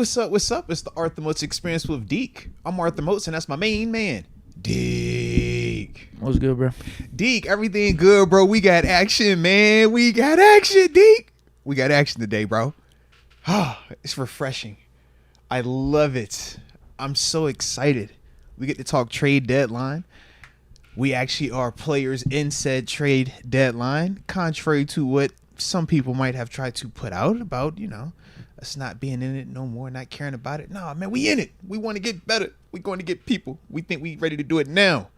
what's up? What's up? It's the Arthur Moats Experience with Deke. I'm Arthur Moats, and that's my main man, Deke. What's good, bro? Deke, everything good, bro. We got action, man. We got action, Deke. We got action today, bro. It's refreshing. I love it. I'm so excited. We get to talk trade deadline. We actually are players in said trade deadline, contrary to what some people might have tried to put out about, us not being in it no more, not caring about it. Nah, man, we in it. We want to get better. We going to get people. We think we ready to do it now.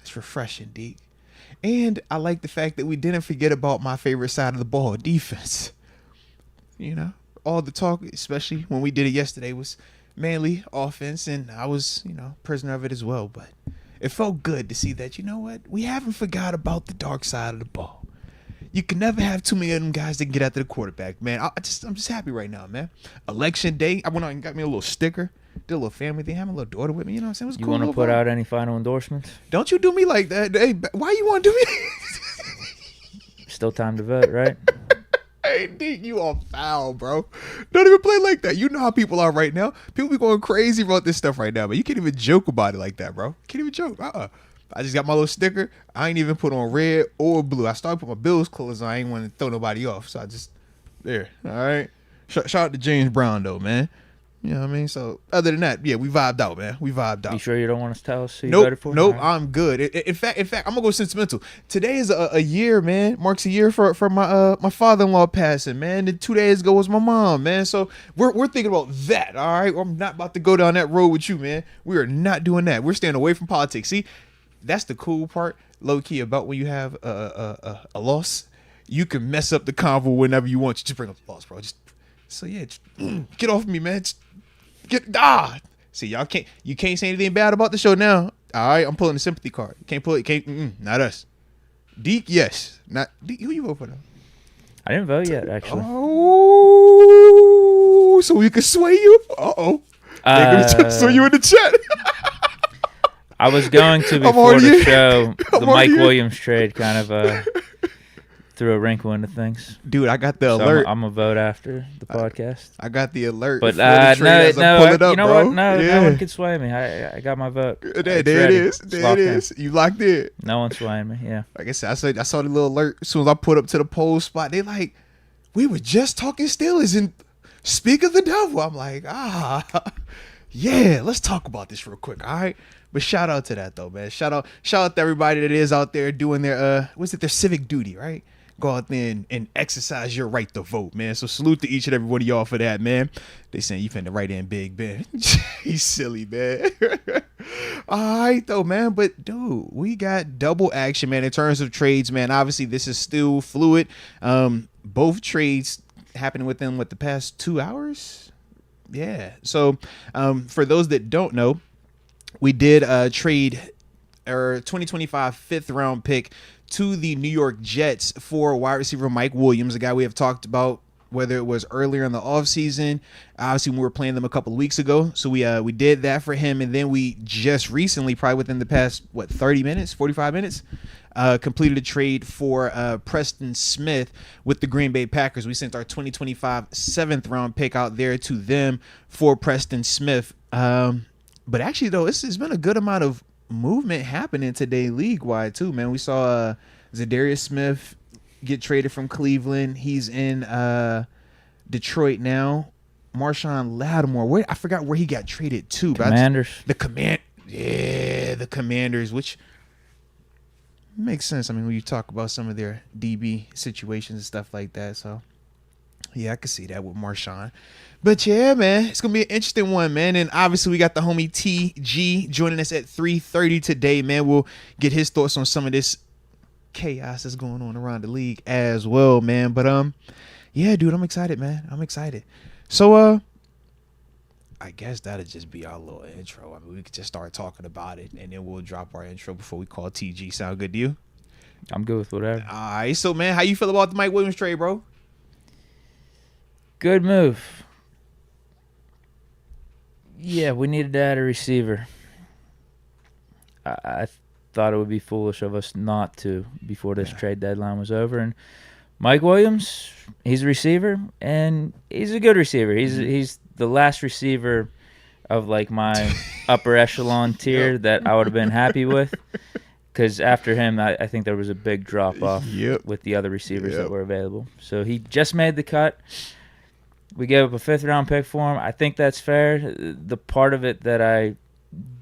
It's refreshing, Deke. And I like the fact that we didn't forget about my favorite side of the ball, defense. All the talk, especially when we did it yesterday, was mainly offense, and I was, prisoner of it as well. But it felt good to see that, we haven't forgot about the dark side of the ball. You can never have too many of them guys that can get after the quarterback, man. I'm just happy right now, man. Election day, I went out and got me a little sticker, did a little family thing, having a little daughter with me. You know what I'm saying? It was You cool. want to put out any final endorsements? Don't you do me like that. Hey, why you want to do me? Still time to vote, right? Hey, Deke, you all foul, bro. Don't even play like that. You know how people are right now. People be going crazy about this stuff right now, but you can't even joke about it like that, bro. Can't even joke. I just got my little sticker. I ain't even put on red or blue. I started putting my Bills clothes on. I ain't want to throw nobody off, so I just there. All right. Shout out to James Brown though, man. You know what I mean? So other than that, yeah, we vibed out, man. We vibed out. You sure you don't want to tell us who you Nope, voted for? nope. Right. I'm good. In fact, I'm gonna go sentimental. Today is a year, man. Marks a year for my my father-in-law passing, man. And 2 days ago was my mom, man. So we're thinking about that. All right. I'm not about to go down that road with you, man. We are not doing that. We're staying away from politics. See, that's the cool part, low key, about when you have a loss. You can mess up the convo whenever you want. You just bring up the loss, bro. Get off me, man. See, you can't say anything bad about the show now. All right, I'm pulling the sympathy card. Not us. Deke, yes. Not Deke. Who you vote for now? I didn't vote yet, actually. Oh, so we can sway you? Uh-oh. They're going to sway you in the chat. I was going to before the show. The Mike Williams trade kind of threw a wrinkle into things. Dude, I got the alert. I'm going to vote after the podcast. I got the alert. But no, you know what? No one can sway me. I got my vote. There it is. There it is. You locked in. No one's swaying me, yeah. Like I said, I saw the little alert. As soon as I put up to the poll spot, they like, we were just talking Steelers and speak of the devil. I'm like, yeah, let's talk about this real quick, all right? But shout out to that, though, man. Shout out to everybody that is out there doing their, their civic duty, right? Go out there and exercise your right to vote, man. So salute to each and every one of y'all for that, man. They saying you finna write in Big Ben. He's silly, man. All right, though, man. But, dude, we got double action, man, in terms of trades, man. Obviously, this is still fluid. Both trades happening within, the past 2 hours? Yeah. So, for those that don't know, we did trade our 2025 fifth-round pick to the New York Jets for wide receiver Mike Williams, a guy we have talked about, whether it was earlier in the offseason, obviously when we were playing them a couple of weeks ago. So we did that for him, and then we just recently, probably within the past, 45 minutes, completed a trade for Preston Smith with the Green Bay Packers. We sent our 2025 seventh-round pick out there to them for Preston Smith. But actually, though, it's been a good amount of movement happening today league-wide, too, man. We saw Zadarius Smith get traded from Cleveland. He's in Detroit now. Marshawn Lattimore. I forgot where he got traded to. Commanders. The Commanders, which makes sense. I mean, when you talk about some of their DB situations and stuff like that. So, yeah, I can see that with Marshawn. But, yeah, man, it's going to be an interesting one, man. And, obviously, we got the homie TG joining us at 3:30 today, man. We'll get his thoughts on some of this chaos that's going on around the league as well, man. But, yeah, dude, I'm excited, man. I'm excited. So, I guess that'll just be our little intro. I mean, we could just start talking about it, and then we'll drop our intro before we call TG. Sound good to you? I'm good with whatever. All right, so, man, how you feel about the Mike Williams trade, bro? Good move. Yeah, we needed to add a receiver. I thought it would be foolish of us not to before this trade deadline was over. And Mike Williams, he's a receiver, and he's a good receiver. He's the last receiver of like my upper echelon tier that I would have been happy with. Because after him, I think there was a big drop-off with the other receivers that were available. So he just made the cut. We gave up a 5th-round pick for him. I think that's fair. The part of it that I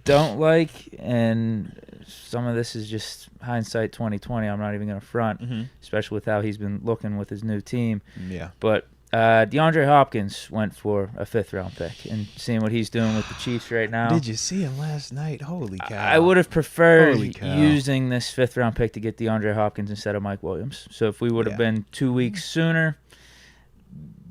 don't like, and some of this is just hindsight 2020, I'm not even going to front, especially with how he's been looking with his new team. Yeah. But DeAndre Hopkins went for a 5th-round pick, and seeing what he's doing with the Chiefs right now. Did you see him last night? Holy cow. I would have preferred using this 5th-round pick to get DeAndre Hopkins instead of Mike Williams. So if we would have been 2 weeks sooner,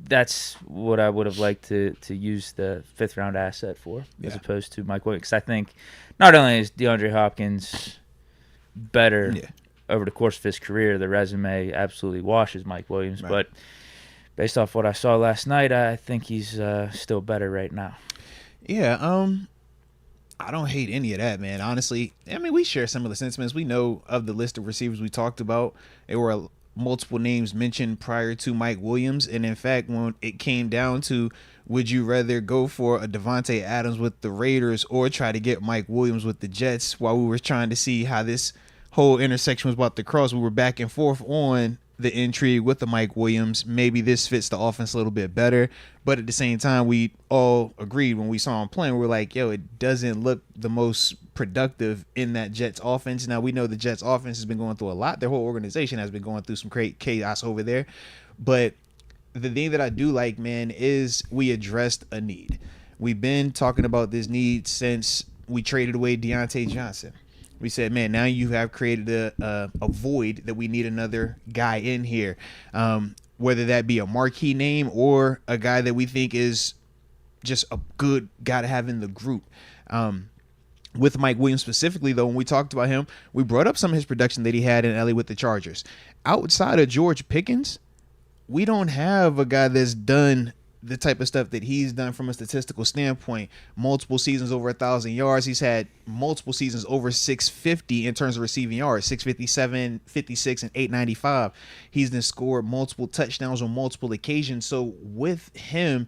that's what I would have liked to use the 5th-round asset for, as opposed to Mike Williams. Because I think not only is DeAndre Hopkins better over the course of his career, the resume absolutely washes Mike Williams, but based off what I saw last night, I think he's still better right now. Yeah, I don't hate any of that, man. Honestly, I mean, we share similar sentiments. We know of the list of receivers we talked about, there were multiple names mentioned prior to Mike Williams. And in fact, when it came down to would you rather go for a Devontae Adams with the Raiders or try to get Mike Williams with the Jets, while we were trying to see how this whole intersection was about to cross, we were back and forth on the intrigue with the Mike Williams. Maybe this fits the offense a little bit better, but at the same time, we all agreed when we saw him playing, we're like, yo, it doesn't look the most productive in that Jets offense. Now, we know the Jets offense has been going through a lot. Their whole organization has been going through some great chaos over there, but the thing that I do like, man, is we addressed a need. We've been talking about this need since we traded away Deontay Johnson. We said, man, now you have created a void that we need another guy in here, whether that be a marquee name or a guy that we think is just a good guy to have in the group. With Mike Williams specifically, though, when we talked about him, we brought up some of his production that he had in LA with the Chargers. Outside of George Pickens, we don't have a guy that's done the type of stuff that he's done from a statistical standpoint. Multiple seasons over 1,000 yards. He's had multiple seasons over 650 in terms of receiving yards, 657, 56, and 895. He's then scored multiple touchdowns on multiple occasions. So with him,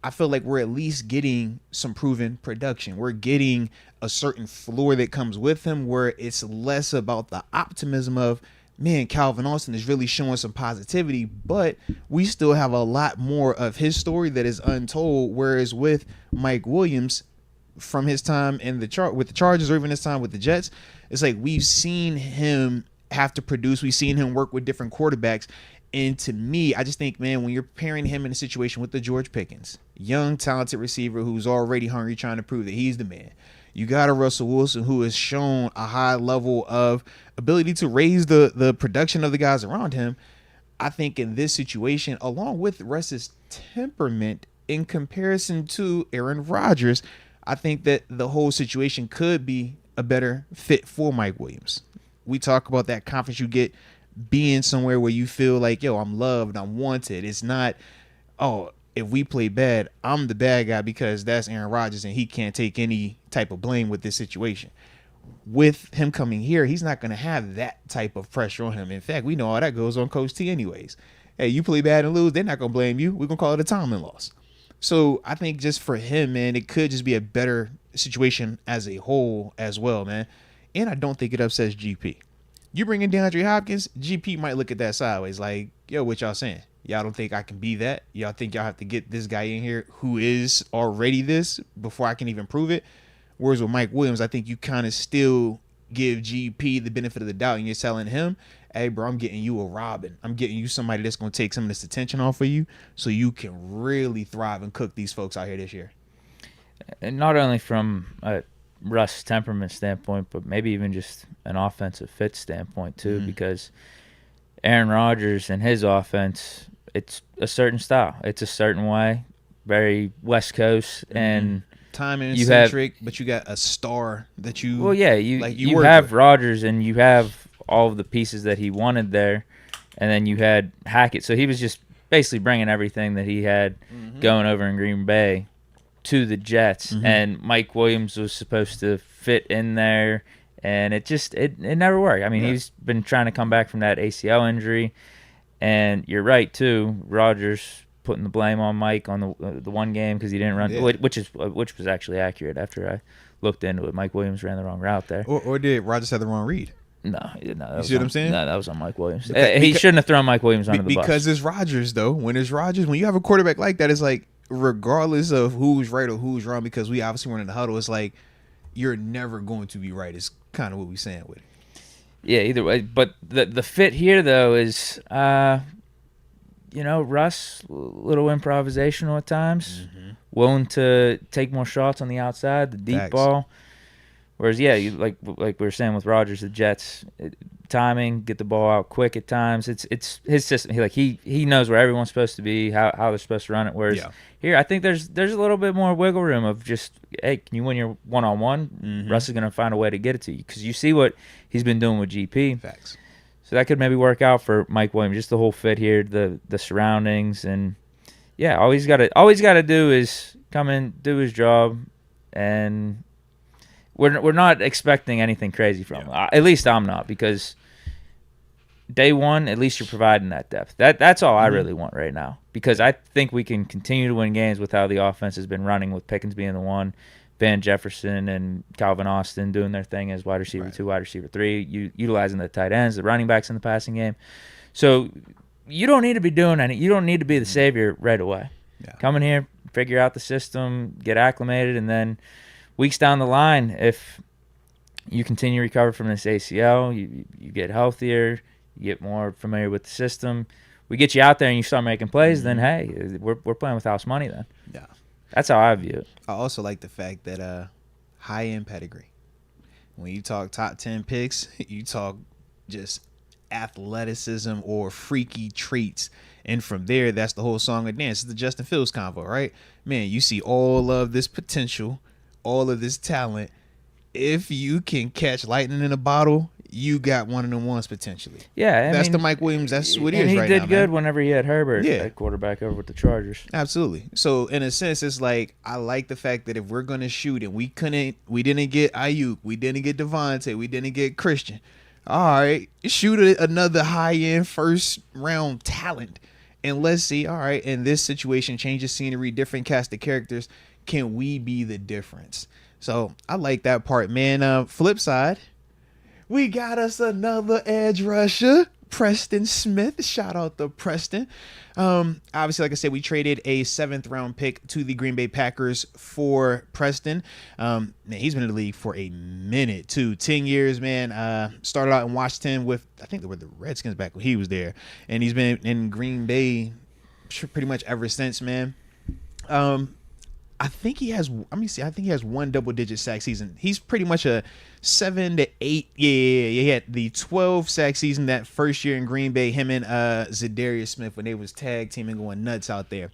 I feel like we're at least getting some proven production. We're getting a certain floor that comes with him where it's less about the optimism of, man, Calvin Austin is really showing some positivity, but we still have a lot more of his story that is untold. Whereas with Mike Williams, from his time in with the Chargers or even his time with the Jets, it's like we've seen him have to produce. We've seen him work with different quarterbacks. And to me, I just think, man, when you're pairing him in a situation with the George Pickens, young, talented receiver who's already hungry, trying to prove that he's the man. You got a Russell Wilson who has shown a high level of ability to raise the production of the guys around him. I think in this situation, along with Russ's temperament in comparison to Aaron Rodgers, I think that the whole situation could be a better fit for Mike Williams. We talk about that confidence you get being somewhere where you feel like, yo, I'm loved, I'm wanted. It's not, oh, if we play bad, I'm the bad guy because that's Aaron Rodgers and he can't take any type of blame with this situation. With him coming here, he's not going to have that type of pressure on him. In fact, we know all that goes on Coach T anyways. Hey, you play bad and lose, they're not going to blame you. We're going to call it a Tomlin loss. So I think just for him, man, it could just be a better situation as a whole as well, man. And I don't think it upsets GP. You bring in DeAndre Hopkins, GP might look at that sideways like, yo, what y'all saying? Y'all don't think I can be that? Y'all think y'all have to get this guy in here who is already this before I can even prove it? Whereas with Mike Williams, I think you kind of still give GP the benefit of the doubt and you're telling him, hey, bro, I'm getting you a Robin. I'm getting you somebody that's going to take some of this attention off of you so you can really thrive and cook these folks out here this year. And not only from a Russ temperament standpoint, but maybe even just an offensive fit standpoint too, because Aaron Rodgers and his offense, it's a certain style. It's a certain way, very West Coast, and timing centric, but you got a star that you. Well, yeah, you have Rodgers, and you have all of the pieces that he wanted there, and then you had Hackett. So he was just basically bringing everything that he had going over in Green Bay to the Jets, and Mike Williams was supposed to fit in there, and it never worked. I mean, he's been trying to come back from that ACL injury, And you're right too. Rodgers putting the blame on Mike on the one game because he didn't run, which was actually accurate after I looked into it. Mike Williams ran the wrong route there. Or did Rodgers have the wrong read? No, that you see what I'm saying? No, that was on Mike Williams. He shouldn't have thrown Mike Williams under the bus. Because it's Rodgers, though. When it's Rodgers, when you have a quarterback like that, it's like, regardless of who's right or who's wrong, because we obviously weren't in the huddle, it's like, you're never going to be right. It's kind of what we're saying with it. Yeah, either way. But the fit here, though, is, Russ, little improvisational at times, willing to take more shots on the outside, the deep ball. Whereas, like we were saying with Rodgers, the Jets, timing, get the ball out quick at times. It's his system. He knows where everyone's supposed to be, how they're supposed to run it. Whereas here, I think there's a little bit more wiggle room of just, hey, can you win your one-on-one? Russ is going to find a way to get it to you because you see what he's been doing with GP. Facts. So that could maybe work out for Mike Williams. Just the whole fit here, the surroundings, and all he's got to do is come in, do his job, and we're not expecting anything crazy from him. At least I'm not, because day one, at least you're providing that depth. That's all I really want right now, because I think we can continue to win games with how the offense has been running, with Pickens being the one, Van Jefferson and Calvin Austin doing their thing as wide receiver 2, wide receiver 3, utilizing the tight ends, the running backs in the passing game. So you don't need to be doing any. You don't need to be the savior right away. Yeah. Come in here, figure out the system, get acclimated, and then weeks down the line, if you continue to recover from this ACL, you get healthier, you get more familiar with the system, we get you out there and you start making plays, then hey, we're playing with house money then. Yeah. That's how I view it. I also like the fact that high-end pedigree. When you talk top 10 picks, you talk just athleticism or freaky traits. And from there, that's the whole song and dance. It's the Justin Fields convo, right? Man, you see all of this potential, all of this talent. If you can catch lightning in a bottle, you got one of them ones potentially. Yeah, that's the Mike Williams. That's what he is right now. And he did good whenever he had Herbert at quarterback over with the Chargers. Absolutely. So in a sense, it's like, I like the fact that if we're gonna shoot and we didn't get Ayuk, we didn't get Devontae, we didn't get Christian. All right, shoot another high end first round talent, and let's see. All right, in this situation, change of scenery, different cast of characters. Can we be the difference? So I like that part, man. Flip side, we got us another edge rusher, Preston Smith. Shout out to Preston. Obviously, like I said, we traded a 7th round pick to the Green Bay Packers for Preston. Man, he's been in the league for a minute too. 10 years, man. Started out in Washington with, I think they were the Redskins back when he was there, and he's been in Green Bay pretty much ever since, man. I think he has. Let me see. I think he has 1 double-digit sack season. He's pretty much a 7 to 8. Yeah. He had the 12 sack season that first year in Green Bay. Him and Zadarius Smith when they was tag teaming, going nuts out there.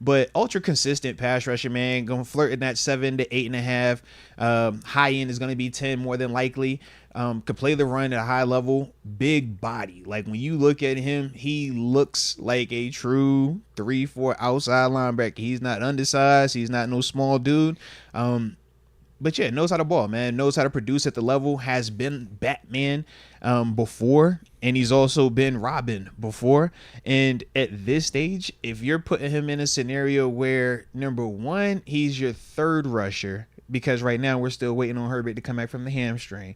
But ultra consistent pass rusher, man. Going to flirt in that 7 to 8.5. High end is going to be 10 more than likely. Could play the run at a high level. Big body. Like when you look at him, he looks like a true 3-4 outside linebacker. He's not undersized. He's not no small dude. But yeah, knows how to ball, man. Knows how to produce at the level. Has been Batman before, and he's also been Robin before. And at this stage, if you're putting him in a scenario where, number one, he's your 3rd rusher, because right now we're still waiting on Herbert to come back from the hamstring.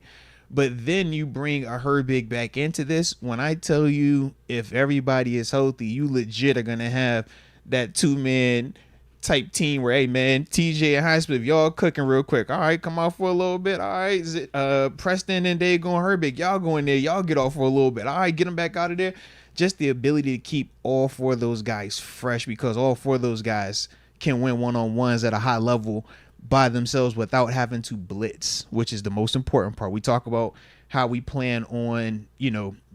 But then you bring a Herbig back into this. When I tell you, if everybody is healthy, you legit are going to have that 2-man type team where, hey, man, TJ and Highsmith, y'all cooking real quick. All right, come off for a little bit. All right, Preston and Dave going Herbig. Y'all go in there. Y'all get off for a little bit. All right, get them back out of there. Just the ability to keep all 4 of those guys fresh, because all 4 of those guys can win one-on-ones at a high level by themselves without having to blitz, which is the most important part. We talk about how we plan on,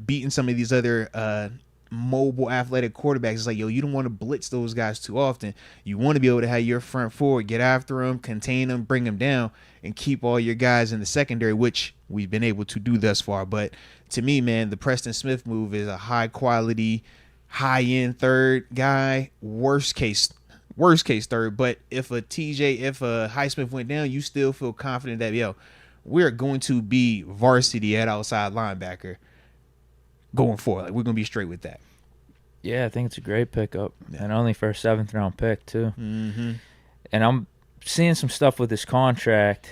beating some of these other mobile athletic quarterbacks. It's like, yo, you don't want to blitz those guys too often. You want to be able to have your front forward get after them, contain them, bring them down, and keep all your guys in the secondary, which we've been able to do thus far. But to me, man, the Preston Smith move is a high quality, high end 3rd guy. Worst case 3rd. But if a Highsmith went down, you still feel confident that, yo, we're going to be varsity at outside linebacker going forward. Like, we're going to be straight with that. Yeah, I think it's a great pickup, Yeah. and only for a 7th-round pick too. Mm-hmm. And I'm seeing some stuff with this contract.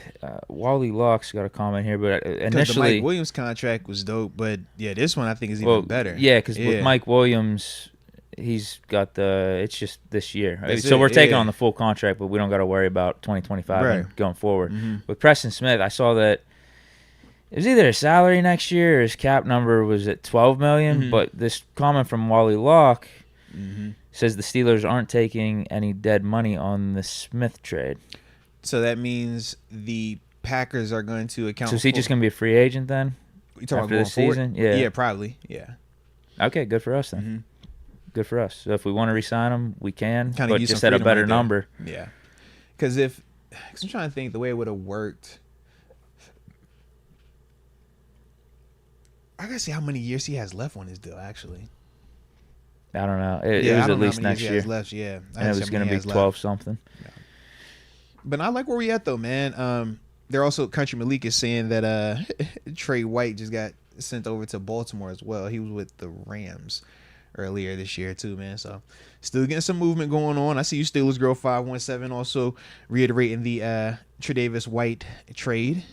Wally Locke's got a comment here, but Because the initially, Mike Williams contract was dope, but yeah, this one I think is even better. Yeah, because with Mike Williams, he's got it's just this year. That's so it, we're taking yeah. on the full contract, but we don't got to worry about 2025 Right. and going forward. Mm-hmm. With Preston Smith, I saw that it was either his salary next year or his cap number was at $12 million. Mhm. But this comment from Wally Locke Mm-hmm. says the Steelers aren't taking any dead money on the Smith trade. So that means the Packers are going to account. So is he just going to be a free agent then? You talking after about this going season? forward? Yeah. Yeah, probably. Yeah. Okay, good for us then. Mm-hmm. Good for us. So if we want to re-sign him, we can, Kinda but use just some at a freedom better right there. number. Yeah. Because I'm trying to think the way it would have worked. I gotta see how many years he has left on his deal. Actually, I don't know. It I was don't at know least how many next years he year. has left. Yeah, And it was going to be 12 something. But I like where we at though, man. They're also Country Malik is saying that Trey White just got sent over to Baltimore as well. He was with the Rams earlier this year too, man. So still getting some movement going on. I see you Steelers Girl 517 also reiterating the Tre'Davious White trade.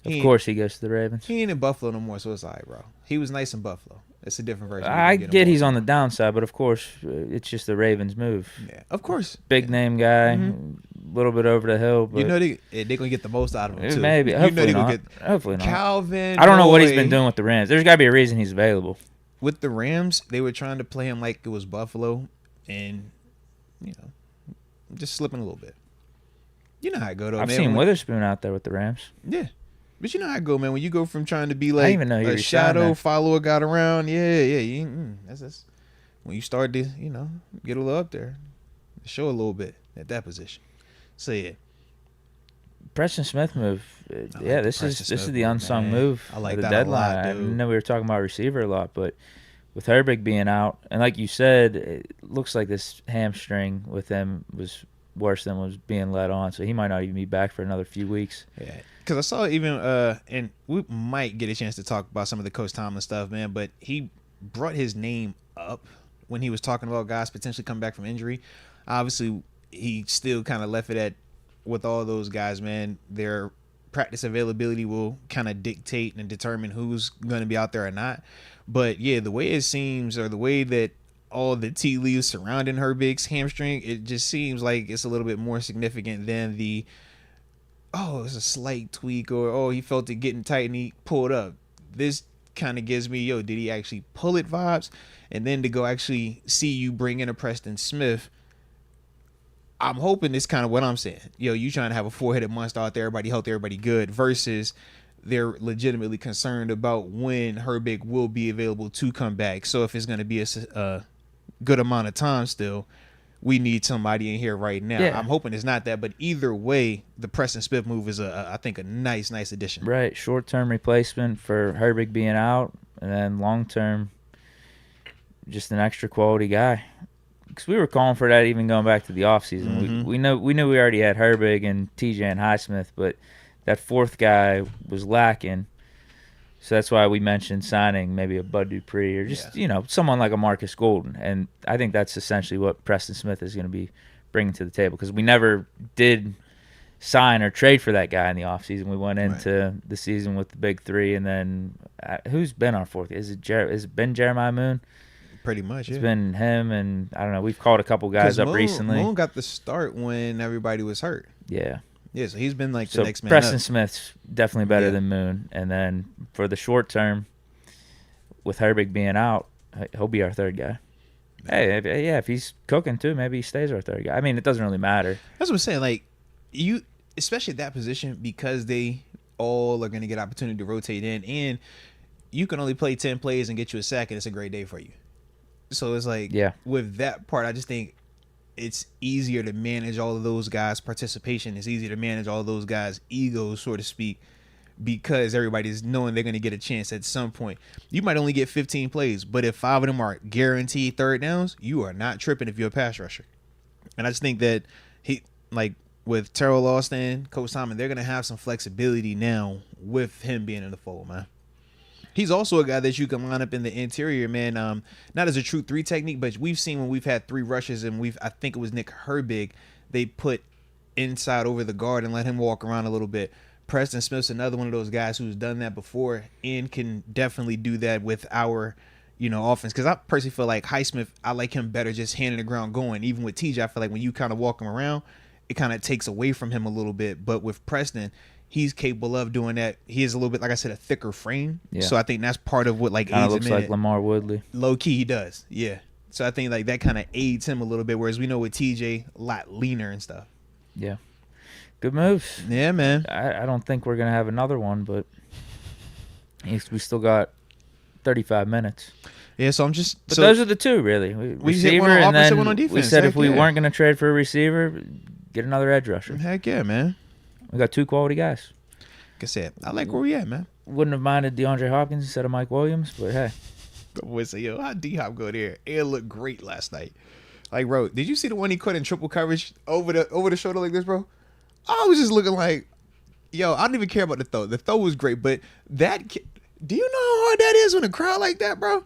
Of course he goes to the Ravens. He ain't in Buffalo no more, so it's all right, bro. He was nice in Buffalo. It's a different version. I get he's on the downside, but of course it's just the Ravens move. Yeah, of course. Big name guy, a little bit over the hill. But You know they're gonna get the most out of him too. Maybe. You Hopefully know not. they gonna get Hopefully not. Calvin. I don't know what he's Boy. been doing with the Rams. There's got to be a reason he's available. With the Rams, they were trying to play him like it was Buffalo, and just slipping a little bit. You know how it go though. I've man. seen Witherspoon out there with the Rams. Yeah, but you know how it go, man. When you go from trying to be didn't like even know he a resigned shadow there. follower, got around. Yeah. That's when you start to get a little up there, show a little bit at that position. So yeah. Preston Smith move. Yeah, this is Smith the unsung man. move. I like of the that deadline. a lot, I dude. know we were talking about receiver a lot, but with Herbig being out, and like you said, it looks like this hamstring with him was worse than was being let on, so he might not even be back for another few weeks. Yeah, because I saw even and we might get a chance to talk about some of the Coach Tomlin stuff, man. But he brought his name up when he was talking about guys potentially coming back from injury. Obviously, he still kind of left it at with all those guys, man. Their practice availability will kind of dictate and determine who's going to be out there or not. But yeah, the way it seems, or the way that all the tea leaves surrounding Herbig's hamstring, it just seems like it's a little bit more significant than it's a slight tweak, or he felt it getting tight and he pulled up. This kind of gives me, did he actually pull it vibes? And then to go actually see you bring in a Preston Smith, I'm hoping it's kind of what I'm saying. You trying to have a four-headed monster out there, everybody healthy, everybody good, versus they're legitimately concerned about when Herbig will be available to come back. So if it's going to be a good amount of time still, we need somebody in here right now. Yeah. I'm hoping it's not that, but either way, the Preston Smith move is I think a nice addition. Right, short-term replacement for Herbig being out, and then long-term, just an extra quality guy. Because we were calling for that even going back to the offseason. Mm-hmm. We knew we already had Herbig and TJ and Highsmith, but that fourth guy was lacking. So that's why we mentioned signing maybe a Bud Dupree or just, someone like a Marcus Golden. And I think that's essentially what Preston Smith is going to be bringing to the table, because we never did sign or trade for that guy in the offseason. We went into the season with the big three, and then who's been our fourth? Has it been Jeremiah Moon? Pretty much, It's been him, and I don't know. We've called a couple guys up recently. Moon got the start when everybody was hurt. Yeah. Yeah, so he's been like the next man Preston up. Smith's definitely better than Moon. And then for the short term, with Herbig being out, he'll be our third guy. Hey, if he's cooking too, maybe he stays our third guy. I mean, it doesn't really matter. That's what I'm saying. Like, you, especially at that position, because they all are going to get opportunity to rotate in, and you can only play 10 plays and get you a sack, and it's a great day for you. So it's like, with that part, I just think it's easier to manage all of those guys' participation. It's easier to manage all of those guys' egos, so to speak, because everybody's knowing they're going to get a chance at some point. You might only get 15 plays, but if 5 of them are guaranteed third downs, you are not tripping if you're a pass rusher. And I just think that with Terrell Austin, Coach Simon, they're going to have some flexibility now with him being in the fold, man. He's also a guy that you can line up in the interior, man. Not as a true 3 technique, but we've seen when we've had 3 rushes and I think it was Nick Herbig, they put inside over the guard and let him walk around a little bit. Preston Smith's another one of those guys who's done that before and can definitely do that with our, offense. Because I personally feel like Highsmith, I like him better just handing the ground going. Even with TJ, I feel like when you kind of walk him around, it kind of takes away from him a little bit. But with Preston, he's capable of doing that. He is a little bit, like I said, a thicker frame. Yeah. So I think that's part of what aids him. Looks like Lamar Woodley. Low key, he does. Yeah. So I think that kind of aids him a little bit. Whereas we know with TJ, a lot leaner and stuff. Yeah. Good moves. Yeah, man. I don't think we're going to have another one, but we still got 35 minutes. Yeah, so But those are the 2, really. Receiver, and then one on defense. We said if we weren't going to trade for a receiver, get another edge rusher. Heck yeah, man. We got 2 quality guys. Like I said, I like where we at, man. Wouldn't have minded DeAndre Hopkins instead of Mike Williams, but hey. The boy say, yo, how'd D-Hop go there? It looked great last night. Like, bro, did you see the one he caught in triple coverage over the shoulder like this, bro? I was just looking like, yo, I don't even care about the throw. The throw was great, but do you know how hard that is when a crowd like that, bro?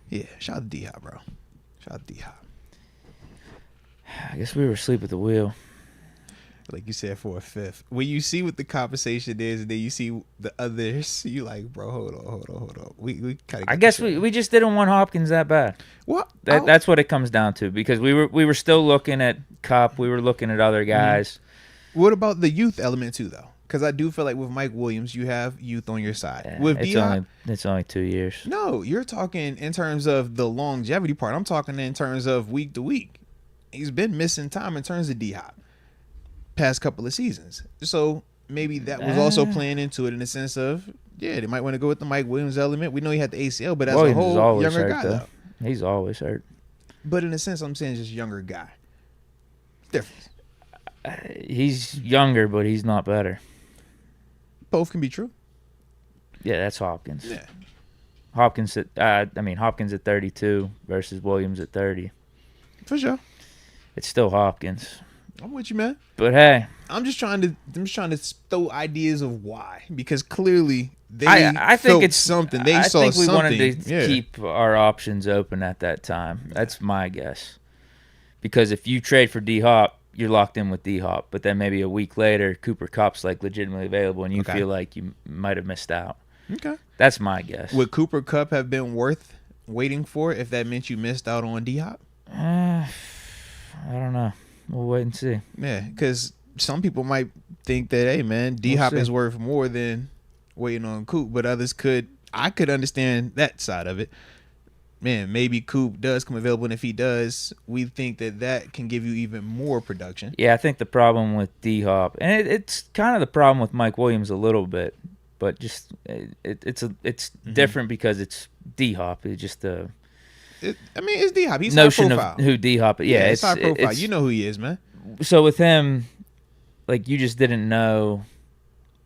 Yeah, shout out to D-Hop, bro. Shout out to D-Hop. I guess we were asleep at the wheel. Like you said, for a fifth. When you see what the compensation is and then you see the others, you like, bro, hold on. We kind of. I guess we just didn't want Hopkins that bad. What? That's what it comes down to, because we were still looking at Kupp. We were looking at other guys. What about the youth element too, though? Because I do feel like with Mike Williams, you have youth on your side. Yeah, with it's only 2 years. No, you're talking in terms of the longevity part. I'm talking in terms of week to week. He's been missing time in terms of D-Hop past couple of seasons. So maybe that was also playing into it in the sense of, yeah, they might want to go with the Mike Williams element. We know he had the ACL, but as a whole, younger guy, though. He's always hurt. But in a sense, I'm saying just younger guy. Difference. He's younger, but he's not better. Both can be true. Yeah, that's Hopkins. Yeah. Hopkins at 32 versus Williams at 30. For sure. It's still Hopkins. I'm with you, man. But hey, I'm just trying to throw ideas of why, because clearly I think it's something. They saw something. We wanted to keep our options open at that time. That's my guess. Because if you trade for D-Hop, you're locked in with D-Hop. But then maybe a week later, Cooper Kupp's like legitimately available, and you feel like you might have missed out. Okay, that's my guess. Would Cooper Kupp have been worth waiting for if that meant you missed out on D-Hop? I don't know. We'll wait and see. Yeah, because some people might think that, hey, man, D-Hop is worth more than waiting on Coop, but others I could understand that side of it. Man, maybe Coop does come available, and if he does, we think that can give you even more production. Yeah, I think the problem with D-Hop, and it's kind of the problem with Mike Williams a little bit, but just it's different because it's D-Hop. It's just it's D-Hop. He's notion high profile. Of who D-Hop is. Yeah, it's high profile. You know who he is, man. So with him, like, you just didn't know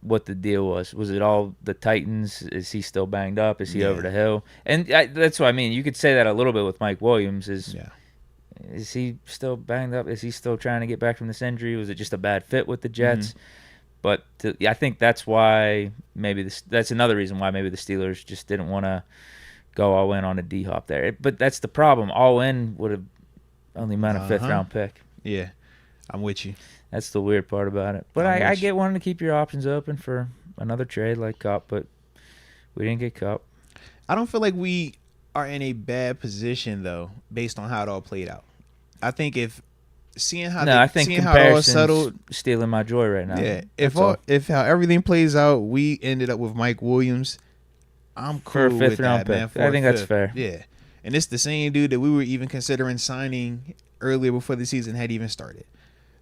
what the deal was. Was it all the Titans? Is he still banged up? Is he over the hill? And that's what I mean. You could say that a little bit with Mike Williams. Is he still banged up? Is he still trying to get back from this injury? Was it just a bad fit with the Jets? But I think that's why that's another reason why maybe the Steelers just didn't want to go all in on a D-Hop there. But that's the problem. All in would have only meant a 5th round pick. Yeah, I'm with you. That's the weird part about it. But I get wanting to keep your options open for another trade like Kupp, but we didn't get Kupp. I don't feel like we are in a bad position, though, based on how it all played out. I think I think how it all settled, stealing my joy right now. Yeah, if how everything plays out, we ended up with Mike Williams. I'm cool for a 5th with round that, pick. man. I think that's fair. Yeah, and it's the same dude that we were even considering signing earlier before the season had even started.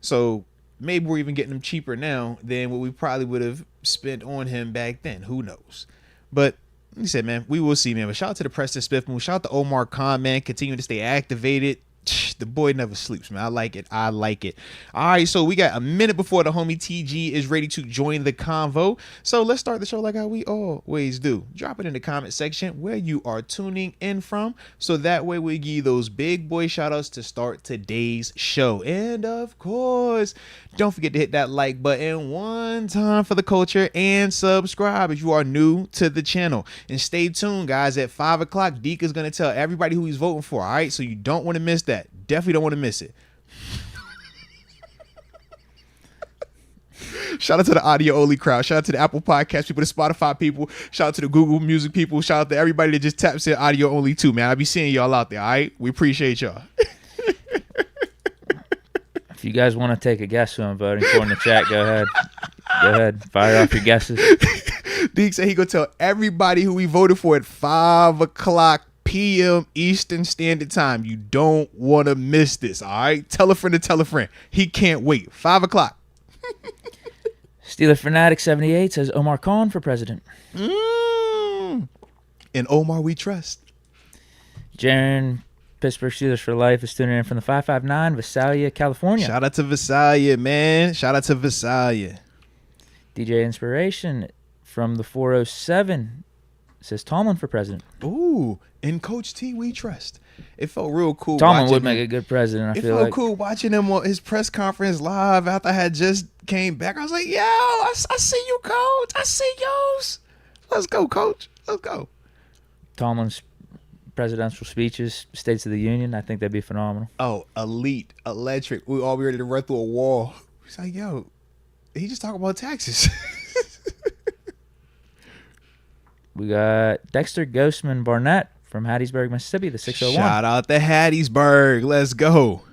So maybe we're even getting him cheaper now than what we probably would have spent on him back then. Who knows? But like I said, man, we will see, man. But shout out to the Preston Smith move. Shout out to Omar Khan, man. Continuing to stay activated. The boy never sleeps, man. I like it. I like it. All right, so we got a minute before the homie TG is ready to join the convo. So let's start the show like how we always do. Drop it in the comment section where you are tuning in from, so that way we give you those big boy shout outs to start today's show. And of course, don't forget to hit that like button one time for the culture and subscribe if you are new to the channel. And stay tuned, guys. At 5 o'clock, Deke is going to tell everybody who he's voting for. All right, so you don't want to miss that. Definitely don't want to miss it. Shout out to the audio only crowd. Shout out to the Apple Podcast people, the Spotify people. Shout out to the Google Music people. Shout out to everybody that just taps in audio only too, man. I be seeing y'all out there. All right, we appreciate y'all. If you guys want to take a guess who I'm voting for in the chat, go ahead. Go ahead. Fire off your guesses. Deke said he gonna tell everybody who we voted for at 5 o'clock p.m. Eastern Standard Time. You don't want to miss this, all right? Tell a friend to tell a friend. He can't wait. 5 o'clock. Steeler Fanatic 78 says Omar Khan for president. In Omar we trust. Jaron, Pittsburgh Steelers for life, is tuning in from the 559, Visalia, California. Shout out to Visalia, man. Shout out to Visalia. DJ Inspiration from the 407 says Tomlin for president. Ooh, in Coach T we trust. It felt real cool. Tomlin would make a good president, I feel like. It felt cool watching him on his press conference live after I had just came back. I was like, yo, I see you, Coach. I see yours. Let's go, Coach. Let's go. Tomlin's presidential speeches, States of the Union, I think that'd be phenomenal. Oh, elite, electric. We all be ready to run through a wall. He's like, yo, he just talking about taxes. We got Dexter Ghostman Barnett from Hattiesburg, Mississippi, the 601. Shout out to Hattiesburg. Let's go.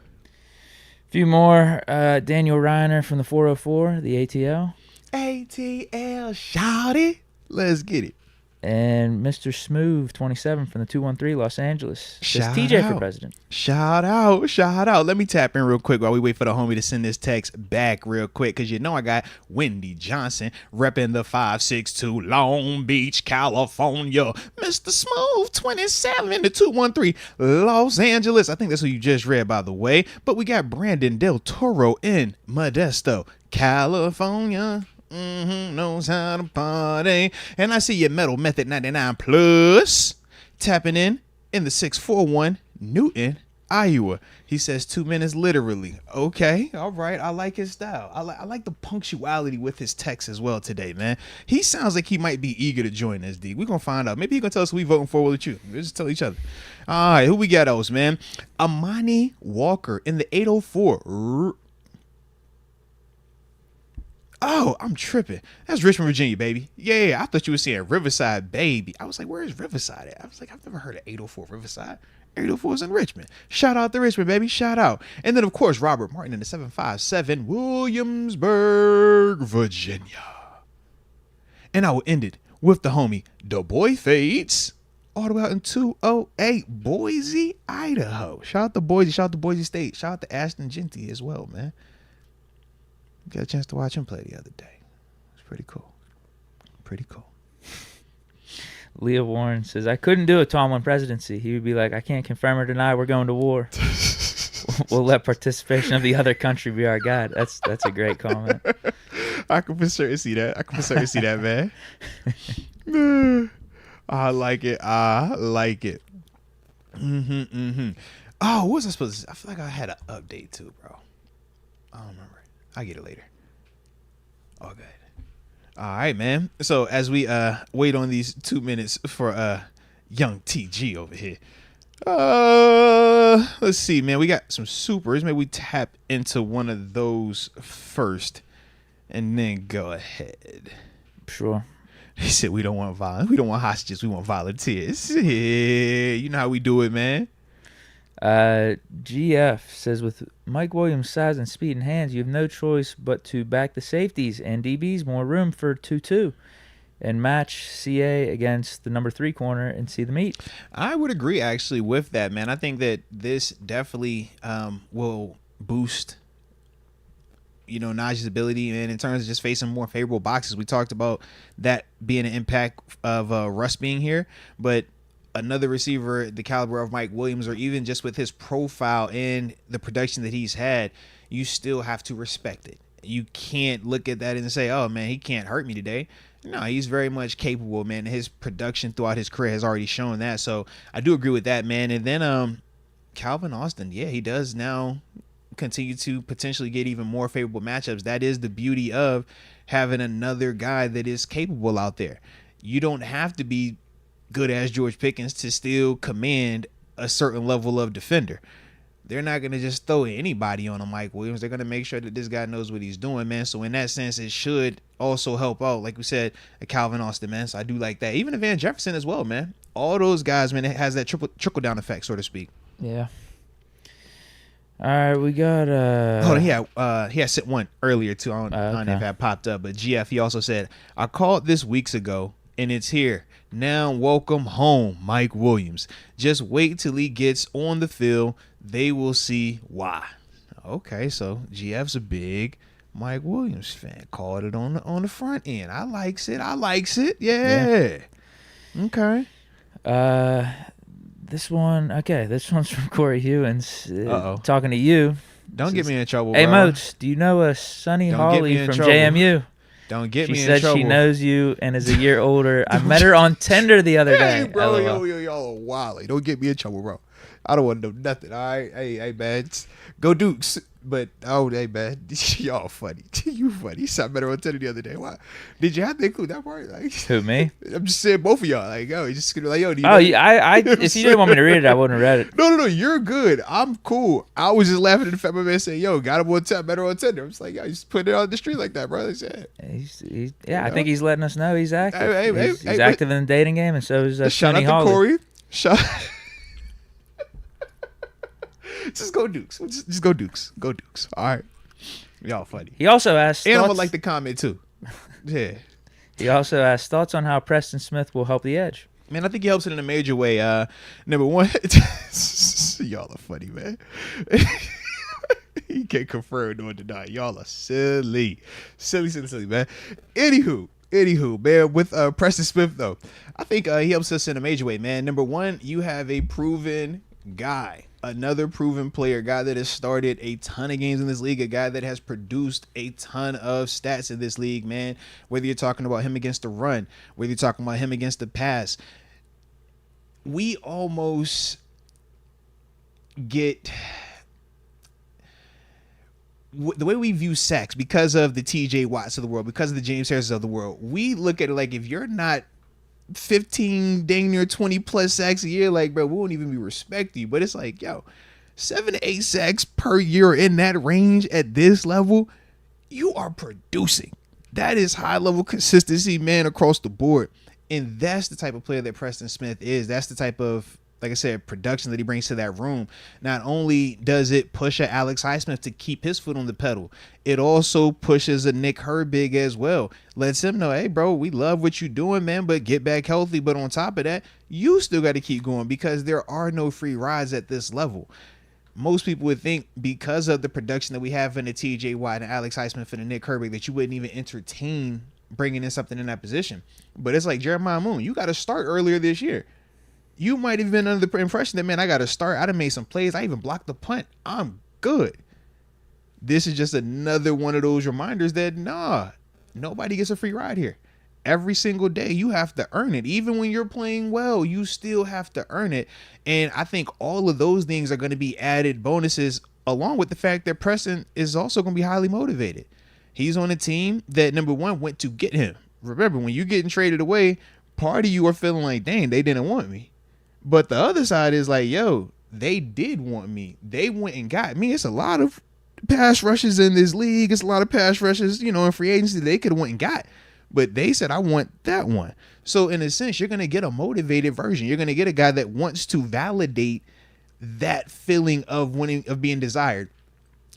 A few more. Daniel Reiner from the 404, the ATL. ATL, shout it. Let's get it. And Mr. Smooth 27 from the 213, Los Angeles. Says Shout TJ out. for president. Shout out, shout out. Let me tap in real quick while we wait for the homie to send this text back real quick, because you know I got Wendy Johnson repping the 562 Long Beach, California. Mr. Smooth 27, the 213 Los Angeles. I think that's who you just read, by the way. But we got Brandon Del Toro in Modesto, California. Knows how to party. And I see your Metal Method 99 Plus tapping in the 641 Newton, Iowa. He says 2 minutes literally. Okay, all right. I like his style. I like the punctuality with his text as well today, man. He sounds like he might be eager to join us, D. We're going to find out. Maybe he going to tell us who we voting for with you. We'll just tell each other. All right, who we got those, man? Amani Walker in the 804. Oh, I'm tripping. That's Richmond, Virginia, baby. Yeah, I thought you were saying Riverside, baby. I was like, where is Riverside at? I was like, I've never heard of 804 Riverside. 804 is in Richmond. Shout out to Richmond, baby. Shout out. And then, of course, Robert Martin in the 757, Williamsburg, Virginia. And I will end it with the homie, the boy Fates, all the way out in 208, Boise, Idaho. Shout out to Boise. Shout out to Boise State. Shout out to Ashton Genty as well, man. Got a chance to watch him play the other day. It's pretty cool. Pretty cool. Leah Warren says, I couldn't do a Tomlin presidency. He would be like, I can't confirm or deny we're going to war. We'll let participation of the other country be our guide. That's a great comment. I can for certain see that. Man. I like it. Oh, what was I supposed to say? I feel like I had an update too, bro. I don't remember. I'll get it later. Oh, good. All right, man. So as we wait on these 2 minutes for young TG over here. Let's see, man. We got some supers. Maybe we tap into one of those first and then go ahead. Sure. He said we don't want violence. We don't want hostages. We want volunteers. Yeah, you know how we do it, man. GF says, with Mike Williams' size and speed in hands, you have no choice but to back the safeties and DBs, more room for 2-2, and match CA against the number 3 corner and see the meat. I would agree, actually, with that, man. I think that this definitely will boost, Najee's ability, and in terms of just facing more favorable boxes. We talked about that being an impact of Russ being here, but another receiver the caliber of Mike Williams, or even just with his profile and the production that he's had, you still have to respect it. You can't look at that and say, oh, man, he can't hurt me today. No, he's very much capable, man. His production throughout his career has already shown that. So I do agree with that, man. And then Calvin Austin, yeah, he does now continue to potentially get even more favorable matchups. That is the beauty of having another guy that is capable out there. You don't have to be good as George Pickens to still command a certain level of defender. They're not going to just throw anybody on a Mike Williams. They're going to make sure that this guy knows what he's doing, man. So in that sense, it should also help out, like we said, a Calvin Austin, man. So I do like that. Even a Van Jefferson as well, man. All those guys, man, it has that trickle-down effect, so to speak. Yeah. All right, we got Hold on, he had sent one earlier too. I don't know if that popped up, but GF, he also said, I called this weeks ago and it's here. Now welcome home, Mike Williams. Just wait till he gets on the field. They will see why. Okay, so GF's a big Mike Williams fan. Called it on the front end. I likes it. Yeah. Okay. This one's from Corey Hewins. Talking to you. Don't get me in trouble, Hey, bro. Moats, do you know a Sonny Hawley from JMU? Don't get me in trouble. She said she knows you and is a year older. I met her on Tinder the other day. Hey, bro, y'all are wild. Don't get me in trouble, bro. I don't want to know nothing, all right? Hey, man. Go Dukes. But, hey, man. Y'all funny. You funny. You sound better on Tinder the other day. Why? Did you have to include that part? Like, who, me? I'm just saying both of y'all. Like, yo, you just like, yo, do you know? If you didn't want me to read it, I wouldn't have read it. No, you're good. I'm cool. I was just laughing at the fact my man said, yo, got him on Tinder, better on Tinder. I'm just like, yo, you just put it on the street like that, bro. Like, I think he's letting us know he's active. He's active in the dating game, and so is Sonny Hawley. Shout out to Corey. Just go Dukes. Just go Dukes. Go Dukes. All right. Y'all funny. He also asked and I would like to comment too. Yeah. He also asked thoughts on how Preston Smith will help the edge. Man, I think he helps it in a major way. Number one, y'all are funny, man. He can't confirm nor deny. Y'all are silly, man. Anywho, man, with Preston Smith though, I think he helps us in a major way, man. Number one, you have a proven guy. Another proven player, guy that has started a ton of games in this league, a guy that has produced a ton of stats in this league, man. Whether you're talking about him against the run, whether you're talking about him against the pass, we almost get the way we view sacks because of the TJ Watts of the world, because of the James Harris of the world. We look at it like if you're not 15 dang near 20 plus sacks a year, like, bro, we won't even be respect you. But it's like, yo, 7 to 8 sacks per year in that range at this level, you are producing. That is high level consistency, man, across the board. And that's the type of player that Preston Smith is. That's the type of, like I said, production that he brings to that room. Not only does it push a Alex Highsmith to keep his foot on the pedal, it also pushes a Nick Herbig as well. Lets him know, hey, bro, we love what you're doing, man, but get back healthy. But on top of that, you still got to keep going because there are no free rides at this level. Most people would think because of the production that we have in the TJ Watt and Alex Highsmith and the Nick Herbig that you wouldn't even entertain bringing in something in that position. But it's like Jeremiah Moon, you got to start earlier this year. You might have been under the impression that, man, I got to start. I done made some plays. I even blocked the punt. I'm good. This is just another one of those reminders that, nobody gets a free ride here. Every single day, you have to earn it. Even when you're playing well, you still have to earn it. And I think all of those things are going to be added bonuses, along with the fact that Preston is also going to be highly motivated. He's on a team that, number one, went to get him. Remember, when you're getting traded away, part of you are feeling like, dang, they didn't want me. But the other side is like, yo, they did want me. They went and got me. It's a lot of pass rushes in this league. It's a lot of pass rushes, in free agency they could have went and got. But they said, I want that one. So in a sense, you're going to get a motivated version. You're going to get a guy that wants to validate that feeling of winning, of being desired.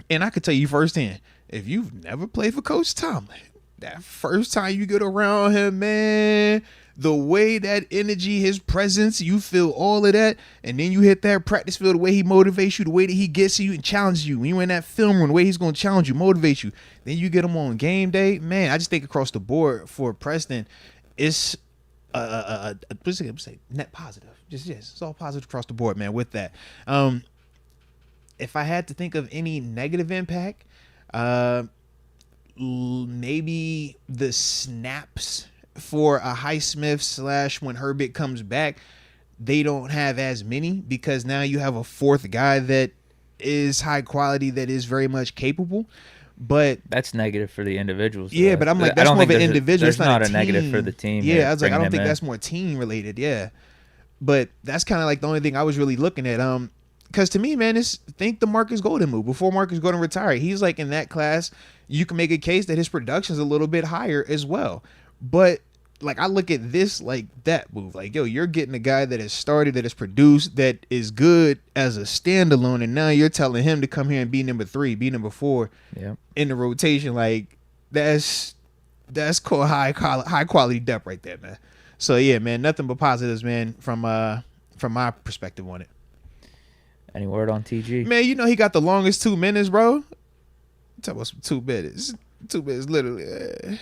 And I could tell you firsthand, if you've never played for Coach Tomlin, that first time you get around him, man, the way that energy, his presence, you feel all of that. And then you hit that practice field, the way he motivates you, the way that he gets to you and challenges you. When you're in that film room, the way he's going to challenge you, motivate you. Then you get him on game day. Man, I just think across the board for Preston, it's what's it say? Net positive. Just yes, it's all positive across the board, man. With that, if I had to think of any negative impact, maybe the snaps for a Highsmith / when Herbert comes back, they don't have as many because now you have a fourth guy that is high quality, that is very much capable. But that's negative for the individuals. Yeah, though. but I'm like, that's more of an individual. There's it's not a team. negative for the team. Yeah, I was like, I don't think in. that's more team related. Yeah, but that's kind of like the only thing I was really looking at. Because to me, man, think the Marcus Golden move before Marcus Golden retired. He's like in that class. You can make a case that his production's a little bit higher as well. But like I look at this like that move, like yo, you're getting a guy that has started, that has produced, that is good as a standalone, and now you're telling him to come here and be number 3, be number 4 in the rotation. Like that's called high quality depth right there, man. So yeah, man, nothing but positives, man, from my perspective on it. Any word on TG? Man, you know he got the longest 2 minutes, bro. Tell us 2 minutes. 2 minutes, literally.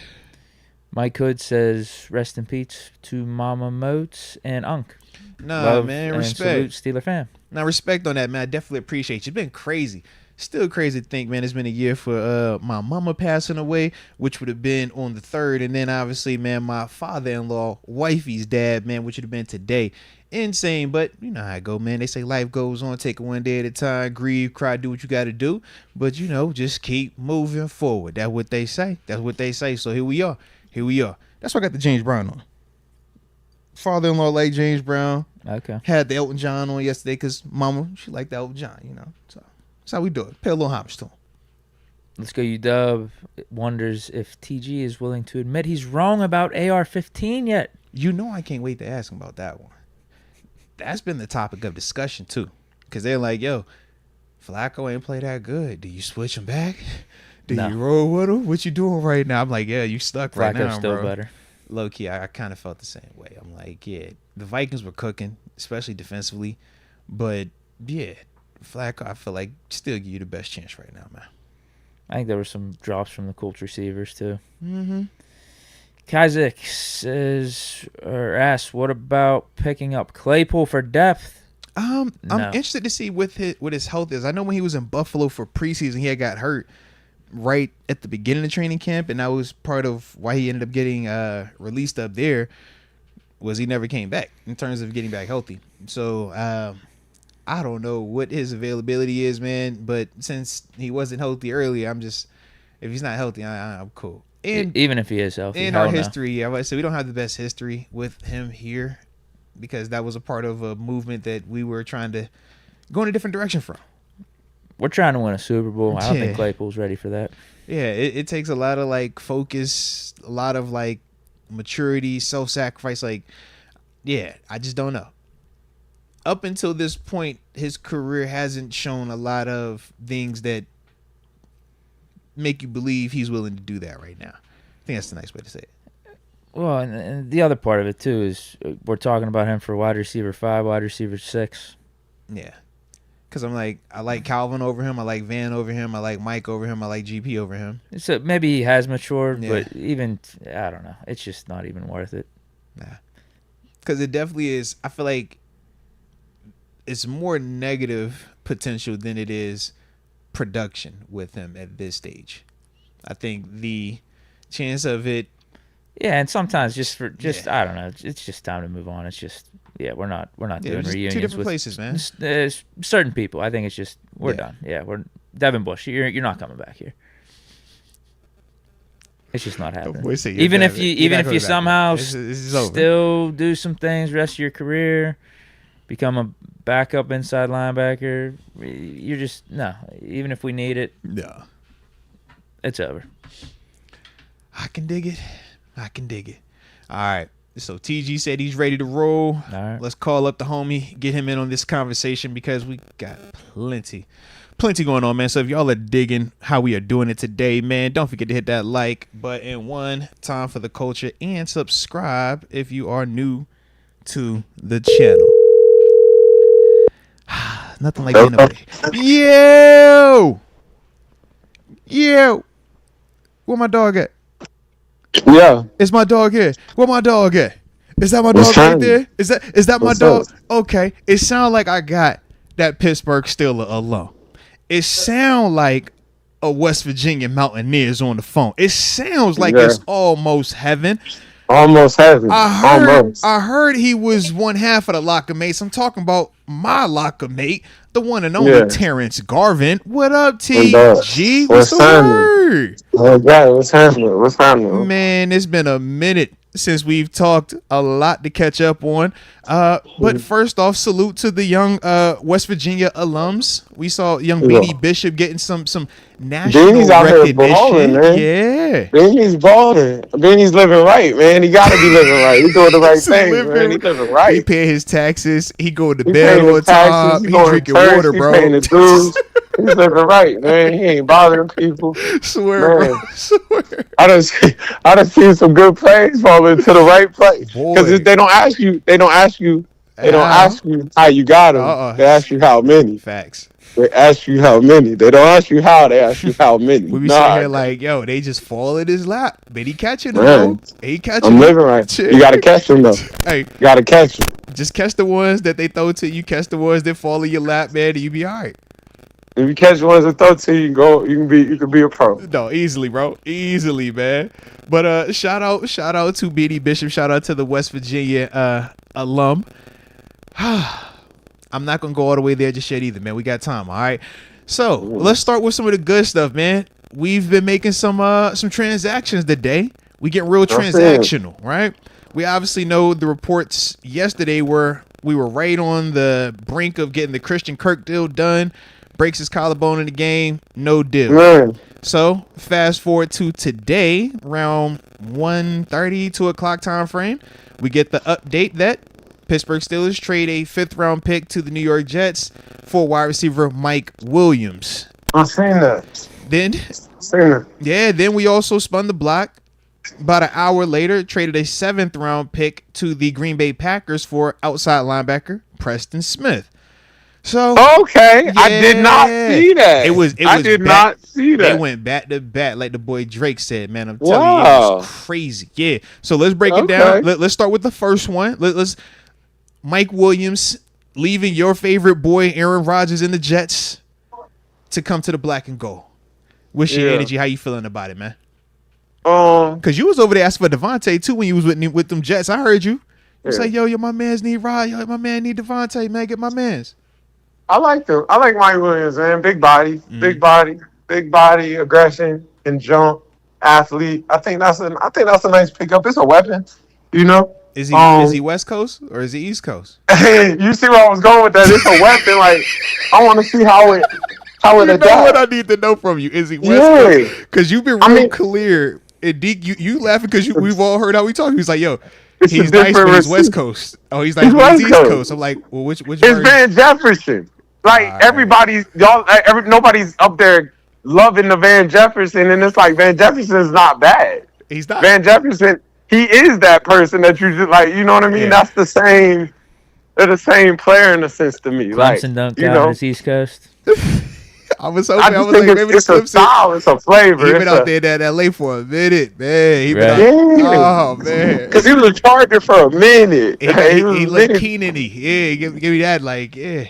Mike Hood says, "Rest in peace to Mama Moats and Unk." Nah, Love man, and respect. Salute, Steeler fan. Now, respect on that, man. I definitely appreciate you. It's been crazy. Still crazy to think, man, it's been a year for my mama passing away, which would have been on the 3rd. And then, obviously, man, my father-in-law, wifey's dad, man, which would have been today. Insane, but you know how it go, man. They say life goes on, take it one day at a time, grieve, cry, do what you got to do. But, you know, just keep moving forward. That's what they say. So here we are. That's why I got the James Brown on. Father-in-law like James Brown. Okay. Had the Elton John on yesterday because mama, she liked the Elton John, you know. So that's how we do it. Pay a little homage to him. Let's go. UW wonders if TG is willing to admit he's wrong about AR-15 yet. You know I can't wait to ask him about that one. That's been the topic of discussion, too. Because they're like, yo, Flacco ain't play that good. Do you switch him back? Do you roll with him? What you doing right now? I'm like, yeah, you stuck right now, Flacco's still bro. better. Low key, I kind of felt the same way. I'm like, yeah, the Vikings were cooking, especially defensively. But, yeah, Flacco, I feel like, still give you the best chance right now, man. I think there were some drops from the Colts receivers, too. Mm-hmm. Kazak says, or asks, what about picking up Claypool for depth? I'm interested to see what his health is. I know when he was in Buffalo for preseason, he had got hurt right at the beginning of training camp, and that was part of why he ended up getting released up there, was he never came back in terms of getting back healthy. So I don't know what his availability is, man, but since he wasn't healthy earlier, if he's not healthy, I'm cool. And even if he is healthy, in our history, I say we don't have the best history with him here because that was a part of a movement that we were trying to go in a different direction from. We're trying to win a Super Bowl. I don't think Claypool's ready for that. Yeah, it takes a lot of like focus, a lot of like maturity, self-sacrifice. Like, yeah, I just don't know. Up until this point, his career hasn't shown a lot of things that make you believe he's willing to do that right now. I think that's the nice way to say it. Well, and the other part of it, too, is we're talking about him for wide receiver 5, wide receiver 6. Yeah. Because I'm like, I like Calvin over him. I like Van over him. I like Mike over him. I like GP over him. So maybe he has matured, but even, I don't know. It's just not even worth it. Nah. Because it definitely is. I feel like it's more negative potential than it is production with him at this stage. I think the chance of it. Yeah, and sometimes I don't know. It's just time to move on. It's just we're not doing reunions. 2 different with places, man. Certain people. I think it's just we're done. Yeah, we're Devin Bush. You're not coming back here. It's just not happening. Even if you somehow still do some things, rest of your career, become a backup inside linebacker, you're just no. Even if we need it, it's over. I can dig it. All right. So TG said he's ready to roll. All right. Let's call up the homie, get him in on this conversation because we got plenty going on, man. So if y'all are digging how we are doing it today, man, don't forget to hit that like button one time for the culture and subscribe if you are new to the channel. Nothing like anybody. Yo, where my dog at? Yeah. It's my dog here. Where my dog at? Is that my What's dog right happening? there? Is that my What's dog? up? Okay. It sound like I got that Pittsburgh Steelers alum. It sound like a West Virginia Mountaineers on the phone. It sounds like Yeah. it's almost heaven. Almost heaven. Almost. I heard he was one half of the locker mates. I'm talking about my locker mate, the one and only Yeah. Terence Garvin. What up, And, TG? What's what's the happening? word? Oh, God, what's happening? What's happening? Man, it's been a minute since we've talked. A lot to catch up on. But first off, salute to the young West Virginia alums. We saw young Beanie Bishop getting some national Beanie's out here recognition. balling, man. Yeah. Beanie's balling. Beanie's living right, man. He gotta be living right. He's doing the right He's thing, living- man. He's living He right. paying his taxes. He going to He bed paying on his time. taxes. He He going drinking to church. water, He bro. paying his dues. He's living right, man. He ain't bothering people. Swear, Man. bro. Swear. I done seen some good plays fall into the right place. Boy. Because they don't ask you how you got them. They ask you how many. Facts. They ask you how many. They don't ask you how. They ask you how many. We be sitting here like, yo, they just fall in his lap. But he catching them, Man. bro. He catching I'm them. living right. You gotta catch them though. Hey, You gotta catch them. just catch the ones that they throw to you. Catch the ones that fall in your lap, man, and you be all right. If you catch ones that throw to you, you can be a pro. No, easily, bro. Easily, man. But shout out to Beanie Bishop. Shout out to the West Virginia alum. I'm not gonna go all the way there just yet either, man. We got time, all right. So let's start with some of the good stuff, man. We've been making some transactions today. We get real transactional, right? We obviously know the reports yesterday were we were right on the brink of getting the Christian Kirk deal done. Breaks his collarbone in the game, no deal. Man. So fast forward to today, around 1:30, 2 o'clock time frame, we get the update that Pittsburgh Steelers trade a 5th round pick to the New York Jets for wide receiver Mike Williams. I've seen that. Then we also spun the block. About an hour later, traded a 7th round pick to the Green Bay Packers for outside linebacker Preston Smith. So Okay, I did not see that. I did not see that. They went back to back, like the boy Drake said. Man, I'm telling you, it was crazy. Yeah. So let's break it down. Let's start with the first one. Let's Mike Williams leaving your favorite boy Aaron Rodgers in the Jets to come to the black and gold. What's your energy? How you feeling about it, man? Because you was over there asking for Devontae too when you was with them Jets. I heard you. You say, yo, my mans need Rod. Yo, my man need Devontae. Man, get my mans. I like them. I like Mike Williams, man. Big body, aggression and jump, athlete. I think that's a nice pickup. It's a weapon, you know. Is he West Coast or is he East Coast? Hey, you see where I was going with that? It's a weapon. Like I want to see how it You know adapts. what I need to know from you? Is he West Coast? Because you've been real clear. And Deke, you laughing because we've all heard how we talk. He's like, yo, he's nice, but he's West Coast. Oh, he's like, he's East Coast. I'm like, well, which It's version? Van Jefferson. Like nobody's up there loving the Van Jefferson, and it's like Van Jefferson is not bad. He's not. Van Jefferson, he is that person that you just like. You know what I mean? Yeah. That's the same. They're the same player in a sense to me. Clemson don't count as East Coast. I was hoping. I I just was think like, maybe it's a style, it's a flavor. He been out there in LA for a minute, man. He been out, oh man, because he was a Charger for a minute. He looked Keenan-y. Yeah, give me that, like, yeah.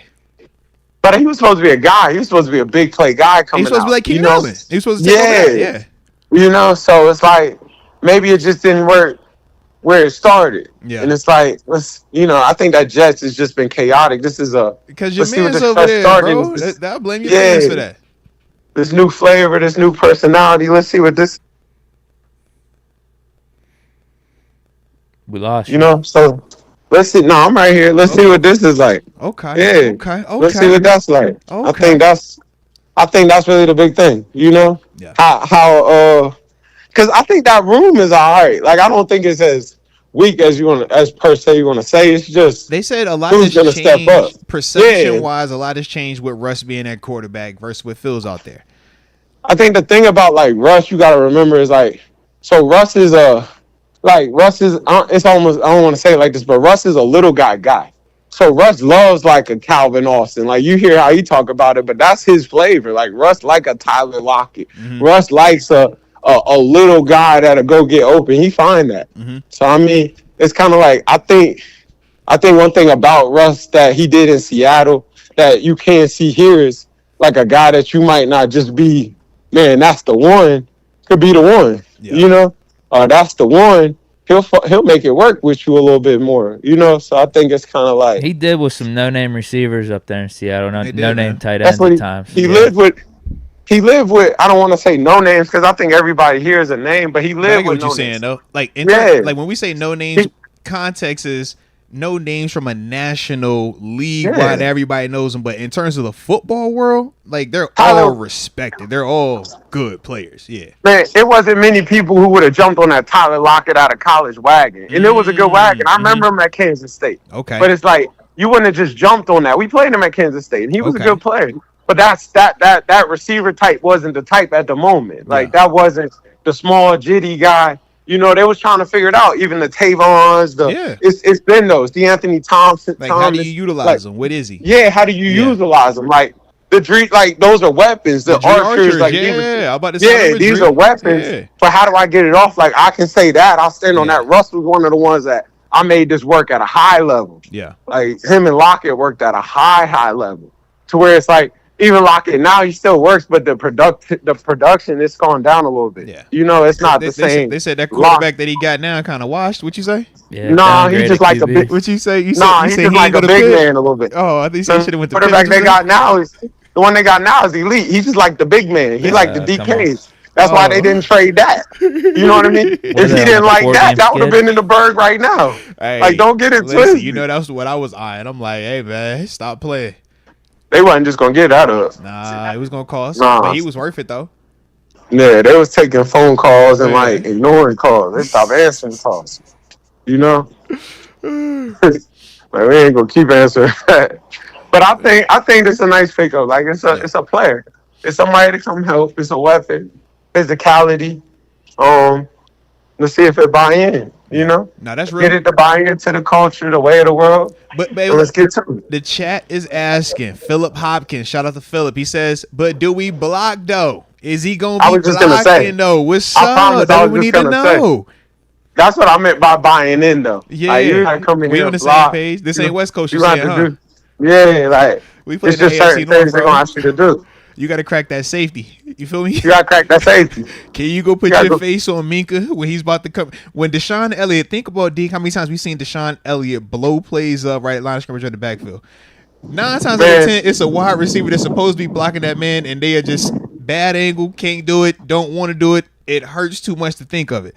But he was supposed to be a guy. He was supposed to be a big play guy coming out. He was supposed to be like Keenan Allen. He was supposed to take over that, yeah. You know, so it's like maybe it just didn't work where it started. Yeah. And it's like, I think that Jets has just been chaotic. This is because your man's over there, bro. I'll blame your fans for that. This new flavor, this new personality. Let's see what this. We lost. You know, so let's see. No, I'm right here. Let's see what this is like. Okay. Yeah. Okay. Let's see what that's like. Okay. I think that's really the big thing. You know, Yeah. How because I think that room is all right. Like I don't think it's as weak as you want to say. It's just they said a lot who's has gonna step up. changed perception wise. A lot has changed with Russ being at quarterback versus with Phil's out there. I think the thing about like Russ, you got to remember is like, so Russ is it's almost, I don't want to say it like this, but Russ is a little guy. So Russ loves like a Calvin Austin. Like you hear how he talk about it, but that's his flavor. Like Russ like a Tyler Lockett. Mm-hmm. Russ likes a little guy that'll go get open. He find that. Mm-hmm. So I mean, it's kind of like I think one thing about Russ that he did in Seattle that you can't see here is like a guy that you might not just be, man, that's the one, could be the one, Yeah. you know, that's the one. He'll make it work with you a little bit more, you know. So I think it's kind of like He did with some no-name receivers up there in Seattle, He did, no-name man. tight that's ends what at times. he Yeah. lived with. He lived with. I don't want to say no names because I think everybody here is a name, but he But I lived get with what no you're saying names. though. Like Yeah. like when we say no names, He- context is no names from a national league Yeah. wide everybody knows them. But in terms of the football world, like they're Tyler- all respected. They're all good players. Yeah. Man, it wasn't many people who would have jumped on that Tyler Lockett out of college wagon, and it was a good wagon. I remember him at Kansas State. Okay. But it's like you wouldn't have just jumped on that. We played him at Kansas State, and he was Okay. a good player. But that receiver type wasn't the type at the moment. Like Yeah. that wasn't the small jitty guy. You know, they was trying to figure it out. Even the Tavons, Yeah. it's been those. The Anthony Thompson. Like how do you utilize like, them? What is he? Yeah, how do you Yeah. utilize them? Like the Dream, like those are weapons. The Drew archers, like yeah, I'm about to say, I yeah, remember these Drew. are weapons. Yeah. But how do I get it off? Like I can say that I'll stand on Yeah. that. Russ was one of the ones that I made this work at a high level. Yeah. Like him and Lockett worked at a high level, to where it's like even Lockett now he still works, but the production it's gone down a little bit. Yeah. You know, it's not They the said- same. They said that quarterback that he got now kind of washed. What you say? Yeah, Nah, he downgraded just like a QB. big- What you say? You Nah, said, he's you said just he like ain't a go to big Pitt? man a little bit. Oh, I think he said he should have went to Pitt. quarterback What they you got say? now is the one they got now is elite. He's just like the big man. He like the come on. DKs. That's why they Oh. didn't trade that. You know what I mean? If are he they, didn't like like a that, four-game that would have skid? been in the Berg right now. Hey, Like, don't get it listen, twisted. you know, that's what I was eyeing. I'm like, hey, man, stop playing. They wasn't just gonna get that up. Nah, it was going to cost. Nah. But he was worth it, though. Yeah, they was taking phone calls and Yeah. like ignoring calls. They stopped answering calls. You know? Like we ain't gonna keep answering that. But I think it's a nice pickup. Like it's a player. It's somebody to come help. It's a weapon. Physicality. Let's see if it buy in. You know? Now, that's Get real. it to buy into the culture, the way of the world. But, baby, And let's get to it. the chat is asking. Philip Hopkins, shout out to Philip. He says, but do we block, though? Is he going to I be was just gonna say. blocking, though? What's I up? promise That's I what was we need just to gonna say. know. That's what I meant by buying in, though. Yeah. Like, you gotta come in We here on the and same block. page. This ain't West Coast, You you got saying, to huh? do. Yeah, like We play it's the just AFC certain North, things they're bro. gonna ask you to do. You got to crack that safety. You feel me? You gotta crack that safety. Can you go put gotta your go- face on Minka when he's about to come? When Deshaun Elliott, think about Deke, how many times we seen Deshaun Elliott blow plays up right line of scrimmage at the backfield? 9 times out of Man. 10, it's a wide receiver that's supposed to be blocking that man, and they are just bad angle, can't do it, don't want to do it. It hurts too much to think of it.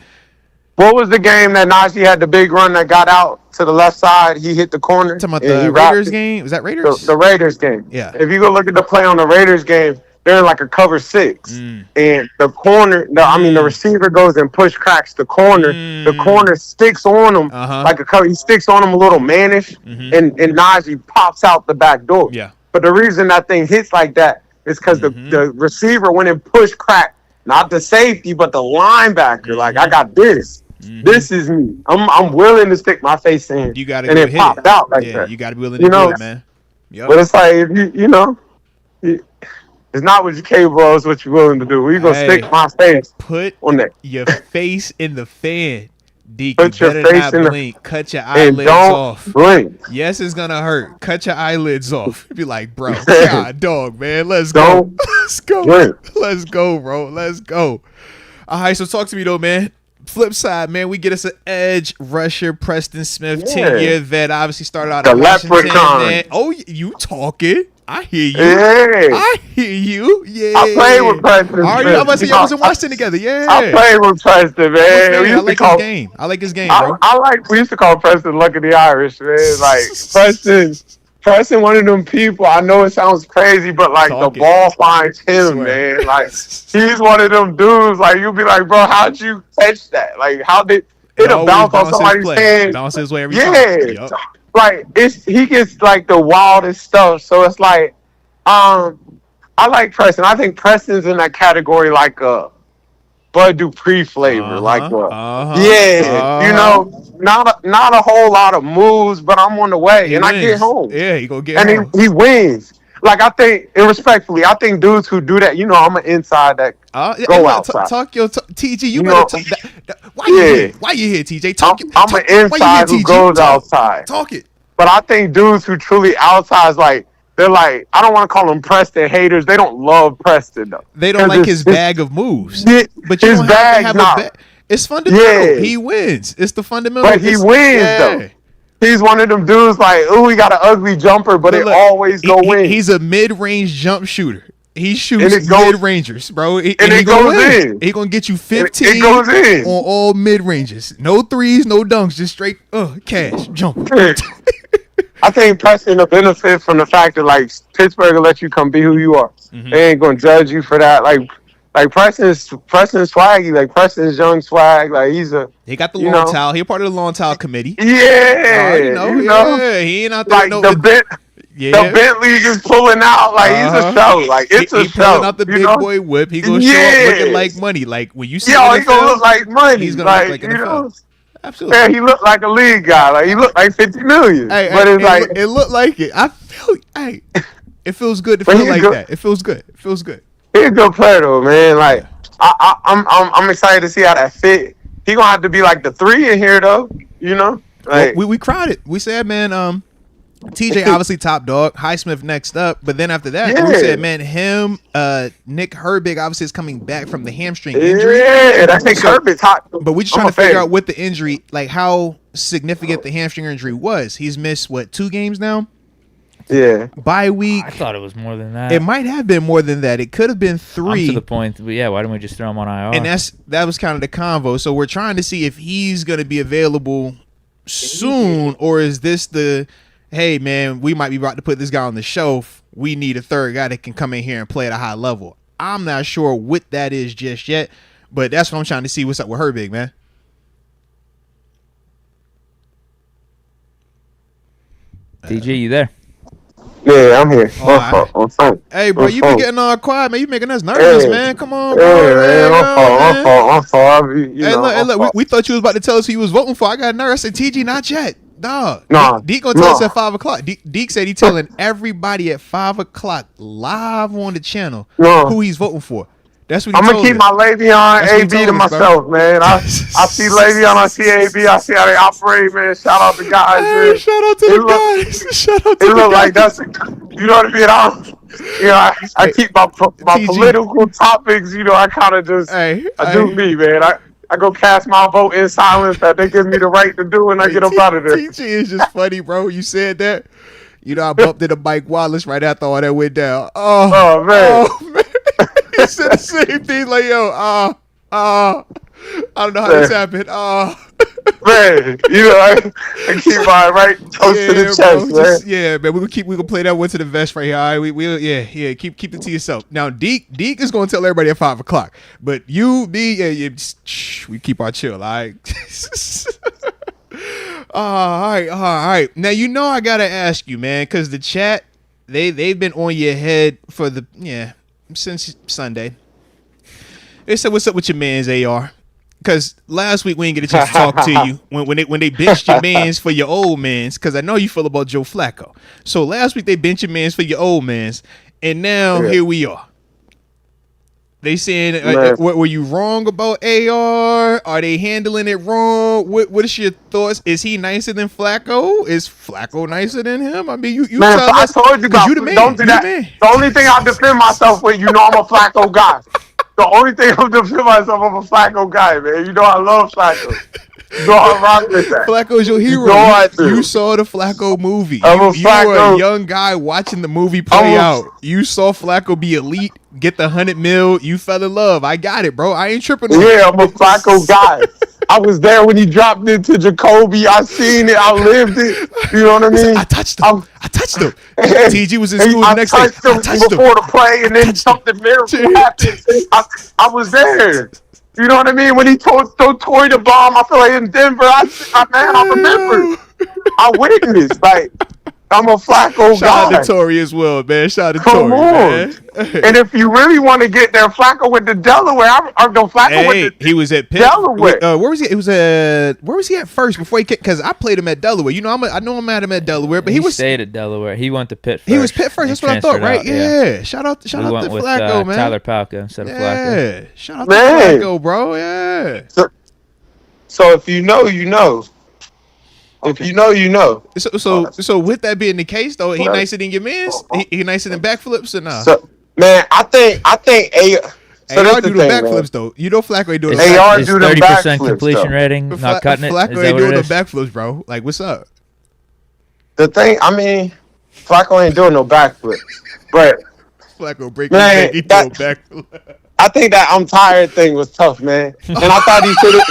What was the game that Najee had the big run that got out to the left side? He hit the corner. Talking about and he the wrapped Raiders it. game? Was that Raiders? The Raiders game. Yeah. If you go look at the play on the Raiders game, they're in like a cover 6. And the corner, the receiver goes and cracks the corner. The corner sticks on him like a cover. He sticks on him a little mannish, and Najee pops out the back door. Yeah. But the reason that thing hits like that is because the receiver went and crack, not the safety, but the linebacker. Like, I got this. This is me. I'm willing to stick my face in. You got to and go it hit popped it. out like Yeah, that. you got to be willing You to know? do it, man. Yep. But it's like, if you know, it's not what you're capable of, it's what you're willing to do. We gonna Hey. stick my face Put on that. your face in the fan, Deke. Put You your better face not in the- blink. Cut your And eyelids don't off. blink. Yes, it's gonna hurt. Cut your eyelids off. Be like, bro, God, dog, man, let's go. Don't Let's go. blink. Let's go, bro. Let's go. All right, so talk to me though, man. Flip side, man, we get us an edge rusher, Preston Smith, Yeah. 10-year vet. Obviously started out The in Washington. leprechaun. Man. Oh, you talking? I hear you. Yeah. I hear you. Yeah. I played with Preston Are you? Smith. I'm about to say y'all was in Washington together. Yeah. I played with Preston, man. We I used to like call, his game. I like his game, bro. we used to call Preston Lucky the Irish, man. Like Preston, one of them people. I know it sounds crazy, but like Talk the it. ball finds him, Swear. man. Like he's one of them dudes. Like you'll be like, bro, how'd you catch that? Like how did it'll Always bounce on bounce his somebody's play. hand? Bounce his way every Yeah, time. Yup. like he gets like the wildest stuff. So it's like, I like Preston. I think Preston's in that category like a Bud Dupree flavor, like you know, not a whole lot of moves, but I'm on the way, He and wins. I get home. Yeah, he gonna get And home. he wins. like I think, and respectfully, I think dudes who do that, you know, I'm an inside that go outside. Talk your TG. You know, better talk. Why you here? Why you here, TJ? I'm an inside who goes outside. Talk it. But I think dudes who truly outside, like they're like, I don't want to call them Preston haters. They don't love Preston though. They don't like his bag of moves. But you his don't bag, have to have a bag. It's fundamental. Yeah. He wins. It's the fundamental. But he wins though. He's one of them dudes like, ooh, he got an ugly jumper, but it always go in. He's a mid-range jump shooter. He shoots mid-rangers, bro. And it goes in. He gonna get you 15 it goes in. on all mid-ranges. No threes, no dunks, just straight cash, jump. I think Preston will benefit from the fact that, like, Pittsburgh will let you come be who you are. Mm-hmm. They ain't gonna judge you for that. Like Preston's swaggy, like Preston's young swag, like he got the long towel. He a part of the long towel committee. Yeah, you know, he ain't out there. Like the Bentley is pulling out, like he's a show, like it's a show. Pulling out the big boy whip. He gonna show up looking like money. Like when you see, he gonna look like money. He's gonna look like an NFL. Absolutely. Yeah, he looked like a league guy. Like he looked like 50 million. But it's like it looked like it. I feel. It feels good to feel like that. It feels good. It feels good. He's a good player though, man. Like I'm excited to see how that fit. He gonna have to be like the 3 in here though, you know. Like we cried it. We said, man, TJ obviously top dog. Highsmith next up, but then after that, we said, man, him, Nick Herbig obviously is coming back from the hamstring injury. Yeah, that's Nick Herbig's hot. But we just trying to figure out with the injury, like how significant the hamstring injury was. He's missed 2 games now. Yeah. Bye week. I thought it was more than that. It might have been more than that. It could have been 3. To the point. Yeah, why don't we just throw him on IR? And that was kind of the convo. So we're trying to see if he's going to be available soon, or is this the, hey, man, we might be about to put this guy on the shelf. We need a third guy that can come in here and play at a high level. I'm not sure what that is just yet, but that's what I'm trying to see. What's up with Herbig, man? DG, you there? Yeah, I'm here. I'm fine. Hey, bro, you been getting all quiet, man. You making us nervous, man. Come on, bro. I'm sorry. Hey, look, we thought you was about to tell us who you was voting for. I got nervous. I said, TG, not yet. Dog. Nah. Deke gonna tell us at 5 o'clock. Deke said he telling everybody at 5 o'clock live on the channel who he's voting for. That's what he I'm gonna keep my Le'Veon AB to myself, man. I see Le'Veon, I see AB, I see how they operate, man. Shout out to guys, man. Hey, shout out to the guys. Shout out to the guys. It look like that's, you know what I mean? I keep my political topics, you know, I kind of just, do me, man. I go cast my vote in silence that they give me the right to do, and I get up out of there. TG is just funny, bro. You said that. You know, I bumped into Mike Wallace right after all that went down. Oh man. He said the same thing, like, yo, I don't know how this happened. Man, you know, I keep my right close to the chest, man. Man, we gonna play that one to the vest right here. All right, we keep it to yourself. Now, Deke is gonna tell everybody at 5 o'clock, but you, me, we keep our chill. All right. All right. Now, you know I gotta ask you, man, because the chat they've been on your head for since Sunday. They said, "What's up with your man's AR?" Because last week we didn't get a chance to talk to you when they benched your mans for your old mans. Because I know you feel about Joe Flacco. So last week they benched your mans for your old mans, and now here we are. They saying, were you wrong about AR? Are they handling it wrong? What is your thoughts? Is he nicer than Flacco? Is Flacco nicer than him? I mean, you man, I told you guys, don't do that. The only thing I defend myself with, you know, I'm a Flacco guy. The only thing I'm defending myself, I'm a Flacco guy, man. You know I love Flacco. You know I rock with that. Flacco's your hero. You saw the Flacco movie. You were a young guy watching the movie play out. You saw Flacco be elite, get the 100 mil. You fell in love. I got it, bro. I ain't tripping. Yeah, I'm a Flacco guy. I was there when he dropped into Jacoby. I seen it. I lived it. You know what I mean? I touched him. TG was in school the next day. I touched him before the play, and then something miracle happened. I was there. You know what I mean? When he told Toy the bomb, I feel like in Denver, I remember. I witnessed. Like, I'm a Flacco Shout guy. out to Tory as well, man. Shout out to Come Tory, on. man. And if you really want to get there, Flacco went to Delaware. Flacco went to He was at Pitt. Delaware. Where was he? Where was he at first before he? Because I played him at Delaware. You know, I know I'm at him at Delaware, but he stayed at Delaware. He went to Pitt first. He was Pitt first. That's what I thought, right? Yeah. Shout out to Flacco, man. Tyler Palka instead of Flacco. Yeah. Shout out to Flacco, bro. Yeah. So if you know, you know. If you know, you know. So with that being the case, though, he nicer than your man's. He nicer than backflips or not? So, man, I think So AR do the backflips though. You know Flacco ain't doing the AR is do the 30% backflips, completion though. rating, not cutting it. Flacco Is that ain't what doing it the is? backflips, bro. Like, what's up? The thing, I mean, Flacco ain't doing no backflips, but Flacco break his Man, neck, he do a backflip. I think that I'm tired thing was tough, man. And I thought he could have.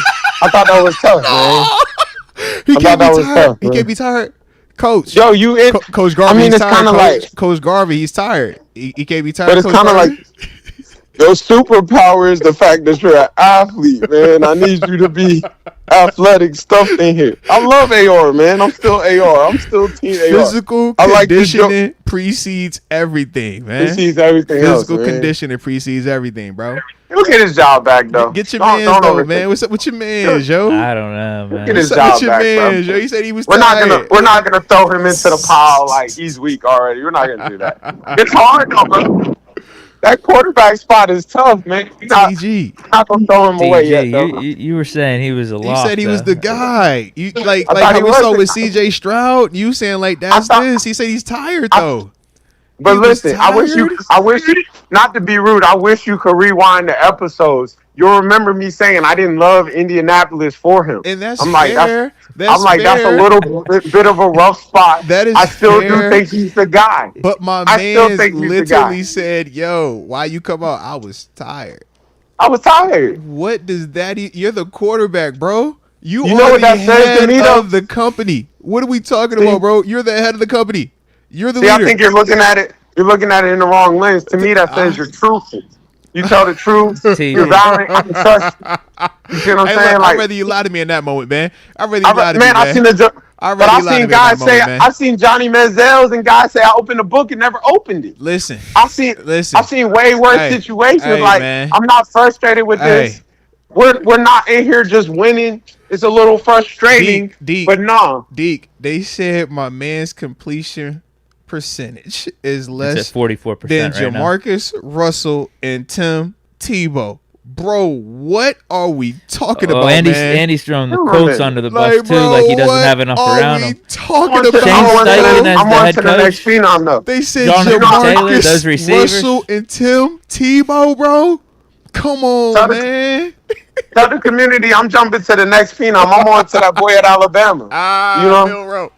I thought that was tough, man. He can't be that was tired. tough, He man. can't be tired. Coach. Yo, you in? Coach Garvin. I mean, he's it's tired. kind of like, Coach Garvin. He's tired. He can't be tired. but it's Coach kind of Garvin? like your superpower is the fact that you're an athlete, man. I need you to be athletic stuff in here. I love AR, man. I'm still AR. I'm still team AR. Physical I like this conditioning precedes everything, man. Precedes everything Physical else, man. conditioning precedes everything, bro. He'll get his job back, though. Get your Don't man's though, overthink man. it. What's up with your man's, yo? I don't know, man. Get his What's up job with your back, bro. man's, yo? He said he was We're tired. not gonna throw him into the pile like he's weak already. We're not gonna do that. It's hard though, bro. That quarterback spot is tough, man. You're not gonna throw him away yet, though. You were saying he was a lock. You said he was the guy. You like thought how he we was saw the with guy. CJ Stroud. You saying like that's this. He said he's tired though. But He was listen, I wish you, not to be rude, I wish you could rewind the episodes. You'll remember me saying I didn't love Indianapolis for him. And that's I'm like, fair. that's a little bit of a rough spot. That is I still fair. do think he's the guy. But my I still man think he's the literally guy. said, "Yo, why you come out? I was tired." I was tired. What does that? You're the quarterback, bro. You know are what the that says to head me, though? of the company. What are we talking about, bro? You're the head of the company. You're the See, leader. I think you're looking at it. You're looking at it in the wrong lens. To me, that says you're truthful. You tell the truth. You're valiant. I can trust you. You see what I'm saying? I'd rather you lie to me in that moment, man. I'd rather you lie to me, man, man. I've seen guys say, man. I've seen Johnny Manziel's and guys say I opened the book and never opened it. Listen. I've seen way worse situations. Like, man. I'm not frustrated with this. We're not in here just winning. It's a little frustrating, Deke, but no. Deke, they said my man's completion percentage is less it's at 44% than right now. Jamarcus Russell and Tim Tebow. Bro, what are we talking about, man? Andy's throwing the Colts under the bus, too, bro, like he doesn't have enough around him. Talking Shane about, Steichen as I'm the on head to the next coach. phenom, though. they said Jonathan Taylor, Jamarcus those receivers. Russell and Tim Tebow, bro. Come on, man. Tell the community I'm jumping to the next phenom. I'm on to that boy at Alabama. You know, Milrow.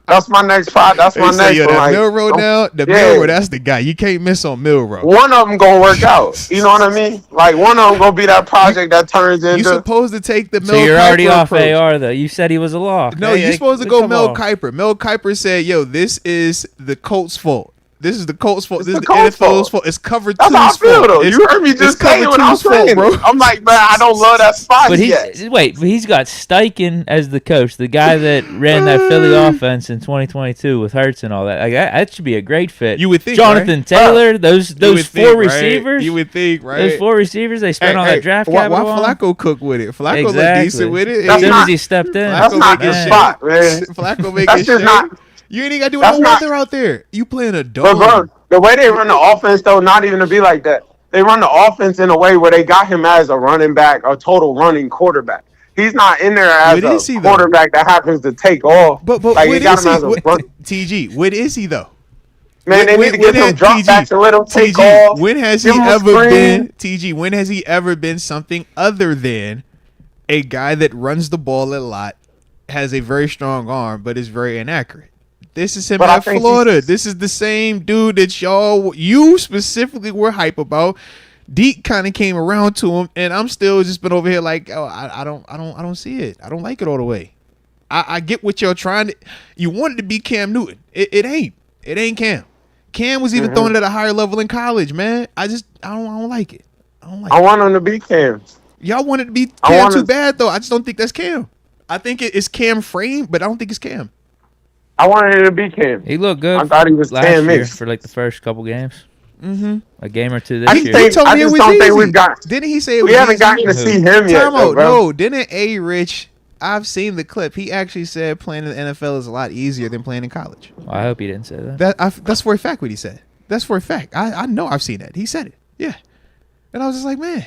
that's my next spot. That's my They say, next yo, one. that Like, Milrow now, Milrow, that's the guy. You can't miss on Milrow. one of them gonna work out. You know what I mean? Like, one of them gonna be that project that turns You into. supposed to take the Mel So you're already Kiper off approach. AR, though. You said he was a lock. No, Hey, you're supposed to go come Mel on. Kiper. Mel Kiper said, yo, this is the Colts' fault. This is the Colts' fault. This is the the Colts' NFL's fault. It's cover That's how I two's feel, fault. though. It's- You heard me it's just cover saying what I'm two's fault, saying. bro. I'm like, man, I don't love that spot But yet. he's got Steichen as the coach, the guy that ran that Philly offense in 2022 with Hurts and all that. Like, that should be a great fit. You would think, Jonathan right? Taylor, those You would four think, right? receivers. You would think, right? Those four receivers, they spent all that draft why capital on. Flacco cook with it? Flacco look Exactly. decent with it. As That's soon not- as he stepped in. That's not making the shit. spot, man. Flacco making That's just shit. not. You ain't even got to do That's no not- weather out there. You playing a But dome. bro, the way they run the offense, though, not even to be like that. They run the offense in a way where they got him as a running back, a total running quarterback. He's not in there What as is he, a though? quarterback that happens to take off. But like, what they got is him he? as a What, run. TG, what is he though? Man, they need to get some drop backs and let him take off. When has he Give him a ever screen. been TG? When has he ever been something other than a guy that runs the ball a lot, has a very strong arm, but is very inaccurate? This is him But I at think Florida. This is the same dude that you specifically were hype about. Deke kind of came around to him, and I'm still just been over here like, oh, I don't see it. I don't like it all the way. I get what you're trying to. You wanted to be Cam Newton. It ain't Cam. Cam was even throwing it at a higher level in college, man. I don't like it. I want him to be Cam. Y'all wanted to be Cam too bad though. I just don't think that's Cam. I think it's Cam frame, but I don't think it's Cam. I wanted it to be Cam. He looked good. I thought he was last Cam year Mix. for like the first couple games. Mm-hmm. A game or two this I year. think- told I me it just was don't think easy. we've got- Didn't he say it We was haven't easy? gotten to see him yet, Time though, out. bro. No, didn't A. Rich? I've seen the clip. He actually said playing in the NFL is a lot easier than playing in college. Well, I hope he didn't say that. That's for a fact what he said. That's for a fact. I know I've seen that. He said it. Yeah. And I was just like, man,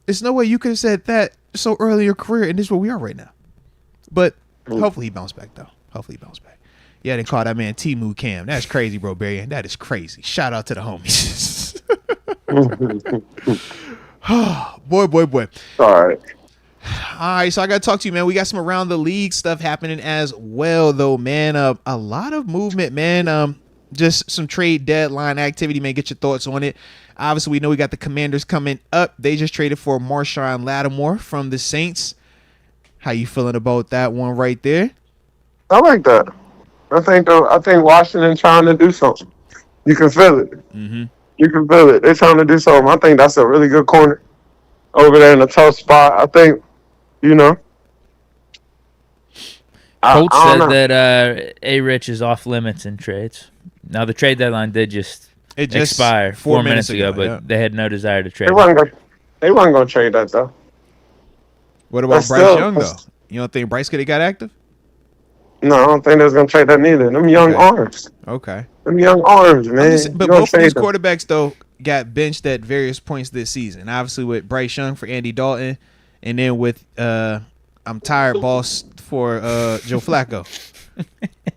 there's no way you could have said that so early in your career, and this is where we are right now. But hopefully he bounced back, though. Hopefully he bounced back. Yeah, they call that man T-Moo Cam. That's crazy, bro, Barry. That is crazy. Shout out to the homies. boy. All right. All right, so I got to talk to you, man. We got some around the league stuff happening as well, though, man. A lot of movement, man. Just some trade deadline activity, man. Get your thoughts on it. Obviously, we know we got the Commanders coming up. They just traded for Marshawn Lattimore from the Saints. How you feeling about that one right there? I like that. I think Washington trying to do something. You can feel it. Mm-hmm. You can feel it. They're trying to do something. I think that's a really good corner over there in a tough spot. I think, you know. Colts I said don't know. that A. Rich is off limits in trades. Now the trade deadline did just expire 4 minutes ago, but yeah. they had no desire to trade. They wasn't gonna trade that though. What about But Bryce still- Young, though? You don't think Bryce could have got active? No, I don't think they was gonna trade that neither. Them young Okay. arms. Okay. Them young arms, man. But You gonna both of these trade them. quarterbacks, though, got benched at various points this season. Obviously with Bryce Young for Andy Dalton, and then with I'm tired boss for Joe Flacco.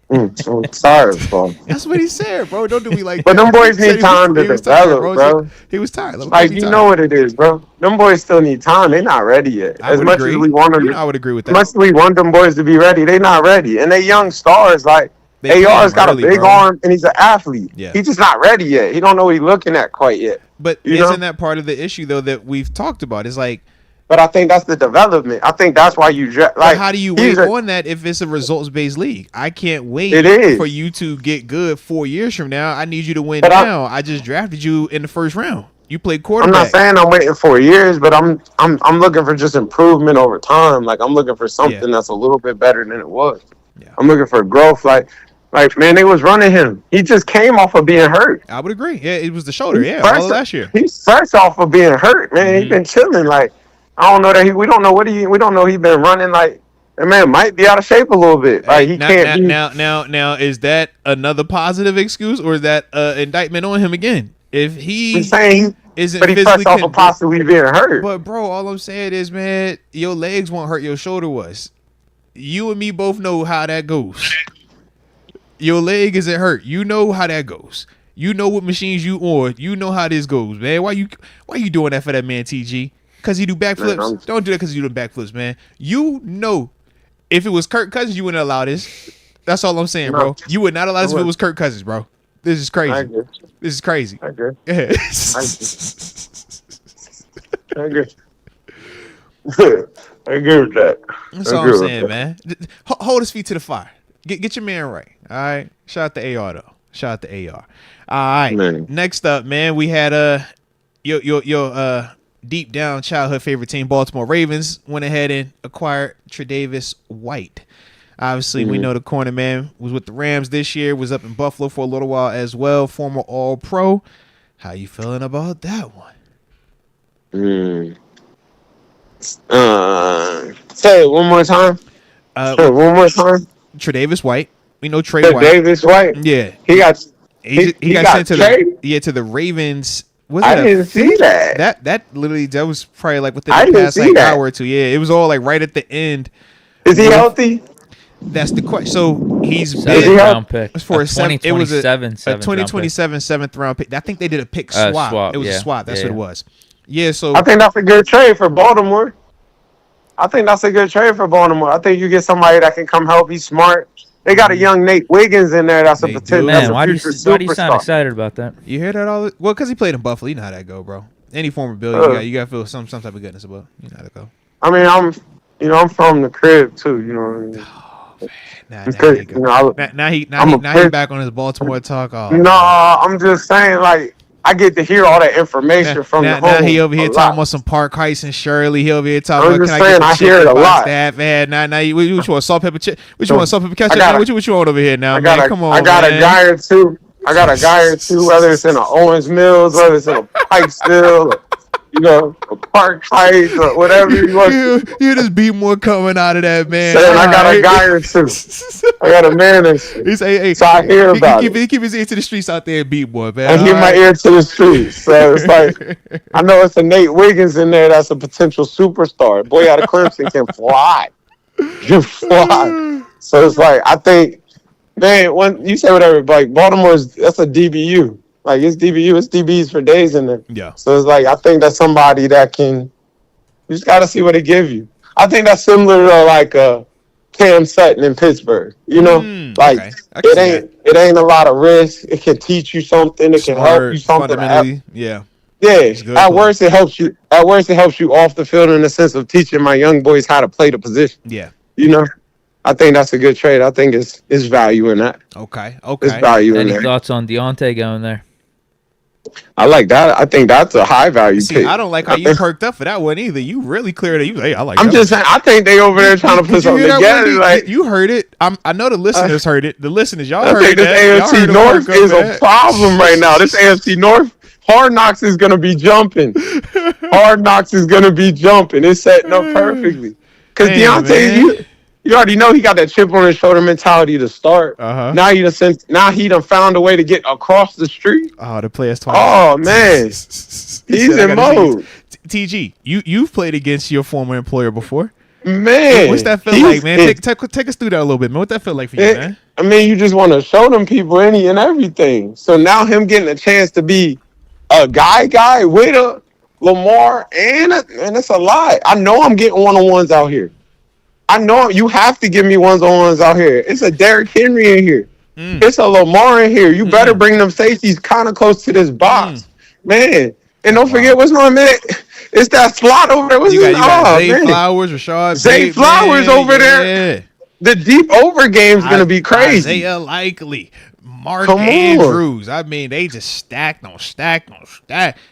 I'm tired, bro. That's what he said, bro. Don't do me like But that. them boys He said need time to he was tired, develop, bro. He was tired. Like, you know what it is, bro. Them boys still need time. They not ready yet. I As would much agree. as we want them, I would agree with as much that. as we want them boys to be ready, they not ready. And they young stars, like They AR's play got early, a big bro. arm and he's an athlete. Yeah. He's just not ready yet. He don't know what he's looking at quite yet. But You isn't know? that part of the issue, though, that we've talked about? It's like, But I think that's the development. I think that's why you like. how do you he's wait a- on that if it's a results-based league? I can't wait It is. for you to get good 4 years from now. I need you to win But now. I just drafted you in the first round. You played I'm quarterback. not saying I'm waiting for years, but I'm looking for just improvement over time. Like I'm looking for something that's a little bit better than it was. Yeah. I'm looking for growth. Like man, they was running him. He just came off of being hurt. I would agree. Yeah, it was the shoulder. He's Yeah, fresh- all of last year. He's fresh off of being hurt, man. He's been chilling. Like I don't know that we don't know we don't know he's been running. Like that man might be out of shape a little bit. Like he can't be. Now, is that another positive excuse or is that indictment on him again? If he I'm saying, isn't but he's physically fresh off of possibly being hurt. But bro, all I'm saying is, man, your legs won't hurt. Your shoulder was. You and me both know how that goes. Your leg isn't hurt. You know how that goes. You know what machines you on. You know how this goes, man. Why you doing that for that man, TG? Because he do backflips? Man, Don't do that because you do backflips, man. You know, if it was Kirk Cousins, you wouldn't allow this. That's all I'm saying, bro. No. You would not allow this if it was Kirk Cousins, bro. This is I crazy. agree. This is crazy. I agree. Yeah. I agree. I agree with that. That's I all agree I'm with saying, that. man. Hold his feet to the fire. Get your man right. All right. Shout out to AR though. Shout out to AR. All right. Man. Next up, man, we had your deep down childhood favorite team, Baltimore Ravens, went ahead and acquired Tre'Davious White. Obviously, we know the corner man was with the Rams this year, was up in Buffalo for a little while as well, former All-Pro. How you feeling about that one? Say it one more time. Say it one more time. Tre'Davious White. We know Trey White. Davis White. Yeah. He got He got got sent to traded? to the Ravens. Was I it didn't see that. That literally that was probably like within I the didn't past see like that. hour or two. Yeah, it was all like right at the end. Is he healthy? That's the question. So he's Seventh been round pick. for a seven. It was a 2027 seventh round pick. I think they did a pick swap. Swap, It was a yeah. swap. That's Yeah, what it was. Yeah. So I think that's a good trade for Baltimore. I think that's a good trade for Baltimore. I think you get somebody that can come help. He's smart. They got a young Nate Wiggins in there. That's a They do. potential. That's Man, a why do you future sound superstar. excited about that? you hear that all? Well, because he played in Buffalo. You know how that go, bro. Any former Bill, you got to feel some type of goodness about. You know how that go. I mean, I'm from the crib too. You know what I mean? Nah, Because, he go. you know, Now he I'm a now he Prince- back on his Baltimore talk. Oh, No, I'm just saying, like, I get to hear all that information from the now homie he over here a talking lot. about some Park Heights and Shirley. He over here talking I'm about, just can I saying, get I the hear it chicken a by lot. staff? Man, now you what you want, salt, pepper, what you want, salt, pepper, ketchup? got Man? What you want over here now, I man? got Come on, I got man. a guy or two. I got a guy or two, whether it's in a Owens Mills, whether it's in a Pikesville, or, you know, a Park Heights, or whatever you want. You just be more coming out of that, man. Saying I got a Alright. guy or two. I got a man and shit. He's hey, So I hear about keep, it. keep his ear to the streets out there and beat boy, man. I give my Alright. ear to the streets. So it's like, I know it's a Nate Wiggins in there that's a potential superstar. Boy out of Clemson can fly. Can fly. So it's like, I think, man, when you say whatever, like that's a DBU. Like it's DBU, it's DBs for days in there. Yeah. So it's like, I think that's somebody that can, you just got to see what they give you. I think that's similar to like Cam Sutton in Pittsburgh. You know, like okay. it ain't a lot of risk. It can teach you something. It can help you something. Yeah. Yeah. At worst, it helps you. At worst, it helps you off the field in the sense of teaching my young boys how to play the position. Yeah. You know, I think that's a good trade. I think it's value in that. Okay. It's value in Any there. thoughts on Deontay going there? I like that. I think that's a high value See, pick. I don't like how you perked up for that one either. You really cleared it. You hey, I like. I'm that just one. saying. I think they over there trying to put something together. Like you heard it. I know the listeners heard it. The listeners, y'all I heard think that. this AFC North is a problem right now. This AFC North, Hard Knocks is gonna be jumping. Hard Knocks is gonna be jumping. It's setting up perfectly. Because Deontay, you already know he got that chip on his shoulder mentality to start. Now he done found a way to get across the street. Oh, to play us twice. Oh man, he's in mode. TG, you've played against your former employer before. Man, What's that feel like, man? Take us through that a little bit, man. What that feel like for you, man? I mean, you just want to show them people any and everything. So now him getting a chance to be a guy with a Lamar, and it's a lie. I know I'm getting one-on-ones out here. I know you have to give me ones-on-ones out here. It's a Derrick Henry in here. It's a Lamar in here. You better bring them safeties kind of close to this box. Man. And don't forget what's going on, it's that slot over there. You got Zay Flowers, Rashad Zay Flowers over there. The deep over game is going to be crazy. Isaiah Likely, Mark Andrews. I mean, they just stacked on stack.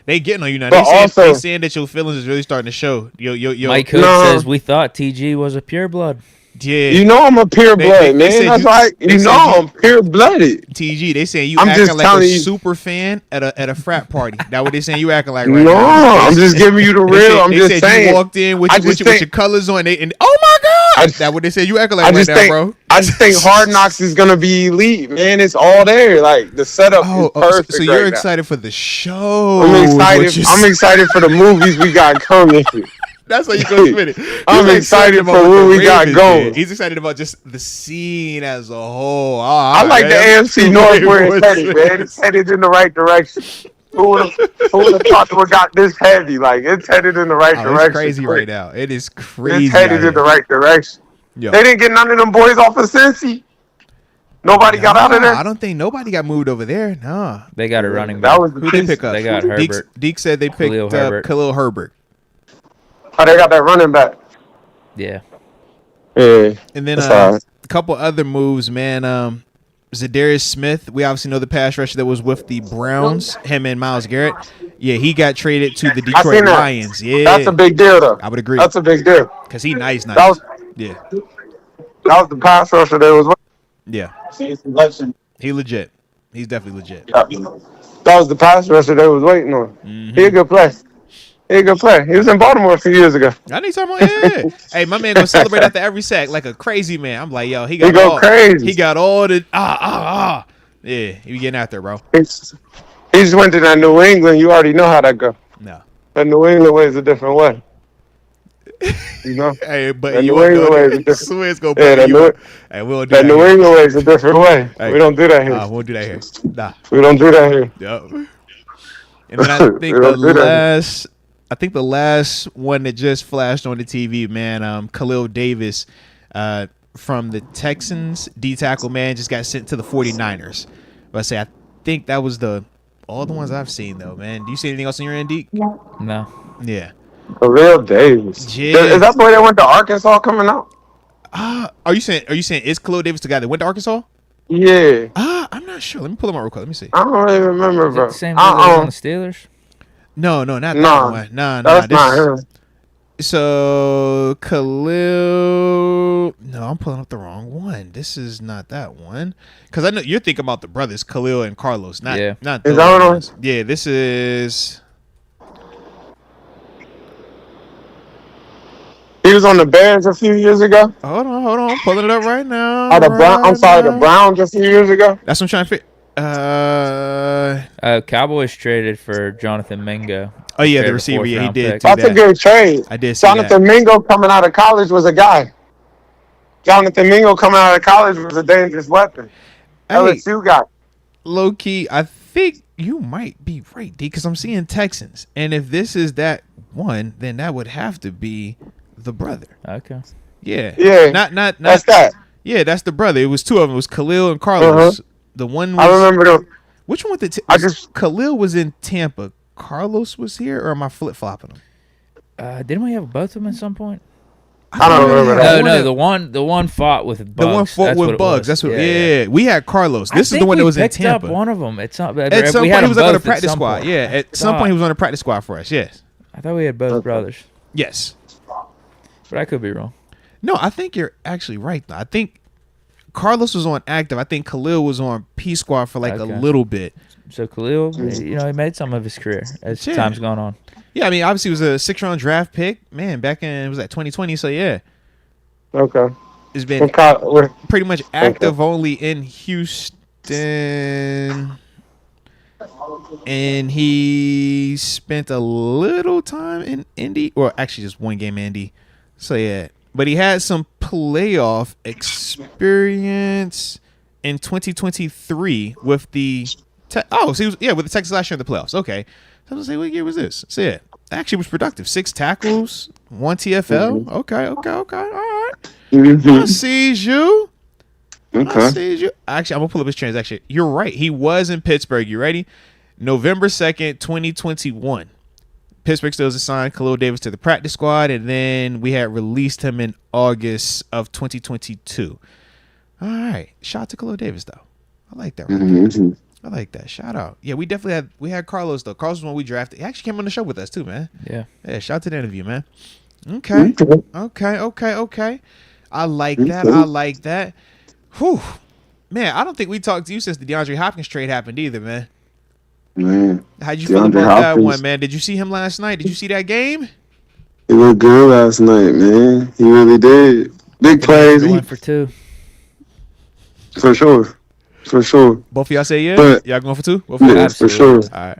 They getting on you now. They saying that your feelings is really starting to show. Mike Hood says we thought TG was a pureblood. Yeah, you know I'm a pure blood, man. That's like I'm pure blooded. TG, they saying you acting like a super fan at a frat party. That what they saying you acting like right now? No, I'm just giving you the real. I'm just saying. You walked in with your colors on, and oh my god, that what they said you acting like right now, bro. I just think Hard Knocks is gonna be elite, man. It's all there. Like the setup is perfect. So you're excited for the show? I'm excited. I'm excited for the movies we got coming. That's how you go spin it. I'm excited for what we got going. Man. He's excited about just the scene as a whole. I like the AFC North where it's headed, man. It's headed in the right direction. Who would have thought we got this heavy? Like it's headed in the right direction. It's crazy right now. It is crazy. It's headed in the right direction. Yo. They didn't get none of them boys off of Cincy. Nobody got out of there. I don't think nobody got moved over there. No, they got a running back. That was who they pick up? They got Herbert. Deke said they picked up Khalil Herbert. Oh, they got that running back. Yeah. Yeah. And then a couple other moves, man. Zadarius Smith, we obviously know the pass rusher that was with the Browns, him and Myles Garrett. Yeah, he got traded to the Detroit Lions. Yeah. That's a big deal, though. I would agree. That's a big deal. Because he nice. That was the pass rusher that was with. Yeah. He legit. He's definitely legit. That was the pass rusher they was waiting on. He a good player. He a good player. He was in Baltimore a few years ago. I need talking about Hey, my man gonna celebrate after every sack like a crazy man. I'm like, yo, he got crazy. He got all the Yeah, he getting out there, bro. He just went to that New England. You already know how that go. No. That New England way is a different way. You know? Hey, but that you New England way is a different Swears go Hey, we'll do that that New England way is a different way. Hey. We don't do that here. Nah, we won't do that here. Nah. We don't do that here. Yep. And then I think the last one that just flashed on the TV, man, Khalil Davis from the Texans, D-tackle, man, just got sent to the 49ers. But I think that was all the ones I've seen, though, man. Do you see anything else on your end, Deke? No. Yeah. Khalil Davis. Yeah. Is that boy that went to Arkansas coming out? Are you saying is Khalil Davis the guy that went to Arkansas? Yeah. I'm not sure. Let me pull them out real quick. Let me see. I don't really remember, Is it bro. the same dude that was on the Steelers? No, not that Nah, one. Nah. that's not him. So Khalil. No, I'm pulling up the wrong one. This is not that one. Because I know you're thinking about the brothers, Khalil and Carlos. Not Is those that what it ones. Yeah, this is. He was on the Bears a few years ago. Hold on. I'm pulling it up right now. Oh, the Browns a few years ago. That's what I'm trying to fit. Cowboys traded for Jonathan Mingo. Oh yeah, the Traded a receiver. Yeah, he fourth-round did. pick. Do That's a that. good trade. I did see Jonathan Mingo coming out of college was a guy. Jonathan Mingo coming out of college was a dangerous weapon. Hey, LSU guy. low key, I think you might be right, D, because I'm seeing Texans, and if this is that one, then that would have to be the brother. Okay. Yeah. Yeah. Not. That's that. Yeah, that's the brother. It was two of them. It was Khalil and Carlos. The one was. I remember them. Which one was Khalil was in Tampa. Carlos was here, or am I flip flopping them? Didn't we have both of them at some point? I don't remember that. No. The one fought with Bugs. The one fought with Bugs. That's what. Yeah. We had Carlos. This is the one that was in Tampa. Up one of them. It's not. At some we point, had he was them on the both practice at some squad. point. Yeah, at some point, he was on the practice squad for us. Yes. I thought we had both brothers, Yes. but I could be wrong. No, I think you're actually right. Though. I think Carlos was on active. I think Khalil was on P squad for like a little bit. So Khalil, he made some of his career as time's gone on. Yeah, I mean, obviously, it was a 6th-round draft pick. Man, back in, was that 2020? So, yeah. Okay. It's been pretty much active only in Houston. And he spent a little time in Indy. Or actually, just one game in Indy. So, yeah. But he had some playoff experience in 2023 with the... so he was with the Texas last year in the playoffs. Okay. So I was going to say, what year was this? So, yeah. Actually was productive. 6 tackles, 1 TFL. Okay. All right. I sees you. Okay. I sees you. Actually, I'm going to pull up his transaction. You're right. He was in Pittsburgh. You ready? November 2nd, 2021. Pittsburgh still assigned Khalil Davis to the practice squad, and then we had released him in August of 2022. All right. Shout out to Khalil Davis, though. I like that. I like that. Shout out. Yeah, we definitely had Carlos, though. Carlos was one we drafted. He actually came on the show with us, too, man. Yeah. Yeah, shout out to the interview, man. Okay. I like that. Whew. Man, I don't think we talked to you since the DeAndre Hopkins trade happened either, man. Man. How'd you feel about that one, man? Did you see him last night? Did you see that game? He looked good last night, man. He really did. Big plays. Going for 2. For sure. Both of y'all say yeah? But, y'all going for 2? Yeah, for sure. All right.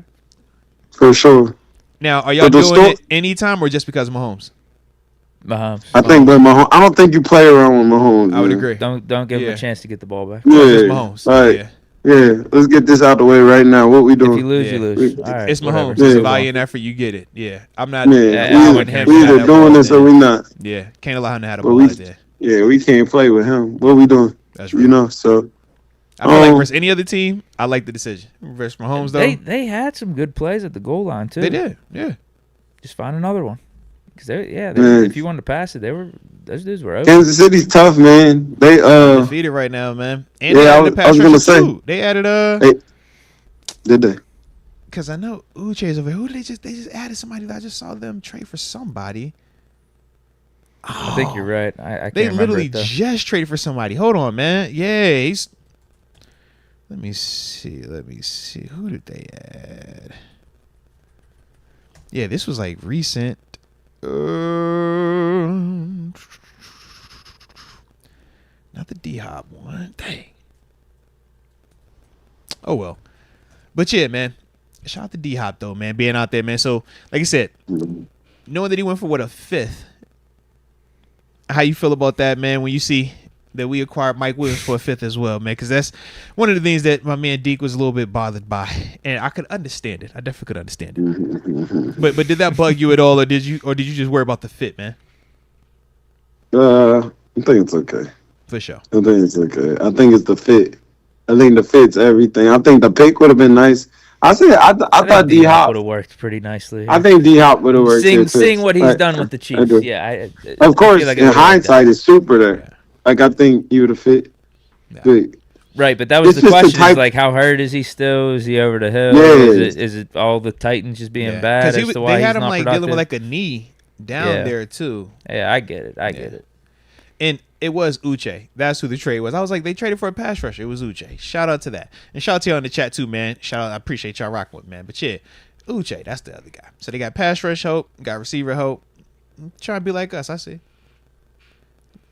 For sure. Now, are y'all doing it anytime or just because of Mahomes? Mahomes. I think, but Mahomes. I don't think you play around with Mahomes. I would agree. Don't give him a chance to get the ball back. Yeah, Mahomes. Right. Yeah. Let's get this out the way right now. What we doing? If you lose, you lose. All right, it's Mahomes. Whatever. It's a valiant effort. You get it. Yeah. I'm not. Yeah. We either doing this or we not. Yeah. Can't allow him to have the ball out there. Yeah, we can't play with him. What we doing? That's right. So. I feel like versus any other team, I like the decision. Versus Mahomes, though. They had some good plays at the goal line, too. They did. Yeah. Just find another one. Because if you wanted to pass it, those dudes were open. Kansas City's tough, man. They defeated right now, man. And yeah, I was gonna say too. They added did they? Because I know Uche's over here. Who did they just added somebody that I just saw them trade for somebody. Oh, I think you're right. I can't they remember literally just traded for somebody. Hold on, man. Yeah, let me see. Who did they add? Yeah, this was like recent. Not the D-Hop one. Dang. Oh, well. But yeah, man. Shout out to D-Hop, though, man. Being out there, man. So, like I said, knowing that he went for, a 5th. How you feel about that, man, when you see that we acquired Mike Williams for a 5th as well, man? Because that's one of the things that my man Deke was a little bit bothered by. And I could understand it. I definitely could understand it. But did that bug you at all, or did you just worry about the fit, man? I think it's okay. For sure. I think it's okay. I think it's the fit. I think the fit's everything. I think the pick would have been nice. I thought D-Hop would have worked pretty nicely. I think D-Hop would have worked. Seeing what he's done with the Chiefs, of course, in hindsight, it's super there. Like, I think he would have fit. Yeah. But Right, but that was It's the just the question. type- Is like, how hurt is he still? Is he over the hill? Yeah. Is it all the Titans just being bad as to why they he's had him not like productive? dealing with like a knee down there too. Yeah, I get it. I get it. And it was Uche. That's who the trade was. I was like, they traded for a pass rusher. It was Uche. Shout out to that. And shout out to y'all in the chat too, man. Shout out. I appreciate y'all rocking with, man. But yeah, Uche, that's the other guy. So they got pass rush hope, got receiver hope. Trying to be like us, I see.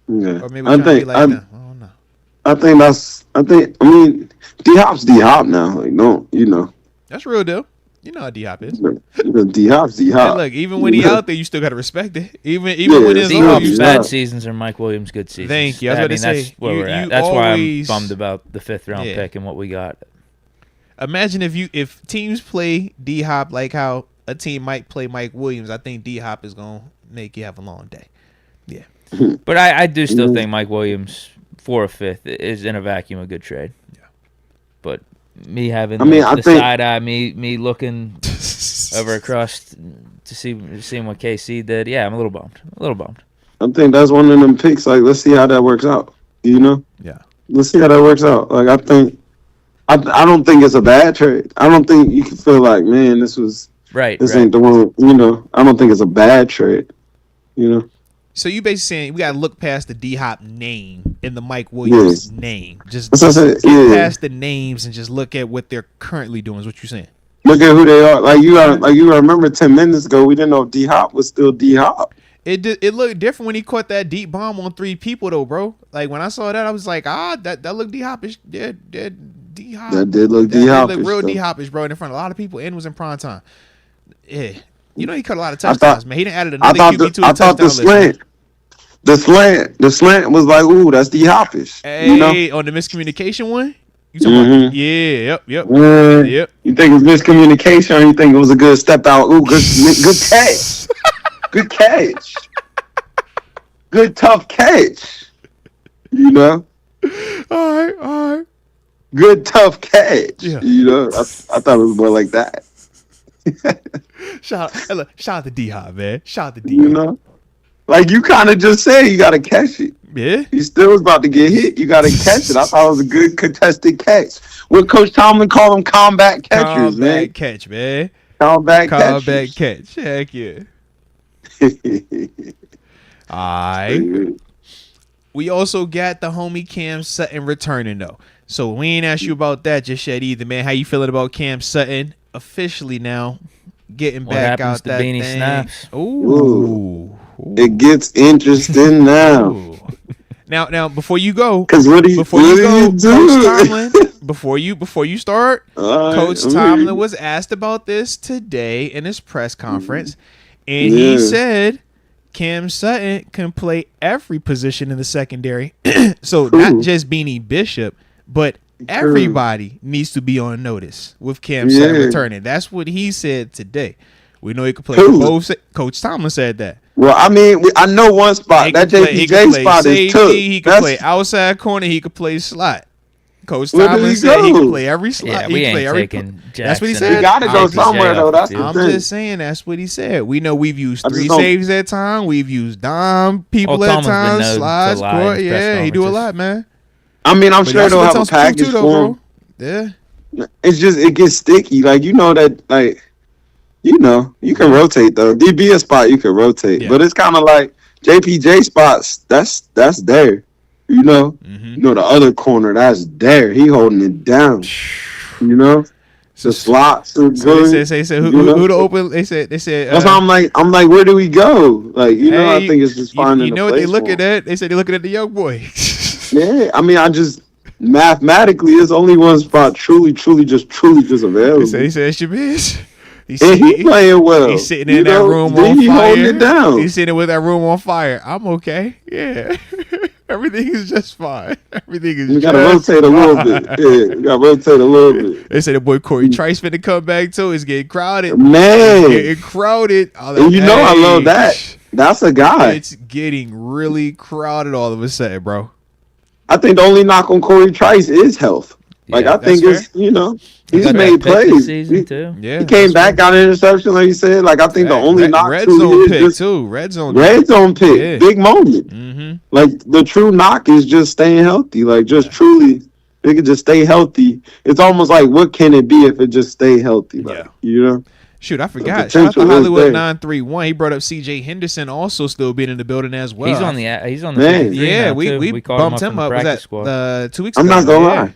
Yeah. Or maybe trying to be like them. I don't know. I mean, D-Hop's D-Hop now. Like, That's real deal. You know how D-Hop is. D-Hop's D-Hop. Hey, look, even when he out there, you still got to respect it. Even when it's D-Hop's low, bad seasons or Mike Williams good seasons. Thank you. I was about to say, that's where we're you at. That's why always- I'm bummed about the 5th round pick and what we got. Imagine if teams play D-Hop like how a team might play Mike Williams. I think D-Hop is going to make you have a long day. Yeah. But I do still think Mike Williams for a 5th is in a vacuum a good trade. Yeah. But me having the side eye, me looking over across to seeing what KC did, yeah, I'm a little bummed. I think that's one of them picks. Like, let's see how that works out. Yeah. Let's see how that works out. Like, I don't think it's a bad trade. I don't think you can feel like, man, this ain't the one. I don't think it's a bad trade. So you basically saying we gotta look past the D-Hop name and the Mike Williams name. Just get past the names and just look at what they're currently doing. Is what you're saying? Look at who they are. Like you remember 10 minutes ago, we didn't know if D-Hop was still D-Hop. It looked different when he caught that deep bomb on 3 people though, bro. Like when I saw that, I was like, that looked D-Hop-ish. Yeah, D-Hop. That did look D-Hop-ish. That real D-Hop-ish, bro, in front of a lot of people, and was in prime time. Yeah. He cut a lot of touchdowns, man. He didn't added another QB to the touchdown list. The slant was like, ooh, that's D-Hop-ish. Hey, on the miscommunication one? You talking about? Yeah, yep. You think it was miscommunication or you think it was a good step out? Ooh, good catch. Good catch. Good tough catch. All right. Good tough catch. Yeah. I thought it was more like that. Shout out to D-Hop, man. Shout out to D-Hop. Like you kind of just said, you got to catch it. Yeah. He still was about to get hit. You got to catch it. I thought it was a good contested catch. What Coach Tomlin called them combat catchers, man. Combat catch, man. Combat catch. Heck yeah. Alright. We also got the homie Cam Sutton returning though. So we ain't asked you about that just yet either, man. How you feeling about Cam Sutton officially now getting back out that beanie thing? snaps? Ooh. It gets interesting now. Ooh. Now before you go, Coach Tomlin, before you start, Coach Tomlin was asked about this today in his press conference, and he said Cam Sutton can play every position in the secondary. So not just Beanie Bishop, but everybody needs to be on notice with Cam Sutton returning. That's what he said today. We know he could play both. Coach Tomlin said that. Well, I mean, I know one spot. That JPJ spot safety, is tough. He could play outside corner. He could play slot. Coach Tomlin said he could play every slot. Yeah, he we could play ain't every. taking Jackson. That's what he said. You got to go somewhere though. That's the I'm thing. just saying that's what he said. We know we've used 3 saves at time. We've used dime people at times. Slides, court. Yeah, he do a lot, man. I mean, I'm sure they'll have a package for him. Yeah. It's just it gets sticky. Like you know that you can rotate though. DB a spot you can rotate, but it's kind of like JPJ spots. That's there. You know the other corner that's there. He holding it down. The slots are good. They said who to open? They said. That's why I'm like, where do we go? Like I think it's just finding. You know what they looking at? They said they looking at the young boy. Yeah, I mean, I just mathematically, it's only one spot truly available. He said it's your bitch. He's playing well. He's sitting in that room on fire. Holding it down. He's sitting with that room on fire. I'm okay. Yeah. Everything is just fine. Everything is. We gotta rotate a little bit. Yeah, we gotta rotate a little bit. They said the boy Corey Trice finna come back too. It's getting crowded. Man, it's getting crowded. And I love that. That's a guy. It's getting really crowded all of a sudden, bro. I think the only knock on Corey Trice is health. Like I think it's he's made plays. Season too. Yeah, he came back, got an interception, like you said. Like I think the only knock red to zone is pick just too. Red zone pick, big moment. Like the true knock is just staying healthy. Like just truly They could just stay healthy. It's almost like, what can it be if it just stay healthy? Like, you know? Shoot, I forgot. Shout out to Hollywood 931. He brought up C.J. Henderson also still being in the building as well. He's on the man. Yeah, we bumped him up. Was that 2 weeks ago? I'm not gonna lie.